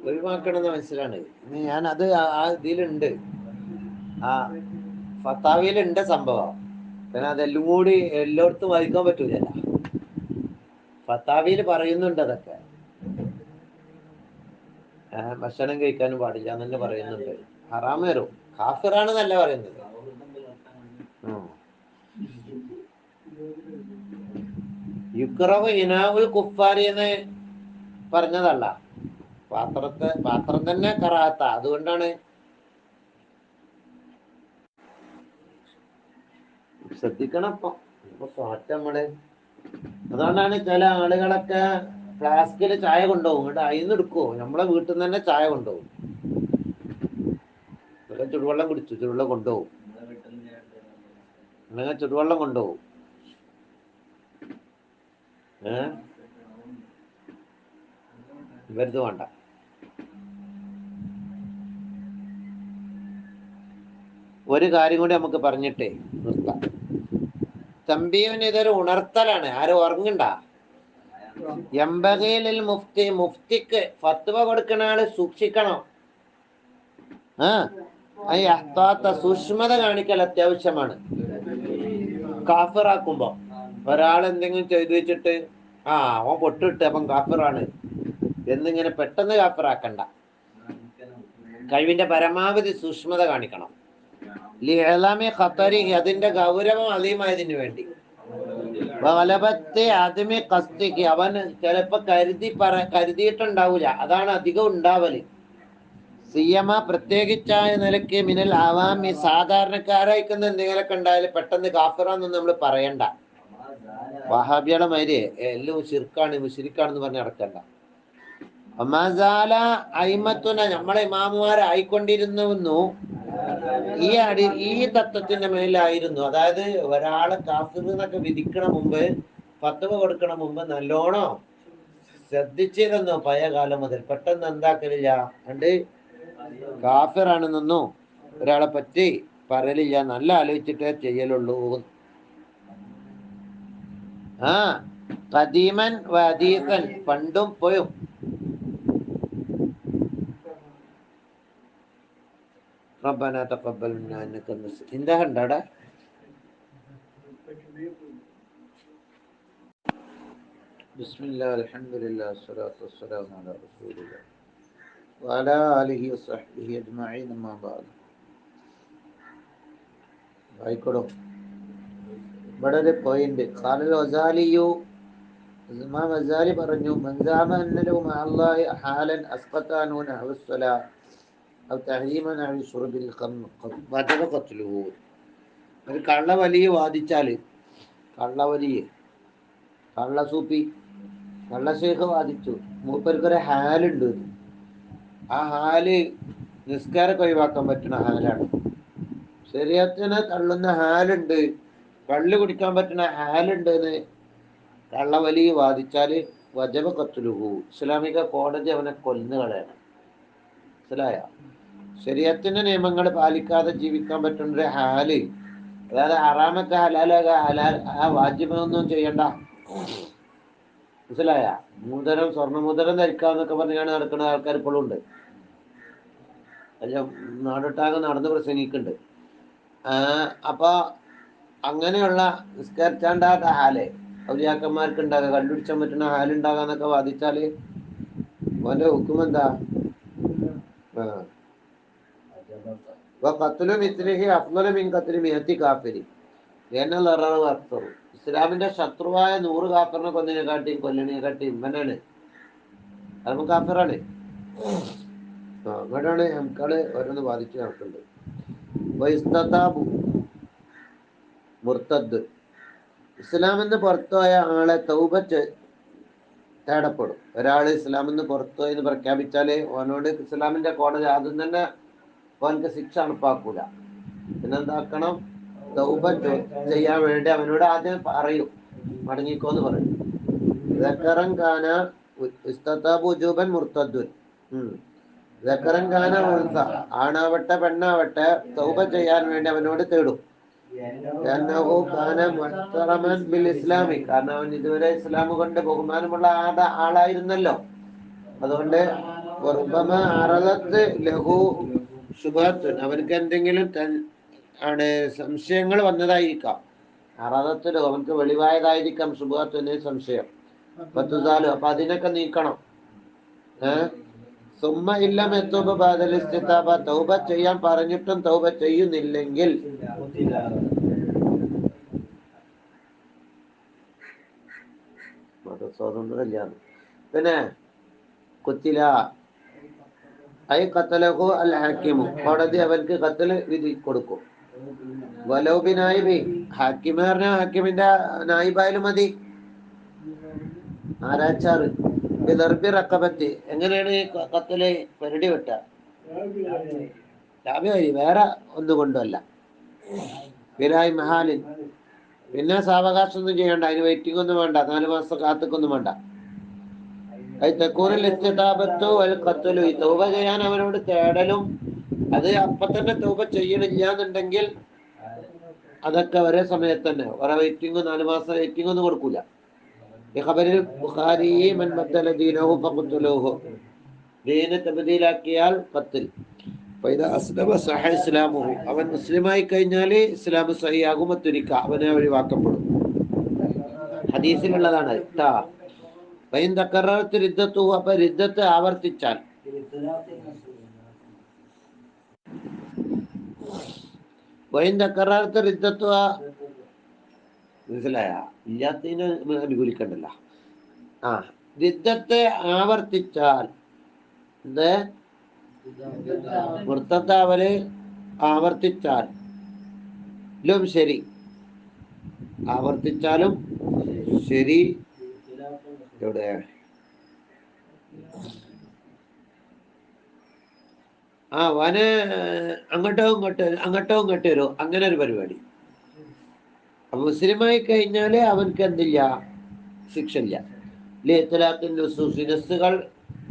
ഒഴിവാക്കണമെന്ന് മനസ്സിലാണ്. ഞാൻ അത് ആ ഇതിലുണ്ട്, ആ ഫത്താവിയിലുണ്ട് സംഭവം. പിന്നെ അതെല്ലാം കൂടി എല്ലായിടത്തും വായിക്കാൻ പറ്റൂലല്ല. ഫത്താവിയിൽ പറയുന്നുണ്ട് അതൊക്കെ. ഭക്ഷണം കഴിക്കാനും പാടില്ല എന്നെ പറയുന്നുണ്ട്. ഹറാം വരും, കാഫിറാണെന്നല്ല പറയുന്നത്. യുക്റഹു ഇനാഉൽ കുഫാരി എന്ന് പറഞ്ഞതല്ല, പാത്രം തന്നെ കറാത്ത. അതുകൊണ്ടാണ് ശ്രദ്ധിക്കണം. ഇപ്പൊ പാട്ട് നമ്മള്, അതുകൊണ്ടാണ് ചില ആളുകളൊക്കെ ഫ്ലാസ്കില് ചായ കൊണ്ടുപോകും, എന്നിട്ട് അതിന്ന് എടുക്കുവോ, നമ്മളെ വീട്ടിൽ നിന്ന് തന്നെ ചായ കൊണ്ടുപോകും. ചുടുവെള്ളം കുടിച്ചു, ചുടുവെള്ളം കൊണ്ടുപോകും, അല്ലെങ്കിൽ ചുടുവെള്ളം കൊണ്ടുപോകും. ഇവരുത് വേണ്ട. ഒരു കാര്യം കൂടി നമുക്ക് പറഞ്ഞിട്ടേ നിർത്താം. തമ്പീവിന് ഇതൊരു ഉണർത്തലാണ്. ആരും ഉറങ്ങണ്ട. എംബഗയിൽ മുഫ്തിക്ക് ഫത്വ കൊടുക്കുന്ന ആള് സൂക്ഷിക്കണം. സൂക്ഷ്മത കാണിക്കൽ അത്യാവശ്യമാണ്. കാഫിറാക്കുമ്പോ ഒരാൾ എന്തെങ്കിലും ചെയ്തു വെച്ചിട്ട് അവൻ പൊട്ടിട്ട് അപ്പം കാഫിറാണ് എന്നിങ്ങനെ പെട്ടെന്ന് കാഫിറാക്കണ്ട. കഴിവിന്റെ പരമാവധി സൂക്ഷ്മത കാണിക്കണം. അതിന്റെ ഗൗരവം അലീമായതിനു വേണ്ടി. അവൻ ചിലപ്പോ കരുതിയിട്ടുണ്ടാവൂല, അതാണ് അധികം ഉണ്ടാവല്. സിയമ പ്രത്യേകിച്ചായ നിലയ്ക്ക് മിനൽ ആവാമി, സാധാരണക്കാരായിക്കുന്ന എന്തെങ്കിലുമൊക്കെ ഉണ്ടായാലും പെട്ടെന്ന് കാഫിറാന്നൊന്നും നമ്മൾ പറയണ്ട. വഹാബിയുടെ മാതിരി എല്ലാം ശിർക്കാണ് മുശ്രിക്കാണെന്ന് പറഞ്ഞ് നടക്കണ്ട. ഒമാസാല അയിമത്തുന, നമ്മളെ ഇമാമുമാരായിക്കൊണ്ടിരുന്നു ഈ തത്വത്തിന്റെ മേലായിരുന്നു. അതായത് ഒരാളെ കാഫിർ എന്നൊക്കെ വിധിക്കണ മുമ്പ്, ഫത്വ കൊടുക്കണ മുമ്പ് നല്ലോണം ശ്രദ്ധിച്ചിരുന്നു. പഴയ കാലം മുതൽ പെട്ടെന്ന് എന്താക്കലില്ല, കണ്ട് കാഫിറാണെന്നൊന്നും ഒരാളെ പറ്റി പറയലില്ല, നല്ല ആലോചിച്ചിട്ടേ ചെയ്യലുള്ളൂ. ആ ഖദീമൻ വദീസൻ, പണ്ടും പോയും. റബ്ബനാ തഖബ്ബൽ മിന്നാ ഇന്നക അൻത. എന്താ കണ്ടടാ? ബിസ്മില്ലാ അൽഹംദുലില്ലാ സ്വലാത്തു വസ്സലാമു അലാ റസൂലില്ലാ വഅലാ ആലിഹി വസഹ്ബിഹി അജ്മഈൻ, അമ്മാ ബഅദ്. ആയിക്കോടോ. ഇവിടെ ഒരു പോയിന്റ്. ഖാലൽ ഗസാലിയു, ഇമാം ഗസാലി പറഞ്ഞു, മൻസാമ അന്നലഹു മഅല്ലാഹി ഹാലൻ അസ്ഖത അൻഹു നഹ്വ സ്വലാ ഔ തഹരീമ നഹ്വ ശുർബിൽ ഖംർ വജബ ഖത്ലുഹു. ഒരു കള്ളവലിയെ വാദിച്ചാൽ, കള്ളവലിയെ, കള്ളസൂപ്പി, കള്ളശേഖ് വാദിച്ചു, മൂപ്പർക്കൊരു ഹാലുണ്ട്. ആ ഹാല് നിസ്കാരമൊക്കെ ഒഴിവാക്കാൻ പറ്റുന്ന ഹാലാണ്. ശരീഅത്തിനെ തള്ളുന്ന ഹാലുണ്ട്, കള്ള് കുടിക്കാൻ പറ്റുന്ന ഹാലുണ്ട് എന്ന് കള്ളവലി വാദിച്ചാൽ വജബ ഖത്ലുഹു, ഇസ്ലാമിക കോടതി അവനെ കൊന്നു കളയണം. മനസ്സിലായ? ശരീഅത്തിന്റെ നിയമങ്ങൾ പാലിക്കാതെ ജീവിക്കാൻ പറ്റുന്ന ഒരു ഹാല്, അതായത് ഹറാമൊക്കെ ഹലാലാക, ആ വാജിബൊന്നും ചെയ്യണ്ട. മനസ്സിലായ? മൂതരം, സ്വർണ്ണമൂതരം ധരിക്കാന്നൊക്കെ പറഞ്ഞാണ് നടക്കുന്ന ആൾക്കാർ ഇപ്പോഴും ഉണ്ട്. അല്ല, നാടൊട്ടാകെ നടന്ന് പ്രസംഗിക്കുന്നുണ്ട്. അപ്പൊ അങ്ങനെയുള്ള നിസ്കരിച്ചാണ്ടാത്ത ഹാല് ഔലിയാക്കന്മാർക്ക് ഉണ്ടാകുക, കണ്ടുപിടിച്ചാൻ പറ്റുന്ന ഹാലുണ്ടാകാന്നൊക്കെ വാദിച്ചാല് അവന്റെ ഹുക്കും എന്താ? ഇസ്ലാമിന്റെ ശത്രുവായ 100 കാഫറിനെ കൊന്നതിനെക്കാട്ടിയും കൊല്ലണേക്കാട്ടിയും ഇവനാണ്, അത് കാഫിറാണ്. അങ്ങനെയാണ് നമുക്കാള് ഓരോന്ന് ബാധിച്ച് നടക്കുന്നുണ്ട്. മുർത്തദ്, ഇസ്ലാമെന്ന് പുറത്തുപോയ ആളെ തൗബ തേടപ്പെടും. ഒരാൾ ഇസ്ലാമെന്ന് പുറത്തുപോയി എന്ന് പ്രഖ്യാപിച്ചാല് അവനോട് ഇസ്ലാമിന്റെ കോടതി ആദ്യം തന്നെ അവനക്ക് ശിക്ഷ നടപ്പാക്കൂല. പിന്നെന്താക്കണം? തൗബ ചെയ്യാൻ വേണ്ടി അവനോട് ആദ്യം പറയും, മടങ്ങിക്കോന്ന് പറയും. ദക്കറൻ കാന ഉജൂബൻ മുർത്തദ്ദുൻ, ദക്കറൻ കാന ഉൻസ, ആണാവട്ടെ പെണ്ണാവട്ടെ, തൗബ ചെയ്യാൻ വേണ്ടി അവനോട് തേടും. ഇസ്ലാമി, കാരണം അവൻ ഇതുവരെ ഇസ്ലാം കൊണ്ട് ബഹുമാനമുള്ള ആളായിരുന്നല്ലോ. അതുകൊണ്ട് അവർക്ക് എന്തെങ്കിലും ആണ് സംശയങ്ങൾ വന്നതായിരിക്കാം. അറാദത്തിലോ അവർക്ക് വെളിവായതായിരിക്കാം ശുഭത്തിന് സംശയം. പത്തുസാലോ, അപ്പൊ അതിനൊക്കെ നീക്കണം. സുമ്മ ഇല്ലം എത്തുബ ബഅദൽ ഇസ്തിതാബ, തൗബ ചെയ്യാൻ പറഞ്ഞിട്ടും തൗബ ചെയ്യുന്നില്ലെങ്കിൽ മതസ്വാതന്ത്ര്യ. പിന്നെ കുത്തില ഐ ഖതലഹു അൽ ഹക്കീമു, കോടതി അവർക്ക് ഖത്ല് വിധി കൊടുക്കും. വലൗബി നായിബി, ഹാക്കിം പറഞ്ഞ ഹാക്കിമിന്റെ നായിബായാലും മതി. ആരാച്ചാറ് ബിദർബി റഖബത്തി, എങ്ങനെയാണ് ഖത്ല്? പെരടി വെട്ട, വേറെ ഒന്നുകൊണ്ടല്ല. ബിലായി മഹാലിൻ, പിന്നെ സാവകാശം ഒന്നും ചെയ്യണ്ട, അതിന് വെയിറ്റിംഗ് ഒന്നും വേണ്ട, 4 മാസം കാത്തുക്കൊന്നും വേണ്ട. തൗബ ചെയ്യാൻ അവനോട് തേടലും, അത് അപ്പൊ തന്നെ തൗബ ചെയ്യണില്ല എന്നുണ്ടെങ്കിൽ അതൊക്കെ ഒരേ സമയത്ത് തന്നെ, വേറെ വെയിറ്റിംഗ് 4 മാസം വെയിറ്റിംഗ് ഒന്നും കൊടുക്കൂല. ദീന് തബ്ദീലാക്കിയാൽ ഖത്ൽ. അവൻ മുസ്ലിമായി കഴിഞ്ഞാല് ഇസ്ലാം സഹിയാകും, അവനെ ഒഴിവാക്കപ്പെടും. ഹദീസിലുള്ളതാണ് ട്ടാ. അപ്പൊ റിദ്ദത്ത് ആവർത്തിച്ചാൽ, മനസ്സിലായ? ഇല്ലാത്തതിനെ അനുകൂലിക്കണ്ടല്ല. റിദ്ദത്ത് ആവർത്തിച്ചാൽ, മുർത്തദ്ദാവല് ആവർത്തിച്ചാലും ശരി, ആവർത്തിച്ചാലും ശരി. എവിടെ? വന് അങ്ങോട്ടോ ഇങ്ങോട്ട് വരും, അങ്ങനെ ഒരു പരിപാടി. മുസ്ലിമായി കഴിഞ്ഞാല് അവൻക്ക് എന്തില്ല? ശിക്ഷ ഇല്ല. നസ്സുകൾ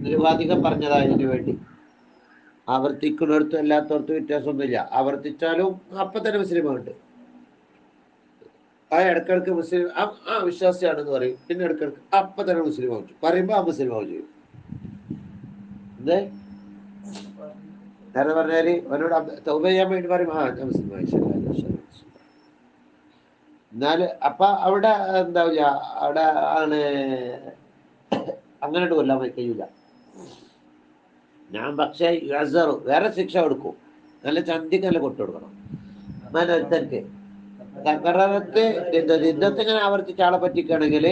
നിരുപാധികം പറഞ്ഞതായതിനു വേണ്ടി. ആവർത്തിക്കുന്നിടത്തും അല്ലാത്തടത്തും വ്യത്യാസമൊന്നുമില്ല. ആവർത്തിച്ചാലും അപ്പൊ തന്നെ മുസ്ലിമുണ്ട്. ആ ഇടക്കിടക്ക് മുസ്ലിം ആ വിശ്വാസിയാണെന്ന് പറയും, പിന്നെ ഇടക്കിടക്ക് അപ്പൊ തന്നെ മുസ്ലിം ആവും, പറയുമ്പോ ആ മുസ്ലിം ആവും ചെയ്യും. എന്തേ നേരെ പറഞ്ഞാല് അവനോട് തൗബ ചെയ്യാൻ വേണ്ടി പറയും, ആ ഞാൻ മുസ്ലിമായി, എന്നാല് അപ്പൊ അവിടെ എന്താവില്ല, അവിടെ ആണ് അങ്ങനെ കൊല്ലാൻ കഴിയൂല. ഞാൻ പക്ഷേ വേറെ ശിക്ഷ കൊടുക്കും, നല്ല ചന്തിക്ക് നല്ല കൊട്ടു കൊടുക്കണം. മനൊരുത്തർക്ക് തകറത്ത് യുദ്ധത്തെ ഇങ്ങനെ ആവർത്തിച്ച് ആളെ പറ്റിക്കുകയാണെങ്കിൽ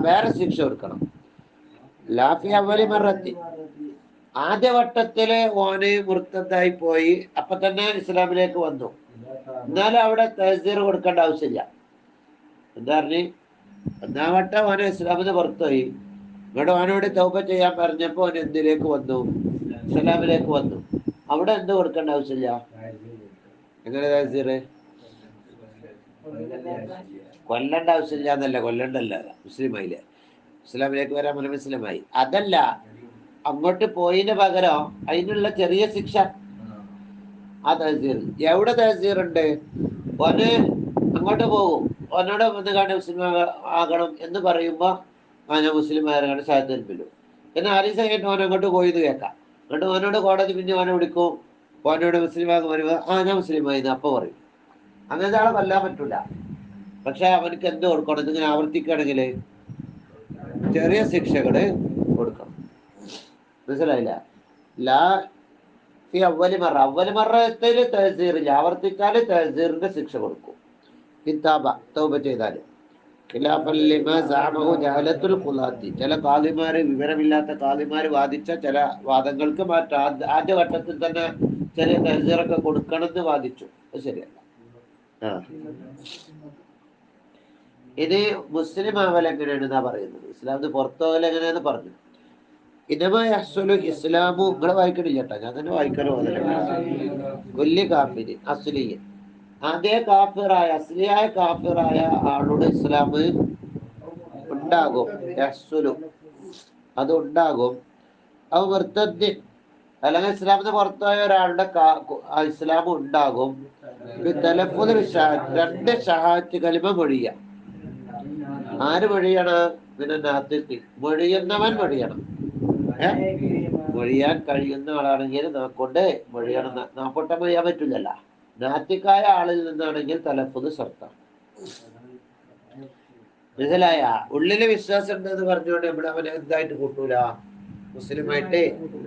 വേറെ ശിക്ഷ കൊടുക്കണം. ലാഫി അവലി മറത്തി ആദ്യ വട്ടത്തില് ഓന് മുർത്തതായി പോയി, അപ്പൊ തന്നെ ഇസ്ലാമിലേക്ക് വന്നു, എന്നാലും അവിടെ തഹ്സീർ കൊടുക്കേണ്ട ആവശ്യമില്ല. എന്താ പറഞ്ഞ് ഒന്നാം വട്ടം ഓന് ഇസ്ലാമിന് പുറത്തുപോയി, ഇവിടെ ഓനോട് തൗബ ചെയ്യാൻ പറഞ്ഞപ്പോ ഓൻ എന്തിലേക്ക് വന്നു, ഇസ്ലാമിലേക്ക് വന്നു, അവിടെ എന്ത് കൊടുക്കേണ്ട ആവശ്യമില്ല. എങ്ങനെ തഹ്സീർ കൊല്ലേണ്ട ആവശ്യമില്ല എന്നല്ല, കൊല്ലണ്ടല്ല, മുസ്ലിമായില്ലേ, ഇസ്ലാമിലേക്ക് വരാൻ മുന്നേ മുസ്ലിമായി. അതല്ല, അങ്ങോട്ട് പോയതിന് പകരം അതിനുള്ള ചെറിയ ശിക്ഷ, ആ തഹ്സീർ. എവിടെ തഹ്സീർ ഉണ്ട്, ഓന് അങ്ങോട്ട് പോകും, ഓനോട് വന്ന് കാണാൻ മുസ്ലിം ആകണം എന്ന് പറയുമ്പോ ഞാൻ മുസ്ലിം ആരാണ് ഷാഹത്തേൽപ്പില്ലു, പിന്നെ ആരീസ് കഴിഞ്ഞിട്ട് ഓൻ അങ്ങോട്ട് പോയിന്ന് കേൾക്കാം, എന്നിട്ട് ഓനോട് കോടതി പിന്നെ ഓനെ വിളിക്കും, ഓനോട് മുസ്ലിം ആകും വരുമ്പോ ഞാൻ മുസ്ലിം ആയിരുന്നു അപ്പൊ പറയും. അങ്ങനത്തെ ആളെ കൊല്ലാൻ പറ്റൂല. പക്ഷെ അവനക്ക് എന്ത് കൊടുക്കണം, ഇതിങ്ങനെ ആവർത്തിക്കുകയാണെങ്കിൽ ചെറിയ ശിക്ഷകള് കൊടുക്കണം. മനസ്സിലായില്ല? ലാ ഈ അവലിമറത്തിൽ തഹ്സീറില്ല, ആവർത്തിച്ചാല് തഹ്സീറിന്റെ ശിക്ഷ കൊടുക്കും. കിതാബ തൗബ ചെയ്താല്. ചില കാളിമാര്, വിവരമില്ലാത്ത കാളിമാര് വാദിച്ച ചില വാദങ്ങൾക്ക് മാറ്റാം. ആദ്യ വട്ടത്തിൽ തന്നെ ചെറിയ തഹ്സീറൊക്കെ കൊടുക്കണമെന്ന് വാദിച്ചു, അത് ശരിയല്ല. ഇത് മുസ്ലിം ആവൽ എങ്ങനെയാണെന്നാ പറയുന്നത്, ഇസ്ലാമിന് പുറത്തുപോകൽ എങ്ങനെയാന്ന് പറഞ്ഞു. ഇസ്ലാമു നിങ്ങളെ വായിക്കണില്ല കേട്ടോ, ഞാൻ തന്നെ വായിക്കാനോ കൊല്ലി കാഫിര് അസ്ലിയൻ, അതേ കാഫിറായ അസ്ലിയായ കാഫിറായ ആളോട് ഇസ്ലാം ഉണ്ടാകും, അത് ഉണ്ടാകും. അത് മുർത്തദ് അല്ലെങ്കിൽ ഇസ്ലാമിന് പുറത്തുപോയ ഒരാളുടെ ഇസ്ലാം ഉണ്ടാകും. രണ്ട് ഷഹാദത്ത് കലിമ മൊഴിയ. ആര് മൊഴിയാണ്? പിന്നെ നാത്തിക്ക് മൊഴിയുന്നവൻ മൊഴിയണം. മൊഴിയാൻ കഴിയുന്ന ആളാണെങ്കിൽ നാക്കൊണ്ട് മൊഴിയണം. നാപ്പൊട്ടം മൊഴിയാൻ പറ്റില്ലല്ല. നാത്തിക്കായ ആളിൽ നിന്നാണെങ്കിൽ തലഫുദ് ശർത്താം. മനസ്സിലായ? ഉള്ളില് വിശ്വാസം ഉണ്ടെന്ന് പറഞ്ഞുകൊണ്ട് നമ്മൾ അവനെ എന്തായിട്ട് കൂട്ടൂല, മുസ്ലിമായിട്ട്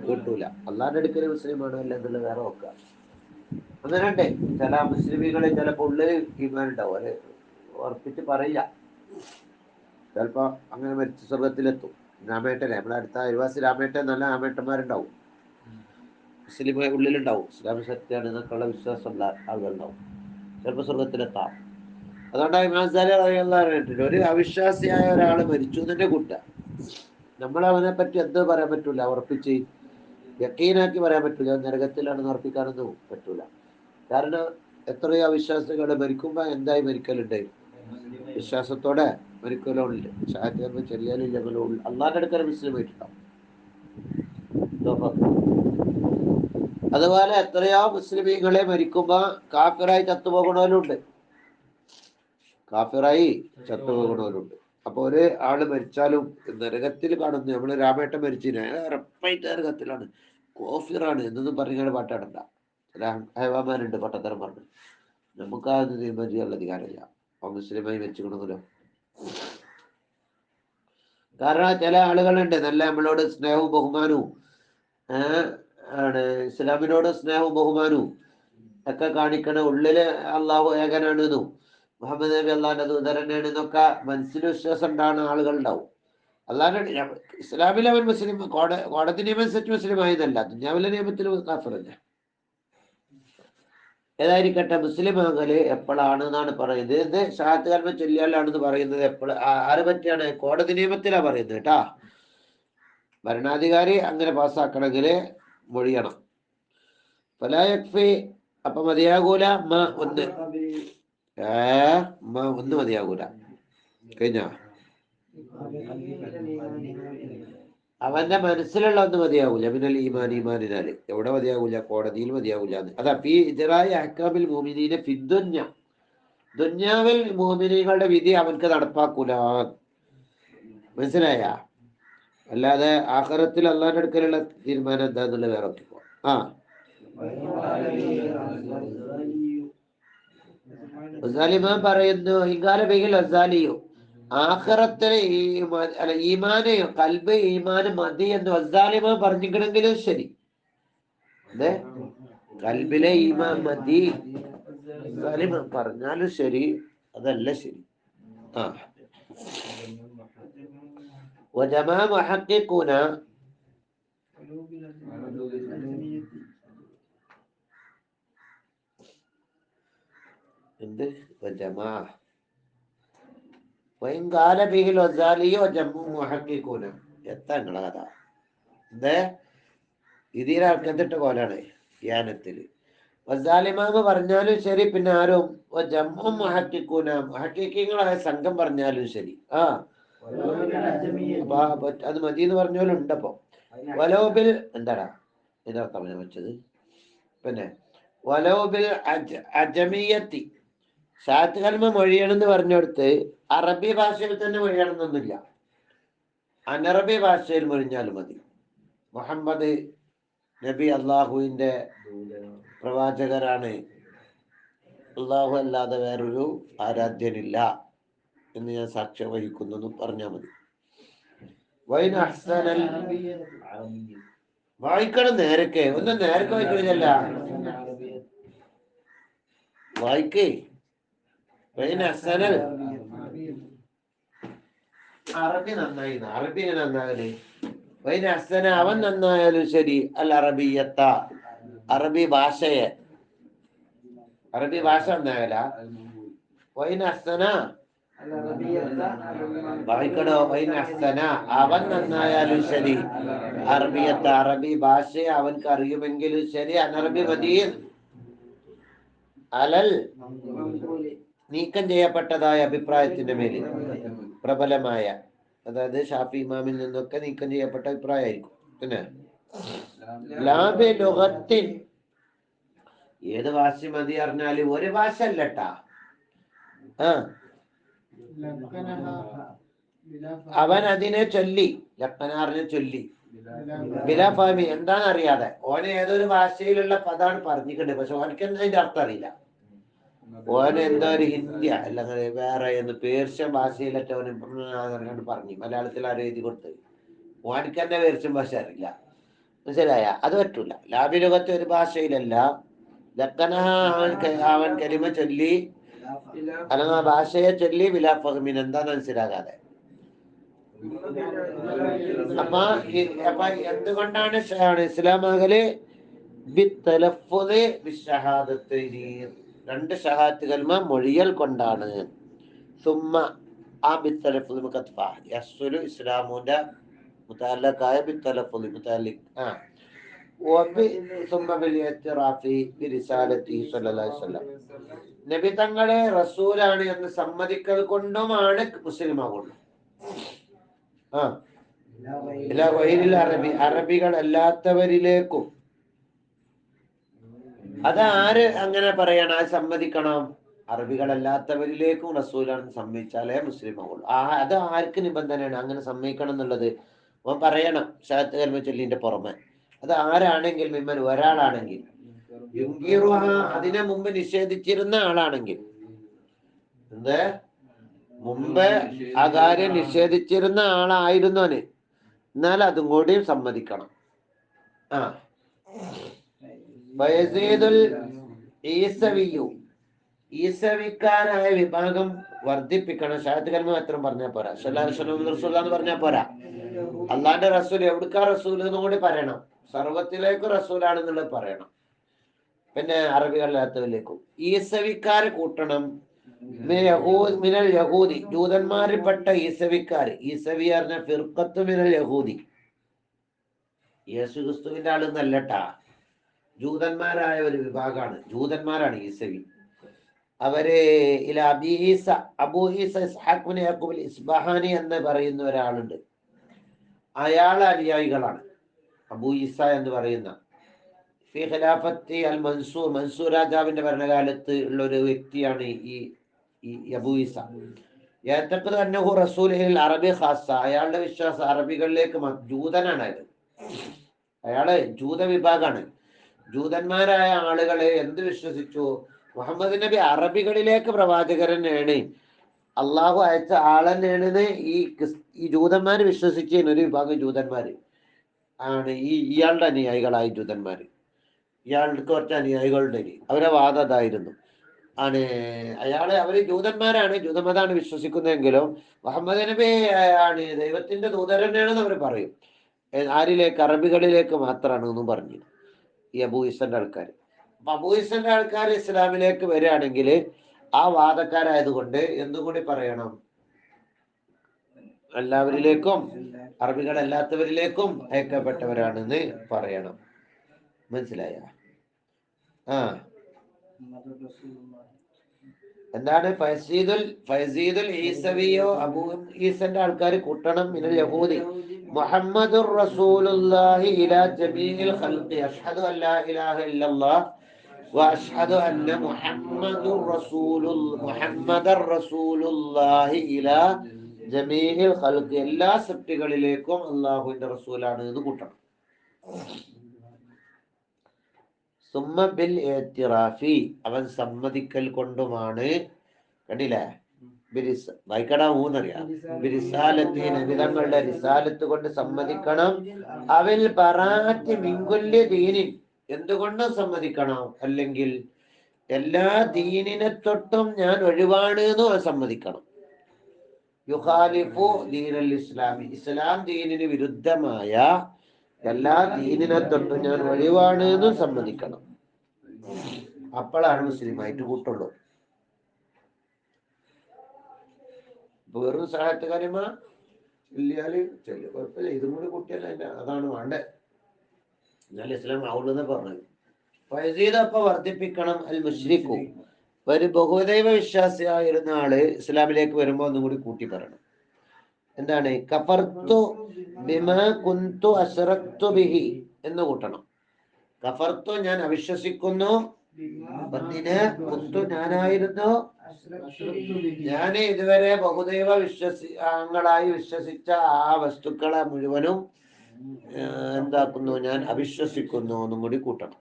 കൂട്ടൂല. അള്ളാന്റെ അടുക്കല് മുസ്ലിമാണോ അല്ല എന്നുള്ളത് വേറെ നോക്കുക. അങ്ങനെയുണ്ട് ചില മുസ്ലിമികളിൽ ചിലപ്പോ ഉള്ളില് ഈമാൻ ഉണ്ടാവും, അത് ഉറപ്പിച്ച് പറയില്ല. ചിലപ്പോ അങ്ങനെ മരിച്ച സ്വർഗത്തിലെത്തും. രാമേട്ടനെ നമ്മുടെ അടുത്ത അയൽവാസി രാമേട്ടൻ, നല്ല രാമേട്ടന്മാരുണ്ടാവും, മുസ്ലിമായി ഉള്ളിലുണ്ടാവും, ഇസ്ലാം സത്യമാണ് എന്നൊക്കെയുള്ള വിശ്വാസമുള്ള ആളുകളുണ്ടാവും, ചിലപ്പോൾ സ്വർഗത്തിലെത്താം. അതുകൊണ്ടാണ് ഇമാം സാലി റളിയല്ലാഹു ഒരു അവിശ്വാസിയായ ഒരാൾ മരിച്ചു തന്നെ കൂട്ടുക, നമ്മളവനെ പറ്റി എന്തോ പറയാൻ പറ്റൂല, ഉറപ്പിച്ച് യക്കീനാക്കി പറയാൻ പറ്റൂല, നരകത്തിലാണെന്ന് ഉറപ്പിക്കാനൊന്നും പറ്റൂല. കാരണം എത്രയോ അവിശ്വാസികൾ മരിക്കുമ്പോ എന്തായി മരിക്കലുണ്ട്, വിശ്വാസത്തോടെ മരിക്കലുണ്ട്. ഷാഹത്ത് ചെറിയാലില്ല, അള്ളാന്റെ അടുക്കൽ മുസ്ലിം ആയിട്ടുണ്ടാവും. അതുപോലെ എത്രയോ മുസ്ലിമീങ്ങളെ മരിക്കുമ്പോ കാഫിറായി ചത്തുപോകണവരുണ്ട്, കാഫിറായി ചത്തുപോകണവരുണ്ട്. അപ്പൊ ഒരു ആള് മരിച്ചാലും നരകത്തിൽ കാണുന്നു. നമ്മള് രാമേട്ടൻ മരിച്ചിന് ഉറപ്പായിട്ട് നരകത്തിലാണ്, കോഫിറാണ് എന്നൊന്നും പറഞ്ഞാൽ പാട്ടാടണ്ട. ചില ഹൈവാമാരുണ്ട് പട്ടത്തരം പറഞ്ഞു, നമുക്ക് അത് തീരുമാനം ചെയ്യാനുള്ള അധികാരമില്ല. അപ്പൊ മുസ്ലിമായി മരിച്ചുകൊണ്ടെങ്കിലോ? കാരണം ചില ആളുകളുണ്ട് നല്ല നമ്മളോട് സ്നേഹവും ബഹുമാനവും ആണ്, ഇസ്ലാമിനോട് സ്നേഹവും ബഹുമാനവും ഒക്കെ കാണിക്കണ, ഉള്ളില് അള്ളാഹു ഏകനാണെന്നും മുഹമ്മദ് നബി അള്ളാഹിന്റെ ദൂതരനാണ് എന്നൊക്കെ മനസ്സിൽ വിശ്വാസം ഉണ്ടാകുന്ന ആളുകളുണ്ടാവും. അള്ളാഹിന്റെ ഇസ്ലാമിലെ അവൻ മുസ്ലിം, കോടതി നിയമം അനുസരിച്ച് മുസ്ലിം ആയതല്ല, ദുനിയാവിലെ നിയമത്തിൽ കാഫിറല്ല. ഏതായിരിക്കട്ടെ, മുസ്ലിം ആകല് എപ്പോഴാണ് എന്നാണ് പറയുന്നത്. ഇത് ഷഹാദത്ത് കലിമ ചൊല്ലിയാലാണെന്ന് പറയുന്നത് എപ്പോൾ, ആരെ പറ്റിയാണ്? കോടതി നിയമത്തിലാണ് പറയുന്നത് കേട്ടാ. ഭരണാധികാരി അങ്ങനെ പാസ്സാക്കണമെങ്കിൽ മൊഴിയണം. ഫലായക്ഫി, അപ്പൊ മതിയാകൂല, ഒന്ന് മതിയാകൂല. കഴിഞ്ഞ അവന്റെ മനസ്സിലുള്ള ഒന്ന് മതിയാവൂല, പിന്നെ ഈമാനിനാല് എവിടെ മതിയാവൂല? കോടതിയിൽ മതിയാവൂല. അതാ ഫീ ഇജ്റാഇ അഹ്കാമിൽ മുഅ്മിനീന ഫിദ്ദുന്യ, ദുന്യാവിൽ മുഅ്മിനീങ്ങളുടെ വിധി അവൻക്ക് നടപ്പാക്കൂല. മനസ്സിലായ? അല്ലാതെ ആഖിറത്തിൽ അള്ളാഹിന്റെ അടുക്കലുള്ള തീരുമാനം എന്താന്നുള്ള വേറെ ഒത്തിപ്പോ. ആ ഗസാലിമാൻ പറയുന്നു ഹിങ്കാല ബിഹിൽ ഗസാലിയോ ആഖിറത്തിലെ അല്ല ഈമാന് കൽബ് ഈമാന് മതി എന്ന് ഗസാലിമാൻ പറഞ്ഞിരിക്കണമെങ്കിലും ശരി, അതെ കൽബിലെ ഈമാൻ മതി ഗസാലിമാൻ പറഞ്ഞാലും ശരി, അതല്ല ശരി. ആ وجماع محققون എന്ത് വജമാ വൈകാല ബിഹിൽ വസാലിയോ ജമ്മു മുഹഖിഖൂന എത്താ നിങ്ങളെ കഥ എന്തേ ഇതിൽ ആൾക്കെത്തിട്ട പോലാണ് യാനത്തില് വസാലിമാമ് പറഞ്ഞാലും ശരി, പിന്നെ ആരും ജമ്മു മുഹഖിഖൂന മുഹഖിഖീങ്ങളായ സംഘം പറഞ്ഞാലും ശരി. ആ അപ്പൊ അത് മതി എന്ന് പറഞ്ഞാലും ഉണ്ടപ്പോ വലോബിൽ എന്താടാ ഇതിനർത്ഥം ഞാൻ വെച്ചത്. പിന്നെ വലോബിൽ അജമിയത്തി ഷാത്ത് കൽമ മൊഴിയണമെന്ന് പറഞ്ഞെടുത്ത് അറബി ഭാഷയിൽ തന്നെ മൊഴിയണമെന്നൊന്നുമില്ല, അനറബി ഭാഷയിൽ മൊഴിഞ്ഞാലും മതി. മുഹമ്മദ് നബി അള്ളാഹുവിന്റെ പ്രവാചകരാണ്, അള്ളാഹു അല്ലാതെ വേറൊരു ആരാധ്യനില്ല എന്ന് ഞാൻ സാക്ഷ്യം വഹിക്കുന്നു പറഞ്ഞാൽ മതി. വായിക്കണം നേരൊക്കെ, ഒന്നും നേരൊക്കെ വായിക്കണില്ല, വായിക്കേ. അറബി നന്നായി, അറബി നന്നാകല് വൈനഹ്സന അവൻ നന്നായാലും ശരി, അൽ അറബിയത്ത അറബി ഭാഷയെ, അറബി ഭാഷ നന്നാകല വൈനഹ്സന വായിക്കടോ വൈനഹ്സന അവൻ നന്നായാലും ശരി, അറബിയത്ത അറബി ഭാഷയെ അവൻക്ക് അറിയുമെങ്കിലും ശരി, അനറബി മദീൻ അലൽ നീക്കം ചെയ്യപ്പെട്ടതായ അഭിപ്രായത്തിന്റെ മേലിൽ പ്രബലമായ, അതായത് ഷാഫി ഇമാമിൽ നിന്നൊക്കെ നീക്കം ചെയ്യപ്പെട്ട അഭിപ്രായമായിരിക്കും. പിന്നെ ലാബെ ലോകത്തിൽ ഏത് ഭാഷ മതി അറിഞ്ഞാല് ഒരു ഭാഷ അല്ലട്ടാ. ആ അവൻ അതിനെ ചൊല്ലി, ലക്കനാറിനെ ചൊല്ലി ബിലാഫാമി എന്താണെന്ന് അറിയാതെ, ഓന് ഏതൊരു ഭാഷയിലുള്ള പദമാണ് പറഞ്ഞിട്ടുണ്ട്, പക്ഷെ ഓനക്ക് എന്താ അതിന്റെ അർത്ഥം അറിയില്ല. ഓന് എന്തോ ഒരു ഹിന്ദിയ അല്ലെങ്കിൽ വേറെ പേർഷ്യൻ ഭാഷയിലൊക്കെ ഓന് പറഞ്ഞു, മലയാളത്തിൽ ആരും എഴുതി കൊടുത്ത് ഓനക്ക് തന്നെ പേർഷ്യൻ ഭാഷ അറിയില്ല. മനസ്സിലായ? അത് പറ്റൂല. ലാബിലുകത്തെ ഒരു ഭാഷയിലല്ല, ലക്കനഹ അവൻ കലിമ ചൊല്ലി അല്ലെങ്കിൽ ആ ഭാഷയെ ചൊല്ലി ബിലാ ഫഹ്മിൻ എന്താന്ന് മനസ്സിലാകാതെ. അപ്പൊ എന്തുകൊണ്ടാണ് ഇസ്ലാം ആകല്? രണ്ട് ഷഹാദത്ത് കൽമ മൊഴിയൽ കൊണ്ടാണ്. സുമ്മ ആ ബിത്തലഫുദ് മുഖത്ഫ യസ്സുലു ഇസ്ലാമുന്റെ മുതഅല്ലഖായ ബിത്തലഫുദ് മുതഅല്ലിഖ് നബി തങ്ങളെ റസൂലാണ് എന്ന് സമ്മതിക്കൽ കൊണ്ടുമാണ് മുസ്ലിം ആകുള്ളൂ. ആ അറബി അറബികൾ അല്ലാത്തവരിലേക്കും. അത് ആര് അങ്ങനെ പറയണം? അത് സമ്മതിക്കണം. അറബികളല്ലാത്തവരിലേക്കും റസൂലാണെന്ന് സമ്മതിച്ചാലേ മുസ്ലിം ആവുള്ളൂ. അത് ആർക്ക് നിബന്ധനയാണ് അങ്ങനെ സമ്മതിക്കണം എന്നുള്ളത്? അവൻ പറയണം ഷഹാദത്ത് കലിമ ചൊല്ലിന്റെ പുറമെ. അത് ആരാണെങ്കിൽ മിമ്മൻ ഒരാളാണെങ്കിൽ, അതിനെ മുമ്പ് നിഷേധിച്ചിരുന്ന ആളാണെങ്കിൽ, എന്ത് മുമ്പ് ആ കാര്യം നിഷേധിച്ചിരുന്ന ആളായിരുന്നോന്, എന്നാൽ അതും കൂടി സമ്മതിക്കണം. ആ ഈസവിക്കാരായ വിഭാഗം വർദ്ധിപ്പിക്കണം. ഷഹാദത്ത് കലിമ മാത്രം പറഞ്ഞാൽ പോരാ, എന്ന് പറഞ്ഞാൽ പോരാ. അള്ളാന്റെ റസൂൽ എവിടുക്കാ റസൂൽ എന്നും കൂടി പറയണം. സർവത്തിലേക്ക് റസൂലാണെന്നുള്ളത് പറയണം. പിന്നെ അറബികളില്ലാത്തവരിലേക്കും ഈസവിക്കാര് കൂട്ടണം. മിനൽ യഹൂദി ജൂതന്മാരിൽപ്പെട്ട ഈസവിക്കാര്. ഈസവി പറഞ്ഞ ഫിർഖത്തു മിനൽ യഹൂദി, യേശു ക്രിസ്തുവിന്റെ ആളെന്നല്ലട്ടാ, ജൂതന്മാരായ ഒരു വിഭാഗമാണ്. ജൂതന്മാരാണ് ഈസവി. അവര് അബൂ ഈസ ഇസ്ഹാഖ് ഇബ്നു യാഖൂബ് ഇസ്ബഹാനി എന്ന് പറയുന്ന ഒരാളുണ്ട്. അയാളെ അനുയായികളാണ്. അബൂ ഈസ എന്ന് പറയുന്ന ഫി ഖിലാഫത്തി അൽ മൻസൂർ, മൻസൂർ രാജാവിന്റെ ഭരണകാലത്ത് ഉള്ള ഒരു വ്യക്തിയാണ് ഈ ഈ അബൂ ഈസ. യഅ്തഖിദു അന്നഹു റസൂലുൽ അറബി ഖാസ്സ, അയാളുടെ വിശ്വാസം അറബികളിലേക്ക് ജൂതനാണ്. അയാള് ജൂത വിഭാഗമാണ്. ജൂതന്മാരായ ആളുകളെ എന്ത് വിശ്വസിച്ചു? മുഹമ്മദ് നബി അറബികളിലേക്ക് പ്രവാചകരനാണ്, അള്ളാഹു അയച്ച ആളെന്നാണെന്ന് ഈ ജൂതന്മാര് വിശ്വസിച്ചതിന് ഒരു വിഭാഗം ജൂതന്മാര് ആണ് ഇയാളുടെ അനുയായികളായ ജൂതന്മാര്. ഇയാൾക്ക് കുറച്ച് അനുയായികളുടെ അവരെ വാദം അതായിരുന്നു. അവര് ജൂതന്മാരാണ്, ജൂതമതാണ് വിശ്വസിക്കുന്നതെങ്കിലും മുഹമ്മദ് നബി ആണ് ദൈവത്തിന്റെ ദൂതൻ തന്നെയാണെന്ന് അവർ പറയും. ആരിലേക്ക്? അറബികളിലേക്ക് മാത്രമാണ് എന്നും പറഞ്ഞു ഈ അബൂ ഈസന്റെ ആൾക്കാർ. അപ്പൊ അബൂ ഈസന്റെ ആൾക്കാർ ഇസ്ലാമിലേക്ക് വരികയാണെങ്കിൽ ആ വാദക്കാരായതുകൊണ്ട് എന്തും കൂടി പറയണം, എല്ലാവരിലേക്കും അറബികളല്ലാത്തവരിലേക്കും അയക്കപ്പെട്ടവരാണെന്ന് പറയണം. മനസ്സിലായ? എന്താണ് ഫൈസീദുൽ ഈസവിയോ അബൂ ഈസന്റെ ആൾക്കാർ കൂട്ടണം മിനൽ യഹൂദി മുഹമ്മദുർ റസൂലുള്ളാഹി ഇലാ ജമീഇൽ ഖൽഖി അഷ്ഹദു അല്ലാ ഇലാഹ ഇല്ലല്ലാഹ് വഅഷ്ഹദു അന്ന മുഹമ്മദർ റസൂലുള്ളാഹി ഇലാ ജമീഇൽ ഖൽഖി, എല്ലാ സൃഷ്ടികളിലേക്കും അല്ലാഹുവിന്റെ റസൂലാണ് എന്ന് കൂട്ടണം. സുമ്മ ബിൽ ഇഅ്തിറാഫി, അവൻ സമ്മതിക്കൽ കൊണ്ടുമാണ്. കണ്ടില്ലേ? വായിക്കടാ ഊന്നറിയാം. ബിരിസാലത്തി, നബിതങ്ങളുടെ റിസാലത്ത് കൊണ്ട് സമ്മതിക്കണം. അവൽ ബറാഅത്തി മിൻ കുല്ലി ദീനിൻ, എന്തുകൊണ്ടും സമ്മതിക്കണം. അല്ലെങ്കിൽ എല്ലാ ദീനിനെ തൊട്ടും ഞാൻ ഒഴിവാണ് എന്നും സമ്മതിക്കണം. യുഖാലിഫു ദീനൽ ഇസ്ലാമി, ഇസ്ലാം ദീനിന് വിരുദ്ധമായ എല്ലാ ദീനിനെ തൊട്ടും ഞാൻ ഒഴിവാണ് എന്നും സമ്മതിക്കണം. അപ്പോഴാണ് മുസ്ലിമായിട്ട് കൂട്ടുള്ളൂ. വെറും സഹായത്ത് കാര്യമാ ഇല്ലാല് കുഴപ്പമില്ല, ഇതും കൂടി കൂട്ടിയല്ല, അതാണ് വേണ്ടത്. എന്നാൽ ഇസ്ലാം ആവുള്ളൂ പറഞ്ഞത്. ഫൈസീദ് അപ്പൊ വർദ്ധിപ്പിക്കണം. അൽ മുശ്രിക്കു, ഒരു ബഹുദൈവ വിശ്വാസിയായിരുന്ന ആള് ഇസ്ലാമിലേക്ക് വരുമ്പോ ഒന്നും കൂടി കൂട്ടി പറയണം. എന്താണ്? കഫർതു ബിമാ കുന്തു അശ്റക്തു ബിഹി എന്ന് കൂട്ടണം. കഫർത്തു, ഞാൻ അവിശ്വസിക്കുന്നു, കുന്തു ഞാനായിരുന്നു, ഞാൻ ഇതുവരെ ബഹുദൈവ വിശ്വാസികളായി വിശ്വസിച്ച ആ വസ്തുക്കളെ മുഴുവനും എന്താക്കുന്നു, ഞാൻ അവിശ്വസിക്കുന്നു എന്നും കൂടി കൂട്ടണം.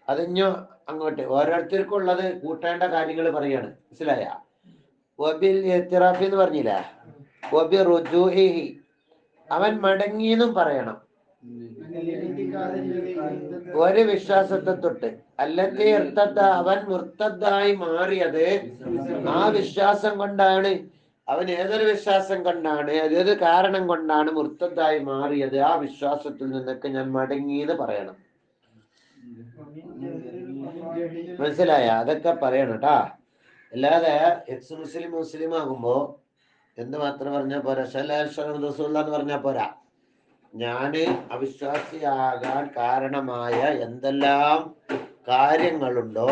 അതിഞ്ഞോ അങ്ങോട്ട് ഓരോരുത്തർക്കും ഉള്ളത് കൂട്ടേണ്ട കാര്യങ്ങൾ പറയാണ്. മനസ്സിലായ? വബിൽ ഇഅ്തിറാഫി എന്ന് പറഞ്ഞില്ലേ? വബി റുജൂഇഹി, അവൻ മടങ്ങിയെന്നും പറയണം. ഒരു വിശ്വാസത്തെ തൊട്ട് അല്ലത്തി ഇർത്തദ്ദ, അവൻ മുർത്തദ്ദായി മാറിയത് ആ വിശ്വാസം കൊണ്ടാണ്. അവൻ ഏതൊരു വിശ്വാസം കൊണ്ടാണ്, അതേത് കാരണം കൊണ്ടാണ് മുർത്തദ്ദായി മാറിയത്, ആ വിശ്വാസത്തിൽ നിന്നൊക്കെ ഞാൻ മടങ്ങിയെന്ന് പറയണം. മനസ്സിലായ? അതൊക്കെ പറയണം കേട്ടാ. അല്ലാതെ എക്സ് മുസ്ലിം ആകുമ്പോ എന്ത് മാത്രം പറഞ്ഞാൽ പോരാ, എന്ന് പറഞ്ഞാൽ പോരാ. ഞാന് അവിശ്വാസിയാകാൻ കാരണമായ എന്തെല്ലാം കാര്യങ്ങളുണ്ടോ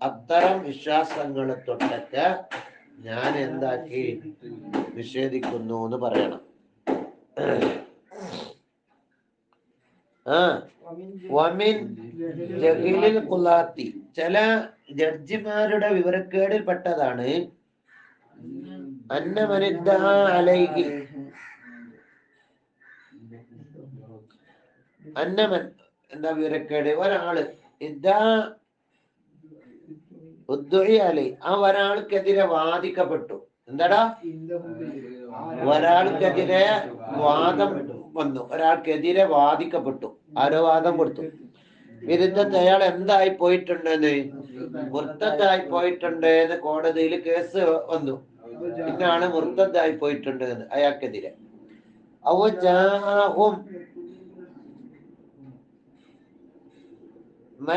അത്തരം വിശ്വാസങ്ങളെ തൊട്ടൊക്കെ ഞാൻ എന്താക്കി നിഷേധിക്കുന്നു എന്ന് പറയണം. വമിൻ ജഹീലിൽ ഖുലാത്തി, ചില ജഡ്ജിമാരുടെ വിവരക്കേടിൽപ്പെട്ടതാണ് അന്നമനിദ്ദ അലൈഹി, അന്നമൻ എന്താ വിവരക്കേട്? ഒരാള് ആ ഒരാൾക്കെതിരെ വാദിക്കപ്പെട്ടു. എന്താടാ? ഒരാൾക്കെതിരെ വാദം വന്നു, ഒരാൾക്കെതിരെ വാദിക്കപ്പെട്ടു. ആരോ വാദം കൊടുത്തു. വിരുദ്ധത്തെ അയാൾ എന്തായി പോയിട്ടുണ്ടെന്ന്, മുർത്തദ്ദായി പോയിട്ടുണ്ട് എന്ന് കോടതിയിൽ കേസ് വന്നു. പിന്നാണ് മുർത്തദ്ദായി പോയിട്ടുണ്ട് എന്ന് അയാൾക്കെതിരെ.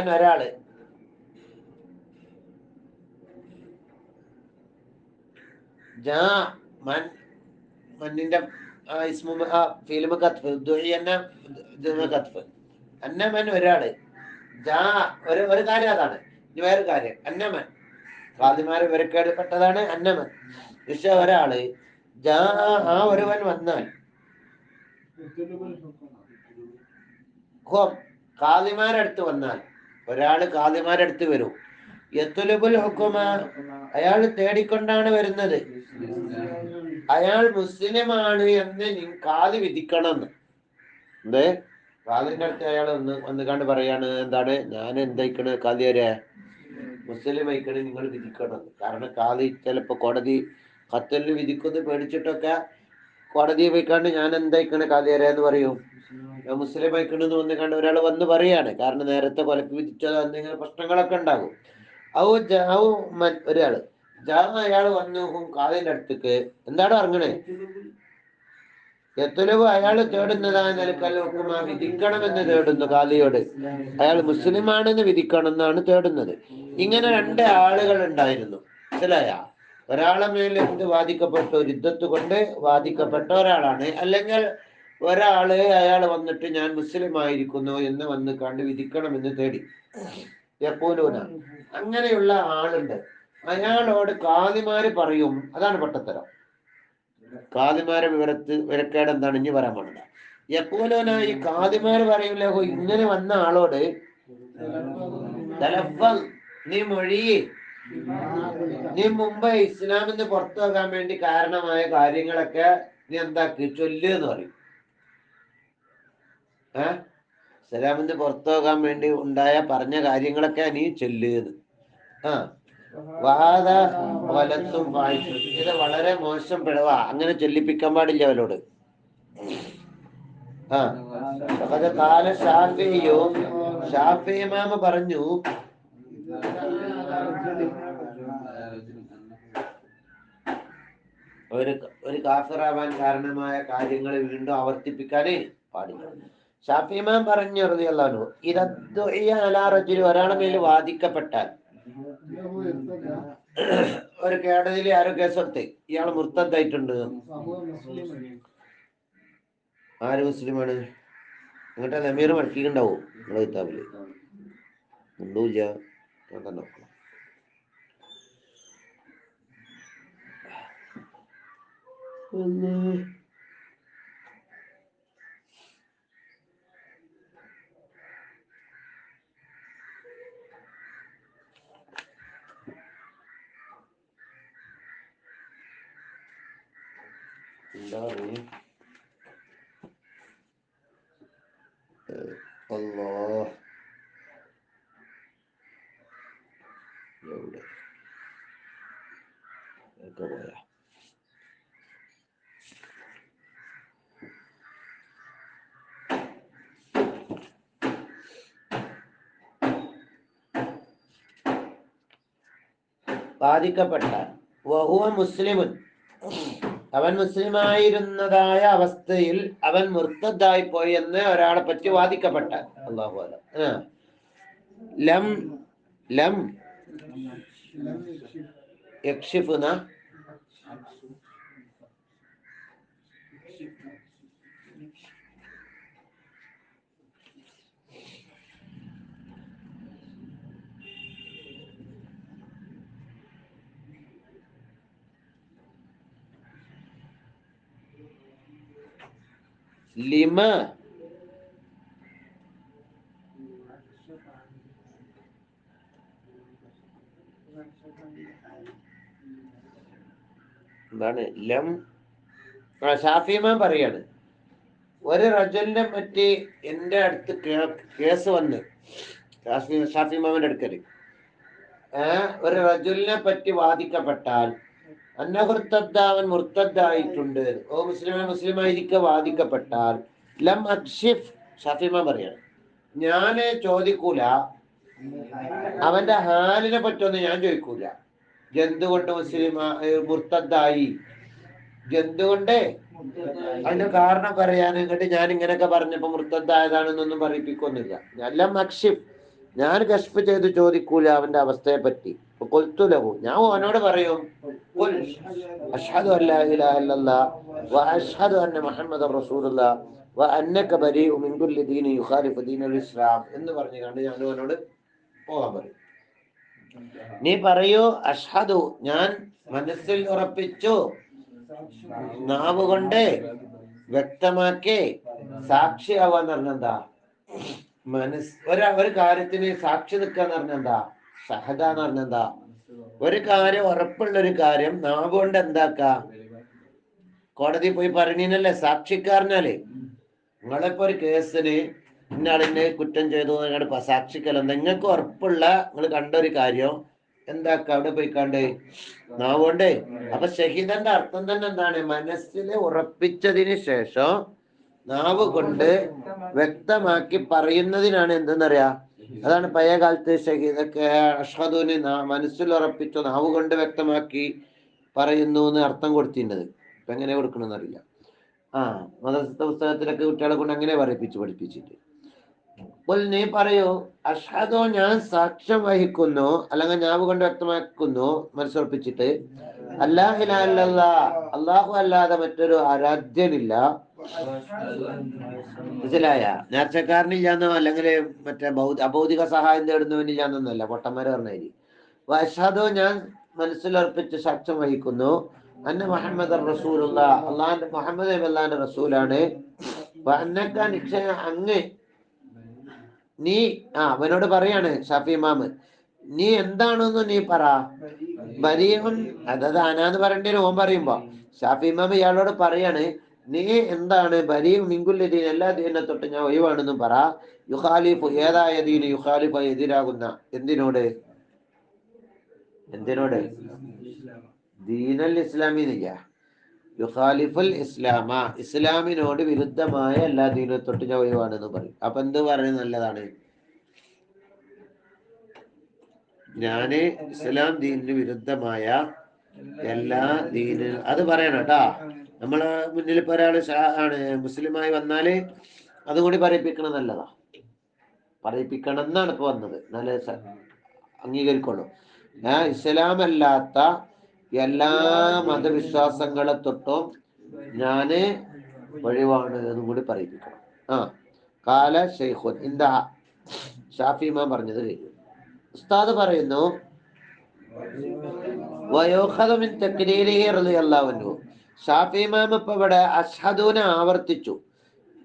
ഒരാള് മന്നിന്റെ അന്നമൻ ഒരാള് ഒരു കാര്യം അതാണ്. ഇനി വേറെ കാര്യം, അന്നമൻ ഖാദിമാരെ വിവരക്കേടപ്പെട്ടതാണ് അന്നമൻ. പക്ഷെ ഒരാള് ആ ഒരുവൻ വന്നാൽ ഖാദിമാരടുത്ത് വന്നാൽ, ഒരാള് ഖാദിമാരടുത്ത് വരും. യത്ലുബുൽ ഹുക്കുമ, അയാൾ തേടിക്കൊണ്ടാണ് വരുന്നത്. അയാൾ മുസ്ലിമാണ് എന്ന് കാതി വിധിക്കണം. എന്തേ കാതിന്റെ അടുത്ത് അയാൾ ഒന്ന് കണ്ട് പറയാണ്, എന്താണ് ഞാൻ എന്തായിക്കണ് കാതിയാരെ മുസ്ലിം ആയിക്കണ് നിങ്ങൾ വിധിക്കണം. കാരണം കാതി ചിലപ്പോ കോടതി ഖത്തലിന് വിധിക്കുന്നത് പേടിച്ചിട്ടൊക്കെ കോടതിയെ പോയിക്കാണ്ട് ഞാൻ എന്തായിക്കണ് കാതിയാരെ എന്ന് പറയും, മുസ്ലിം ആയിക്കണെന്ന് വന്ന് കണ്ട് ഒരാൾ വന്ന് പറയാണ്. കാരണം നേരത്തെ കൊലക്ക് വിധിച്ചത് എന്തെങ്കിലും പ്രശ്നങ്ങളൊക്കെ ഉണ്ടാകും. ഒരാള് അയാൾ വന്നു കാതിന്റെ അടുത്തേക്ക് എന്താണ് ഇറങ്ങണേ, യത്ലുബു അയാൾ തേടുന്നതായ നിലക്കൽ ഹുക്കുമ വിധിക്കണമെന്ന് തേടുന്നു കാദിയോട്. അയാൾ മുസ്ലിമാണെന്ന് വിധിക്കണം എന്നാണ് തേടുന്നത്. ഇങ്ങനെ രണ്ട് ആളുകൾ ഉണ്ടായിരുന്നു, മനസ്സിലായ? ഒരാളെ മേൽ എന്ത് വാദിക്കപ്പെട്ടു, രിദ്ദത്ത് കൊണ്ട് വാദിക്കപ്പെട്ട ഒരാളാണ്. അല്ലെങ്കിൽ ഒരാള് അയാൾ വന്നിട്ട് ഞാൻ മുസ്ലിം ആയിരിക്കുന്നു എന്ന് വന്ന് കണ്ട് വിധിക്കണമെന്ന് തേടി. യഖൂലൂന, അങ്ങനെയുള്ള ആളുണ്ട്. അയാളോട് കാദിമാര് പറയും, അതാണ് പൊട്ടത്തരം. കാദിമാരെ വിവരക്കേട് എന്താണ് ഇനി പറയാൻ പാടില്ല. യഖൂലൂന, ഈ കാദിമാര് പറയൂല, ഇങ്ങനെ വന്ന ആളോട് തലഫ്ഫൽ, നീ മൊഴിയെ, നീ മുമ്പ് ഇസ്ലാമിൽ നിന്ന് പുറത്തു പോകാൻ വേണ്ടി കാരണമായ കാര്യങ്ങളൊക്കെ നീ എന്താക്കി ചൊല്ല് എന്ന് പറയും. ഇസ്ലാമിൽ നിന്ന് പുറത്തു പോകാൻ വേണ്ടി പറഞ്ഞ കാര്യങ്ങളൊക്കെ നീ ചൊല്ലുന്ന്. വാദ വലത്തും വായിച്ചു, ഇത് വളരെ മോശം പിഴവാ, അങ്ങനെ ചൊല്ലിപ്പിക്കാൻ പാടില്ല അവരോട്. കാല ഷാഫിയോ, ഷാഫി ഇമാമ പറഞ്ഞു, ഒരു കാഫിറാവാൻ കാരണമായ കാര്യങ്ങൾ വീണ്ടും ആവർത്തിപ്പിക്കാനേ പാടില്ല. ഷാഫി ഇമാം പറഞ്ഞു റളിയല്ലാഹു അൻഹു, ഒരാളെ മേൽ വാദിക്കപ്പെട്ടാൽ, ഒരു കേടതിൽ ആരോ കേസെടുത്ത് ഇയാൾ മുർത്തദ്ദായിട്ടുണ്ട്. ആര് മുസ്ലിമാണ്? എന്നിട്ട് നമീർ മടക്കിണ്ടാവും നിങ്ങളെ കിതാബില് ഉണ്ടൂല്ല. Allah എവിടെ പോയാ? ബാധിക്കപ്പെട്ട വഹുവ മുസ്ലിമുൻ, അവൻ മുസ്ലിമായിരുന്നതായ അവസ്ഥയിൽ അവൻ മുർത്തദ്ദായി പോയി എന്ന് ഒരാളെ പറ്റി വാദിക്കപ്പെട്ടാൽ, അല്ലാഹു അലം, ലം ലം യക്ഷിഫുന, ലിമ എന്താണ് ലം. ഷാഫിമാൻ പറയാണ്, ഒരു റജലിനെ പറ്റി എൻ്റെ അടുത്ത് കേസ് വന്ന്, ഷാഫിമാമിന്റെ അടുക്കല് ഒരു റജുലിനെ പറ്റി വാദിക്കപ്പെട്ടാൽ, അവൻ മുർത്തദ്ദായിട്ടുണ്ട്, ഓ മുസ്ലിമായിരിക്കെ വാദിക്കപ്പെട്ടാൽ, ലം അക്ഷിഫ്, ഷാഫിമാൻ പറയാണ്, ഞാന് ചോദിക്കൂല അവന്റെ ഹാലിനെ പറ്റൊന്നും ഞാൻ ചോദിക്കൂല. എന്തുകൊണ്ട് മുർത്തദ്ദായി, എന്തുകൊണ്ട്, അതിന്റെ കാരണം പറയാൻ ഇങ്ങോട്ട് ഞാൻ ഇങ്ങനെയൊക്കെ പറഞ്ഞപ്പോ മുർത്തദ്ദായതാണെന്നൊന്നും പറയിപ്പിക്കൊന്നുമില്ല. എല്ലാം അക്ഷിഫ്, ഞാൻ കശ്ഫ് ചെയ്ത് ചോദിക്കൂല അവന്റെ അവസ്ഥയെ പറ്റി. കൊൽത്തുലഹു, ഞാൻ അവനോട് പറയും, അഷ്ഹദു അല്ലാ ഇലാഹ ഇല്ലല്ലാഹ് വ അഷ്ഹദു അന്ന മുഹമ്മദർ റസൂലുള്ളാഹ് വ അന്നക ബരീഉ മിൻ കുല്ലി ദീനി യുഖാലിഫു ദീനൽ ഇസ്ലാം എന്ന് പറഞ്ഞു കണ്ട് ഞാൻ അവനോട് പോകാൻ പറയും. നീ പറയൂ അഷ്ഹദു, ഞാൻ മനസ്സിൽ ഉറപ്പിച്ചു, നാവ് കൊണ്ട് വ്യക്തമാക്കി, സാക്ഷിയാവാന്ന് പറഞ്ഞെന്താ, ഒരു കാര്യത്തിന് സാക്ഷി നിൽക്കാന്ന് പറഞ്ഞെന്താ, ഷഹദ എന്ന് പറഞ്ഞ എന്താ? ഒരു കാര്യം, ഉറപ്പുള്ളൊരു കാര്യം നാവ് കൊണ്ട് എന്താക്ക, കോടതി പോയി പറഞ്ഞല്ലേ സാക്ഷിക്കാരനാലേ. നിങ്ങളിപ്പോ ഒരു കേസിന് ഇന്നാളിനെ കുറ്റം ചെയ്തു സാക്ഷിക്കല്ല, നിങ്ങൾക്ക് ഉറപ്പുള്ള നിങ്ങൾ കണ്ടൊരു കാര്യം എന്താക്ക അവിടെ പോയിക്കാണ്ട് നാവുകൊണ്ട്. അപ്പൊ ഷഹീദന്റെ അർത്ഥം തന്നെ എന്താണ്? മനസ്സിൽ ഉറപ്പിച്ചതിന് ശേഷം നാവ് കൊണ്ട് വ്യക്തമാക്കി പറയുന്നതിനാണ് എന്തെന്നറിയാ. അതാണ് പഴയ കാലത്ത് ഷഹീദൊക്കെ അഷ്ഹദുന് മനസ്സിൽ ഉറപ്പിച്ചു നാവ് കൊണ്ട് വ്യക്തമാക്കി പറയുന്നു എന്ന് അർത്ഥം കൊടുത്തിരുന്നത്. ഇപ്പൊ എങ്ങനെ കൊടുക്കണമെന്ന് അറിയില്ല. മദ്രസത്തെ പുസ്തകത്തിലൊക്കെ കുട്ടികളെ കൊണ്ട് അങ്ങനെ പഠിപ്പിച്ചിട്ട് നീ പറയൂ, അഷ്ഹദു ഞാൻ സാക്ഷ്യം വഹിക്കുന്നു, അല്ലെങ്കിൽ നാവ് കൊണ്ട് വ്യക്തമാക്കുന്നു മനസ്സുറപ്പിച്ചിട്ട്, അല്ലാ ഇലാഹ ഇല്ലല്ലാഹ് അല്ലാഹു അല്ലാതെ മറ്റൊരു ആരാധ്യനില്ല. മനസ്സിലായ? നേർച്ചക്കാരനില്ലാന്നോ അല്ലെങ്കിൽ മറ്റേ അഭൗതിക സഹായം തേടുന്നവനില്ലാന്നൊന്നല്ല പൊട്ടന്മാര് പറഞ്ഞാല്. അഷ്ഹദു ഞാൻ മനസ്സിലുറപ്പിച്ച് സാക്ഷ്യം വഹിക്കുന്നു, അന്ന മുഹമ്മദ് റസൂലുള്ള അള്ളാന്റെ മുഹമ്മദ് അള്ളാന്റെ റസൂലാണ്. അന്നക്ക നിശ്ചയം അങ്ങ് നീ അവനോട് പറയാണ് ഷാഫി ഇമാമ്, നീ എന്താണെന്ന് നീ പറ. ബരീഉൻ, അതായത് അനാന്ന് പറയേണ്ടി വരും. ഓൻ പറയുമ്പോ ഷാഫി ഇമാമ് ഇയാളോട് പറയാണ്, നീ എന്താണ്? ബരീഉൻ മിൻ കുല്ലി ദീൻ, എല്ലാ ദീനെ തൊട്ട് ഞാൻ ഒഴിവാണെന്നും പറ. യുഖാലിഫു, ഏതായ ദീന്? യുഖാലിഫ, എതിരാകുന്ന. എന്തിനോട്? ദീനൽ ഇസ്ലാമിനില്ല, യുഖാലിഫുൽ ഇസ്ലാമ, ഇസ്ലാമിനോട് വിരുദ്ധമായ എല്ലാ ദീനെ തൊട്ട് ഞാൻ ഒഴിവാണെന്ന് പറയും. അപ്പൊ എന്ത് പറയുന്നത്? നല്ലതാണ്. ഞാന് ഇസ്ലാം ദീനിന് വിരുദ്ധമായ എല്ലാ ദീന് അത് പറയണം കേട്ടാ. നമ്മളെ മുന്നിൽ ഇപ്പൊ ഒരാള് ആണ് മുസ്ലിമായി വന്നാല് അതുകൂടി പറയിപ്പിക്കണം. നല്ലതാ, പറയിപ്പിക്കണം എന്നാണ് ഇപ്പൊ വന്നത്. നല്ല അംഗീകരിക്കുള്ളൂ. ഇസ്ലാം അല്ലാത്ത എല്ലാ മതവിശ്വാസങ്ങളെ തൊട്ടും ഞാന് ഒഴിവാണ് എന്നും കൂടി പറയിപ്പിക്കണം. കാല ഷെയ്ഖുൻ, എന്താ ഷാഫി ഇമാം പറഞ്ഞത് കഴിഞ്ഞു. ഉസ്താദ് പറയുന്നു, ഷാഫി ഇമാം ഇപ്പൊ ഇവിടെ അഷ്ഹദുനെ ആവർത്തിച്ചു.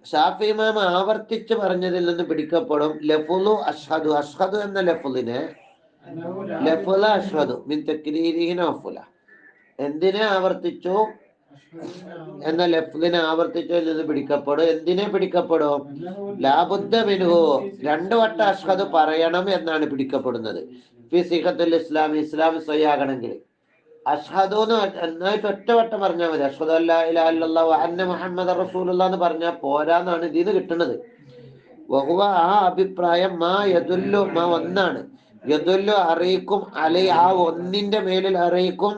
ഷാഫി ഇമാം ആവർത്തിച്ച് പറഞ്ഞതിൽ നിന്ന് പിടിക്കപ്പെടും ലഫ്ളു അഷ്ഹദു. അഷ്ഹദു എന്ന ലഫ്ളിനെ ലഫ്ള അഷ്ഹദു മിൻ തക്രീരിഹി നഫ്ല, എന്തിനെ ആവർത്തിച്ചു എന്ന ലഫ്ളിനെ ആവർത്തിച്ചതിൽ നിന്ന് പിടിക്കപ്പെടും. എന്തിനെ പിടിക്കപ്പെടും? ലാബുദ്ദ മിൻഹു, 2 വട്ടം അഷ്ഹദു പറയണം എന്നാണ് പിടിക്കപ്പെടുന്നത്. ഫി സിഹത്തുൽ ഇസ്ലാം, ഇസ്ലാം സ്വയാകണമെങ്കിൽ അഷ്ഹദു എന്നായിട്ട് ഒറ്റ വട്ടം പറഞ്ഞാൽ മതി. അഷ്ഹദു അല്ലാ ഇലാഹ ഇല്ലല്ലാഹു വ അന്ന മുഹമ്മദ റസൂലുള്ളാഹ് എന്ന് പറഞ്ഞാൽ പോരാന്നാണ് ഇതിന്ന് കിട്ടുന്നത്. വഹുവ, ആ അഭിപ്രായം മാ യദുല്ലു, മാ ഒന്നാണ്, യദുല്ലു അറിയിക്കും, അലൈ ആ ഒന്നിന്റെ മേലിൽ അറിയിക്കും,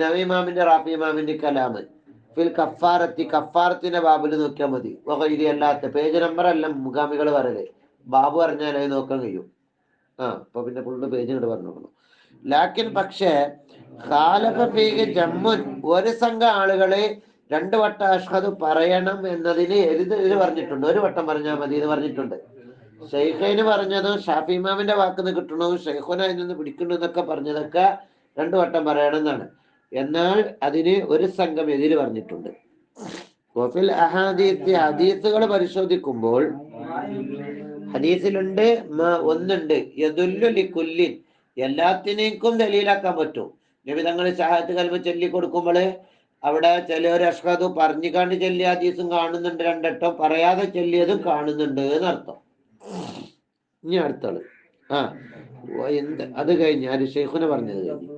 നബി ഇമാമിന്റെ റാഫി ഇമാമിന്റെ കലാമ് ഫിൽ കഫാറത്തി, കഫാറത്തിന്റെ ബാബിൽ നോക്കിയാൽ മതി. വഹൈരി, അല്ലാത്ത പേജ് നമ്പർ അല്ല മുഖാമികൾ പറയല്, ബാബു പറഞ്ഞാൽ അത് നോക്കാൻ കഴിയും. അപ്പൊ പിന്നെ ഫുള്ള് പേജ് ഇങ്ങോട്ട് പറഞ്ഞു. ലാക്കിൻ പക്ഷേ ഖാലഫ ഫീഹി ജമ്മുൻ, ഒരു സംഘം ആളുകളെ 2 വട്ടം അഷ്ഹദു പറയണം എന്നതിന് എതിര് പറഞ്ഞിട്ടുണ്ട്. 1 വട്ടം പറഞ്ഞാൽ മതി എന്ന് പറഞ്ഞിട്ടുണ്ട്. ഷെയ്ഖൈന് പറഞ്ഞതും ഷാഫി ഇമാമിന്റെ വാക്കിന്ന് കിട്ടണതും ഷെയ്ഖുന അതിൽ നിന്ന് പിടിക്കുന്നു എന്നൊക്കെ പറഞ്ഞതൊക്കെ 2 വട്ടം പറയണം എന്നാണ്. എന്നാൽ അതിന് ഒരു സംഘം എതിര് പറഞ്ഞിട്ടുണ്ട്. വഫിൽ അഹാദീത്ത്, ഹദീസുകൾ പരിശോധിക്കുമ്പോൾ ഹദീസിലുണ്ട് ഒന്നുണ്ട് യദുല്ലു ലികുല്ലിൻ, എല്ലാത്തിനേക്കും ദലീലാക്കാൻ പറ്റും. നബി തങ്ങൾ ഷഹാദത്ത് കലിമ ചൊല്ലി കൊടുക്കുമ്പോൾ അവിടെ ചിലർ അഷ്ഹദു പറഞ്ഞുകാണ്ട് ചൊല്ലിയ ഹദീസും കാണുന്നുണ്ട്, 2 വട്ടം പറയാതെ ചൊല്ലിയതും കാണുന്നുണ്ട് എന്നർത്ഥം. ഇനി അടുത്താള് അത് കഴിഞ്ഞ് ആര് ഷെയ്ഖുനെ പറഞ്ഞത് കഴിഞ്ഞ്.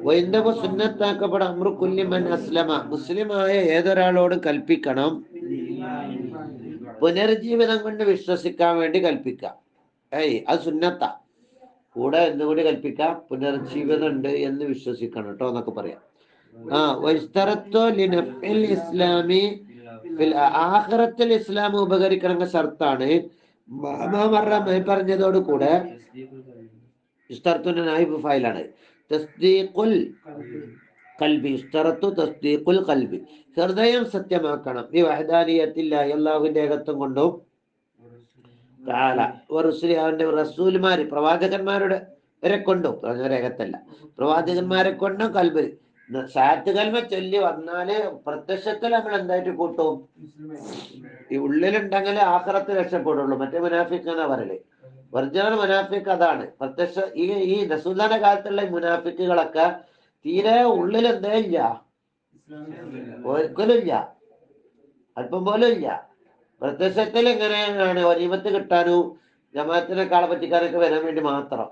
വൈന്ദവ സുന്നത്താക്കപ്പെട അമ്രു കുല്ലിമൻ അസ്ലമ, മുസ്ലിമായ ഏതൊരാളോട് കൽപ്പിക്കണം പുനർജീവിതം കൊണ്ട് വിശ്വസിക്കാൻ വേണ്ടി കൽപ്പിക്കാം. അത് സുന്നത്ത. കൂടെ എന്തുകൂടി കൽപ്പിക്കാം, പുനർജീവിതം ഉണ്ട് എന്ന് വിശ്വസിക്കണം കേട്ടോ എന്നൊക്കെ പറയാം. ഇസ്ലാമി ആഖിറത്തിൽ ഇസ്ലാം ഉപകരിക്കണമെന്ന ഷർത്താണ് പറഞ്ഞതോട് കൂടെ ഇസ്തറത്തുന്റെ നായിബ് ഫൈലാണ് തസ്ദീഖുൽ ഖൽബി. ഇസ്തറത്തു തസ്ദീഖുൽ ഖൽബി, ഹൃദയം സത്യമാക്കണം. ഈ വഹദാനിയത്തില്ലാഹി, അല്ലാഹുവിന്റെ ഏകത്വം കൊണ്ടും തആല വറസൂലി, അവന്റെ റസൂൽമാര് പ്രവാചകന്മാരുടെ വരെ കൊണ്ടും, ഏകത്തല്ല പ്രവാചകന്മാരെ കൊണ്ടും കൽബിൽ ഷഹാദത്ത് കലിമ ചൊല്ലി വന്നാല് പ്രത്യക്ഷത്തിൽ നമ്മൾ എന്തായിട്ട് കൂട്ടും? ഈ ഉള്ളിലുണ്ടെങ്കിൽ ആഖിറത്തിൽ രക്ഷപ്പെടുള്ളൂ. മറ്റേ മുനാഫിഖ് എന്നാ പറയല്. ഒറിജിനൽ മുനാഫിക്ക് അതാണ്. പ്രത്യക്ഷ ഈ റസൂലുള്ളാഹിന്റെ കാലത്തുള്ള മുനാഫിക്കുകളൊക്കെ തീരെ ഉള്ളിൽ എന്തേ ഇല്ല, ഒരിക്കലും ഇല്ല, അല്പം പോലും ഇല്ല. പ്രത്യക്ഷത്തിൽ എങ്ങനെയാണ് വലീമത്ത് കിട്ടാനും ജമാഅത്തിനെ കാളെ പറ്റിക്കാനൊക്കെ വരാൻ വേണ്ടി മാത്രം.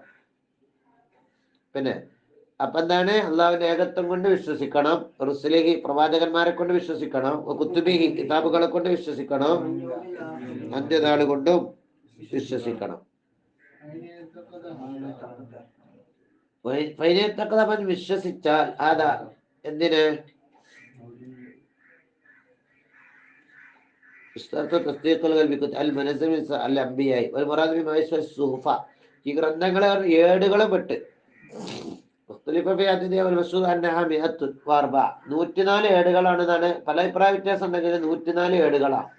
പിന്നെ അപ്പൊ എന്താണ്? അള്ളാഹുവിന്റെ ഏകത്വം കൊണ്ട് വിശ്വസിക്കണം, റുസുലിഹി പ്രവാചകന്മാരെ കൊണ്ട് വിശ്വസിക്കണം, കുത്തുബിഹി കിതാബുകളെ കൊണ്ട് വിശ്വസിക്കണം, അന്ത്യനാൾ കൊണ്ടും വിശ്വസിക്കണം. അവൻ വിശ്വസിച്ചാൽ അതാ എന്തിന് ഈ ഗ്രന്ഥങ്ങളെ ഏടുകളെ പെട്ട് 104 ഏടുകളാണ്. പല അഭിപ്രായ വ്യത്യാസം ഉണ്ടെങ്കിൽ 104 ഏടുകളാണ്.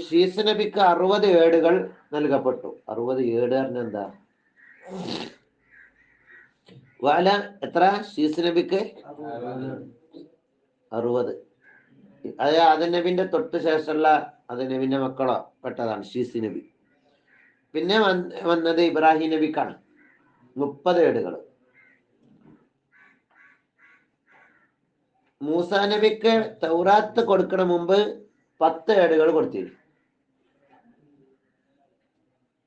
ശീസ് നബിക്ക് 60 ഏടുകൾ നൽകപ്പെട്ടു. 60 ഏട് പറഞ്ഞ എന്താ? വാല എത്ര? ശീസ് നബിക്ക് 60. അത് ആദം നബിന്റെ തൊട്ട് ശേഷമുള്ള ആദം നബിന്റെ മക്കളോ പെട്ടതാണ് ശീസ് നബി. പിന്നെ വന്നത് ഇബ്രാഹിം നബിക്കാണ് 30 ഏടുകൾ. മൂസാ നബിക്ക് തൗറാത്ത് കൊടുക്കണ മുമ്പ് 10 ഏടുകൾ കൊടുത്തിരുന്നു.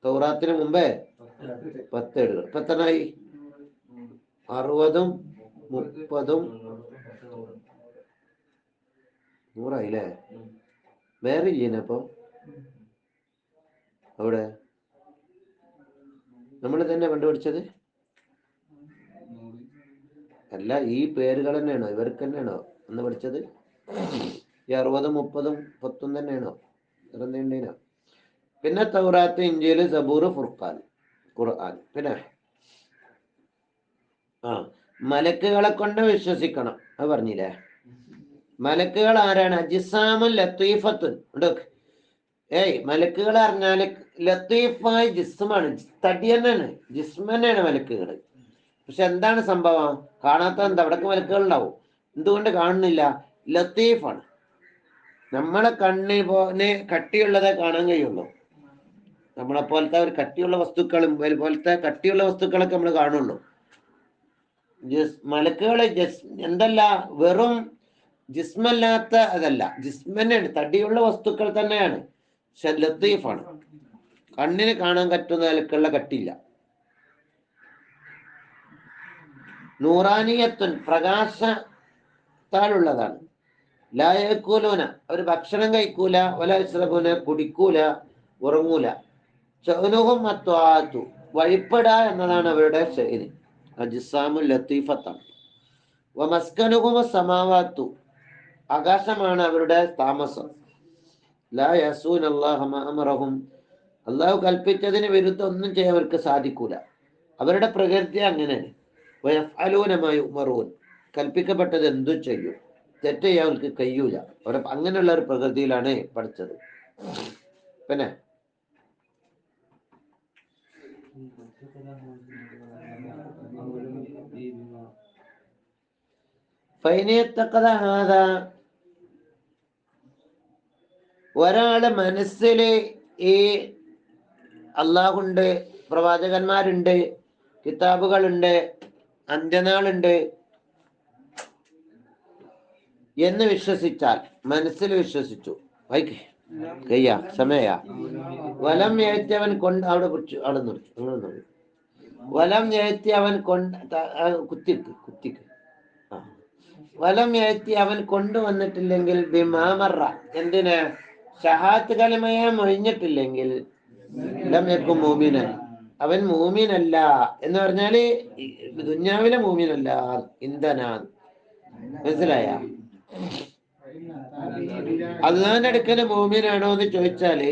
തൗറാത്തിന് മുമ്പേ 10 ഏടുകൾ. ഇപ്പൊ എത്രയായി? 60ഉം 30ഉം 100ആയില്ലേ? വേറെ ഇല്ലേനപ്പൊ അവിടെ നമ്മൾ തന്നെ കണ്ടുപിടിച്ചത് അല്ല, ഈ പേരുകൾ തന്നെയാണോ ഇവർക്ക് തന്നെയാണോ അന്ന് പഠിച്ചത്? ഈ 60ഉം 30ഉം 10ഉം തന്നെയാണോ? ഇറന്നേണ്ടീനോ? പിന്നെ തൗറാത്ത്, ഇഞ്ചീൽ, സബൂർ, ഫുർഖാൻ, ഖുർആൻ. പിന്നെ മലക്കുകളെ കൊണ്ട് വിശ്വസിക്കണം. അത് പറഞ്ഞില്ലേ? മലക്കുകൾ ആരാണ്? അജിസാമുൻ ലത്തീഫത്തുൻ. മലക്കുകൾ പറഞ്ഞാല് ലത്തീഫായ ജിസ്മാണ്, തടി തന്നെയാണ്, ജിസ്മ തന്നെയാണ് മലക്കുകൾ. പക്ഷെ എന്താണ് സംഭവം? കാണാത്ത എന്താ? അവിടേക്ക് മലക്കുകൾ ഉണ്ടാവും. എന്തുകൊണ്ട് കാണുന്നില്ല? ലത്തീഫാണ്. നമ്മളെ കണ്ണിന് കട്ടിയുള്ളതേ കാണാൻ കഴിയുള്ളൂ. നമ്മളെ പോലത്തെ ഒരു കട്ടിയുള്ള വസ്തുക്കളും പോലത്തെ കട്ടിയുള്ള വസ്തുക്കളൊക്കെ നമ്മൾ കാണുള്ളൂ. മലക്കുകള് എന്തല്ല, വെറും ജിസ്മല്ലാത്ത അതല്ല, ജിസ്മന്നെയാണ്, തടിയുള്ള വസ്തുക്കൾ തന്നെയാണ്. പക്ഷെ ലത്തീഫാണ്, കണ്ണിന് കാണാൻ പറ്റുന്ന നിലക്കുള്ള കട്ടിയില്ല. നൂറാനിയത്തുൻ, പ്രകാശത്താലുള്ളതാണ്. ലായക്കൂലൂന, അവർ ഭക്ഷണം കഴിക്കൂല, വലശ്രബൂന, കുടിക്കൂല, ഉറങ്ങൂല. ഷഅ്നുഹും അത്വാഅത്തു, വഴിപ്പെടാ എന്നതാണ് അവരുടെ ശൈലി. അജ്സാമുൽ ലത്തീഫത്താണ്. വമസ്കനുഹും സമാവാത്തു, ആകാശമാണ് അവരുടെ താമസം. ലാ യസൂന അല്ലാഹ മാ അമറഹും, അള്ളാഹു കൽപ്പിച്ചതിന് വിരുദ്ധം ഒന്നും ചെയ്യാൻ അവർക്ക് സാധിക്കൂല. അവരുടെ പ്രകൃതി അങ്ങനെയാണ്. വയഫ്അലൂന മാ യുഅ്മറൂൻ, കൽപ്പിക്കപ്പെട്ടത് എന്തും ചെയ്യും. തെറ്റ് ചെയ്യാൻ അവർക്ക് കഴിയൂല. അങ്ങനെയുള്ള ഒരു പ്രകൃതിയിലാണ് പഠിച്ചത്. പിന്നെ ഒരാള് മനസ്സില് ഈ അള്ളാഹുണ്ട്, പ്രവാചകന്മാരുണ്ട്, കിതാബുകളുണ്ട്, അന്ത്യനാളുണ്ട് എന്ന് വിശ്വസിച്ചാൽ, മനസ്സിൽ വിശ്വസിച്ചു, കയ്യാ സമയാ വലം എഴുത്തി അവൻ കൊണ്ട് അവിടെ പിടിച്ചു, അവിടെ നിർത്തി, അങ്ങനെ നിർത്തി. വലം എഴുത്തി അവൻ കുത്തിക്ക് വലം എഴുത്തി അവൻ കൊണ്ടുവന്നിട്ടില്ലെങ്കിൽ ബിമാമറ, എന്തിന്? ഷഹാത്ത് കലിമയെ മൊഴിഞ്ഞിട്ടില്ലെങ്കിൽ ലം യകുൻ മൂമിനൻ, അവൻ മൂമിനല്ല. എന്ന് പറഞ്ഞാല് ദുന്യാവിലെ മൂമിനല്ല, ഇന്ധനാൻ. മനസ്സിലായ? അള്ളാന്റെ അടുക്കല് മൂമിനാണോ എന്ന് ചോദിച്ചാല്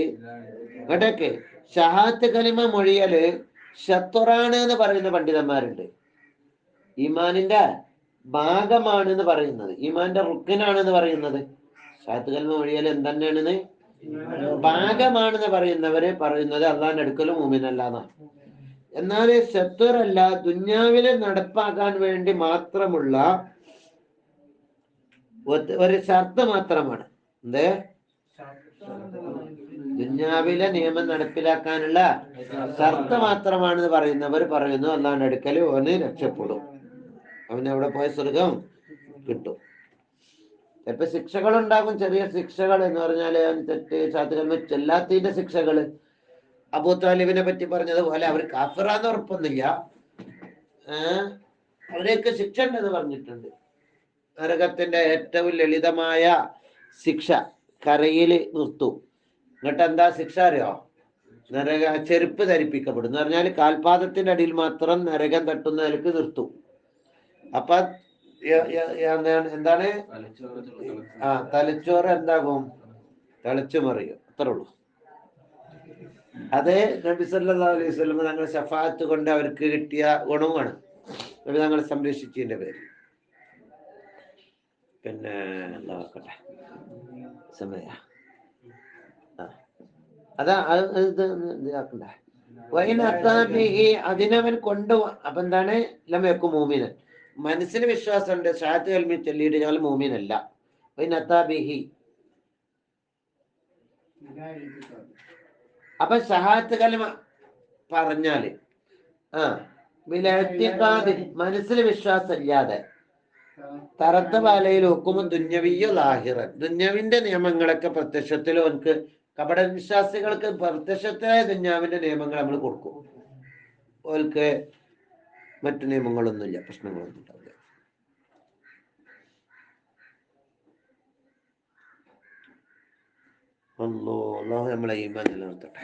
ഇവിടേക്ക് ഷഹാത്ത് കലിമ മൊഴിയല് ഷത്റാണ് എന്ന് പറയുന്ന പണ്ഡിതന്മാരുണ്ട്. ഈമാനിന്റെ ഭാഗമാണ് എന്ന് പറയുന്നത്, ഈമാന്റെ റുക്കിനാണെന്ന് പറയുന്നത്. ഷഹാത്ത് കലിമ മൊഴിയല് എന്തെന്നാണെന്ന്? ഭാഗമാണെന്ന് പറയുന്നവര് പറയുന്നത് അള്ളാന്റെ അടുക്കലും മൂമിനല്ലാന്നാണ്. എന്നാൽ ഷത്റല്ല, ദുന്യാവിലെ നടപ്പാക്കാൻ വേണ്ടി മാത്രമുള്ള ഒരു ഷർത്ത് മാത്രമാണ്. എന്ത്? ദുന്യാവിലെ നിയമം നടപ്പിലാക്കാനുള്ള ഷർത്ത് മാത്രമാണെന്ന് പറയുന്നവർ പറയുന്നു അല്ലാണ്ട് അടുക്കൽ ഓന് രക്ഷപ്പെടും, അവനെവിടെ പോയ സ്വർഗം കിട്ടും. ചിലപ്പോ ശിക്ഷകൾ ഉണ്ടാകും, ചെറിയ ശിക്ഷകൾ എന്ന് പറഞ്ഞാല് തെറ്റ് ചാത്തുകന്മ ചെല്ലാത്തതിന്റെ ശിക്ഷകള്. അബൂ താലിബിനെ പറ്റി പറഞ്ഞതുപോലെ അവർ കാഫിറാന്ന് ഉറപ്പൊന്നുമില്ല, അവരെയൊക്കെ ശിക്ഷ ഉണ്ടെന്ന് പറഞ്ഞിട്ടുണ്ട്. നരകത്തിന്റെ ഏറ്റവും ലളിതമായ ശിക്ഷ കരയിൽ നിർത്തും. എന്നിട്ട് എന്താ ശിക്ഷ അറിയോ? നരക ചെരുപ്പ് ധരിപ്പിക്കപ്പെടും എന്ന് പറഞ്ഞാൽ കാൽപാദത്തിന്റെ അടിയിൽ മാത്രം നരകം തട്ടുന്ന നിലക്ക് നിർത്തും. അപ്പൊ എന്താണ് തലച്ചോറ് എന്താകും? തളിച്ചു മറിയും, അത്രേ ഉള്ളൂ. അത് നബി സല്ലല്ലാഹു അലൈഹി വസല്ലം തങ്ങൾ ശഫാഅത്ത് കൊണ്ട് അവർക്ക് കിട്ടിയ ഗുണമാണ്, നബി തങ്ങൾ സംരക്ഷിച്ചതിന്റെ പേര്. പിന്നെ എന്താക്കട്ടെ സമയ അതാ ഇതാക്കണ്ട അതിനവൻ കൊണ്ടുപോവാ. അപ്പൊ എന്താണ്? ലമയക്കും മൂമിനൻ, മനസ്സിന് വിശ്വാസമുണ്ട്, ഷഹാദത്ത് കലിമ ചൊല്ലിയിട്ട് ഞങ്ങൾ മൂമിനല്ല. അപ്പൊ ഷഹാദത്ത് കലിമ പറഞ്ഞാല് മനസ്സിൽ വിശ്വാസം ഇല്ലാതെ തറത്ത പാലയിൽ ഹുക്കുമു ദുന്യവിയോ ലാഹിറൻ, ദുന്യവിന്റെ നിയമങ്ങളൊക്കെ പ്രത്യക്ഷത്തിൽ അവർക്ക്, കപട വിശ്വാസികൾക്ക് പ്രത്യക്ഷത്തിലായ ദുന്യാവിന്റെ നിയമങ്ങൾ നമ്മൾ കൊടുക്കും, അവർക്ക് മറ്റു നിയമങ്ങളൊന്നുമില്ല, പ്രശ്നങ്ങളൊന്നും ഉണ്ടാവില്ല. അല്ലാഹു നമ്മളെ ഈമാൻ നിലനിർത്തട്ടെ.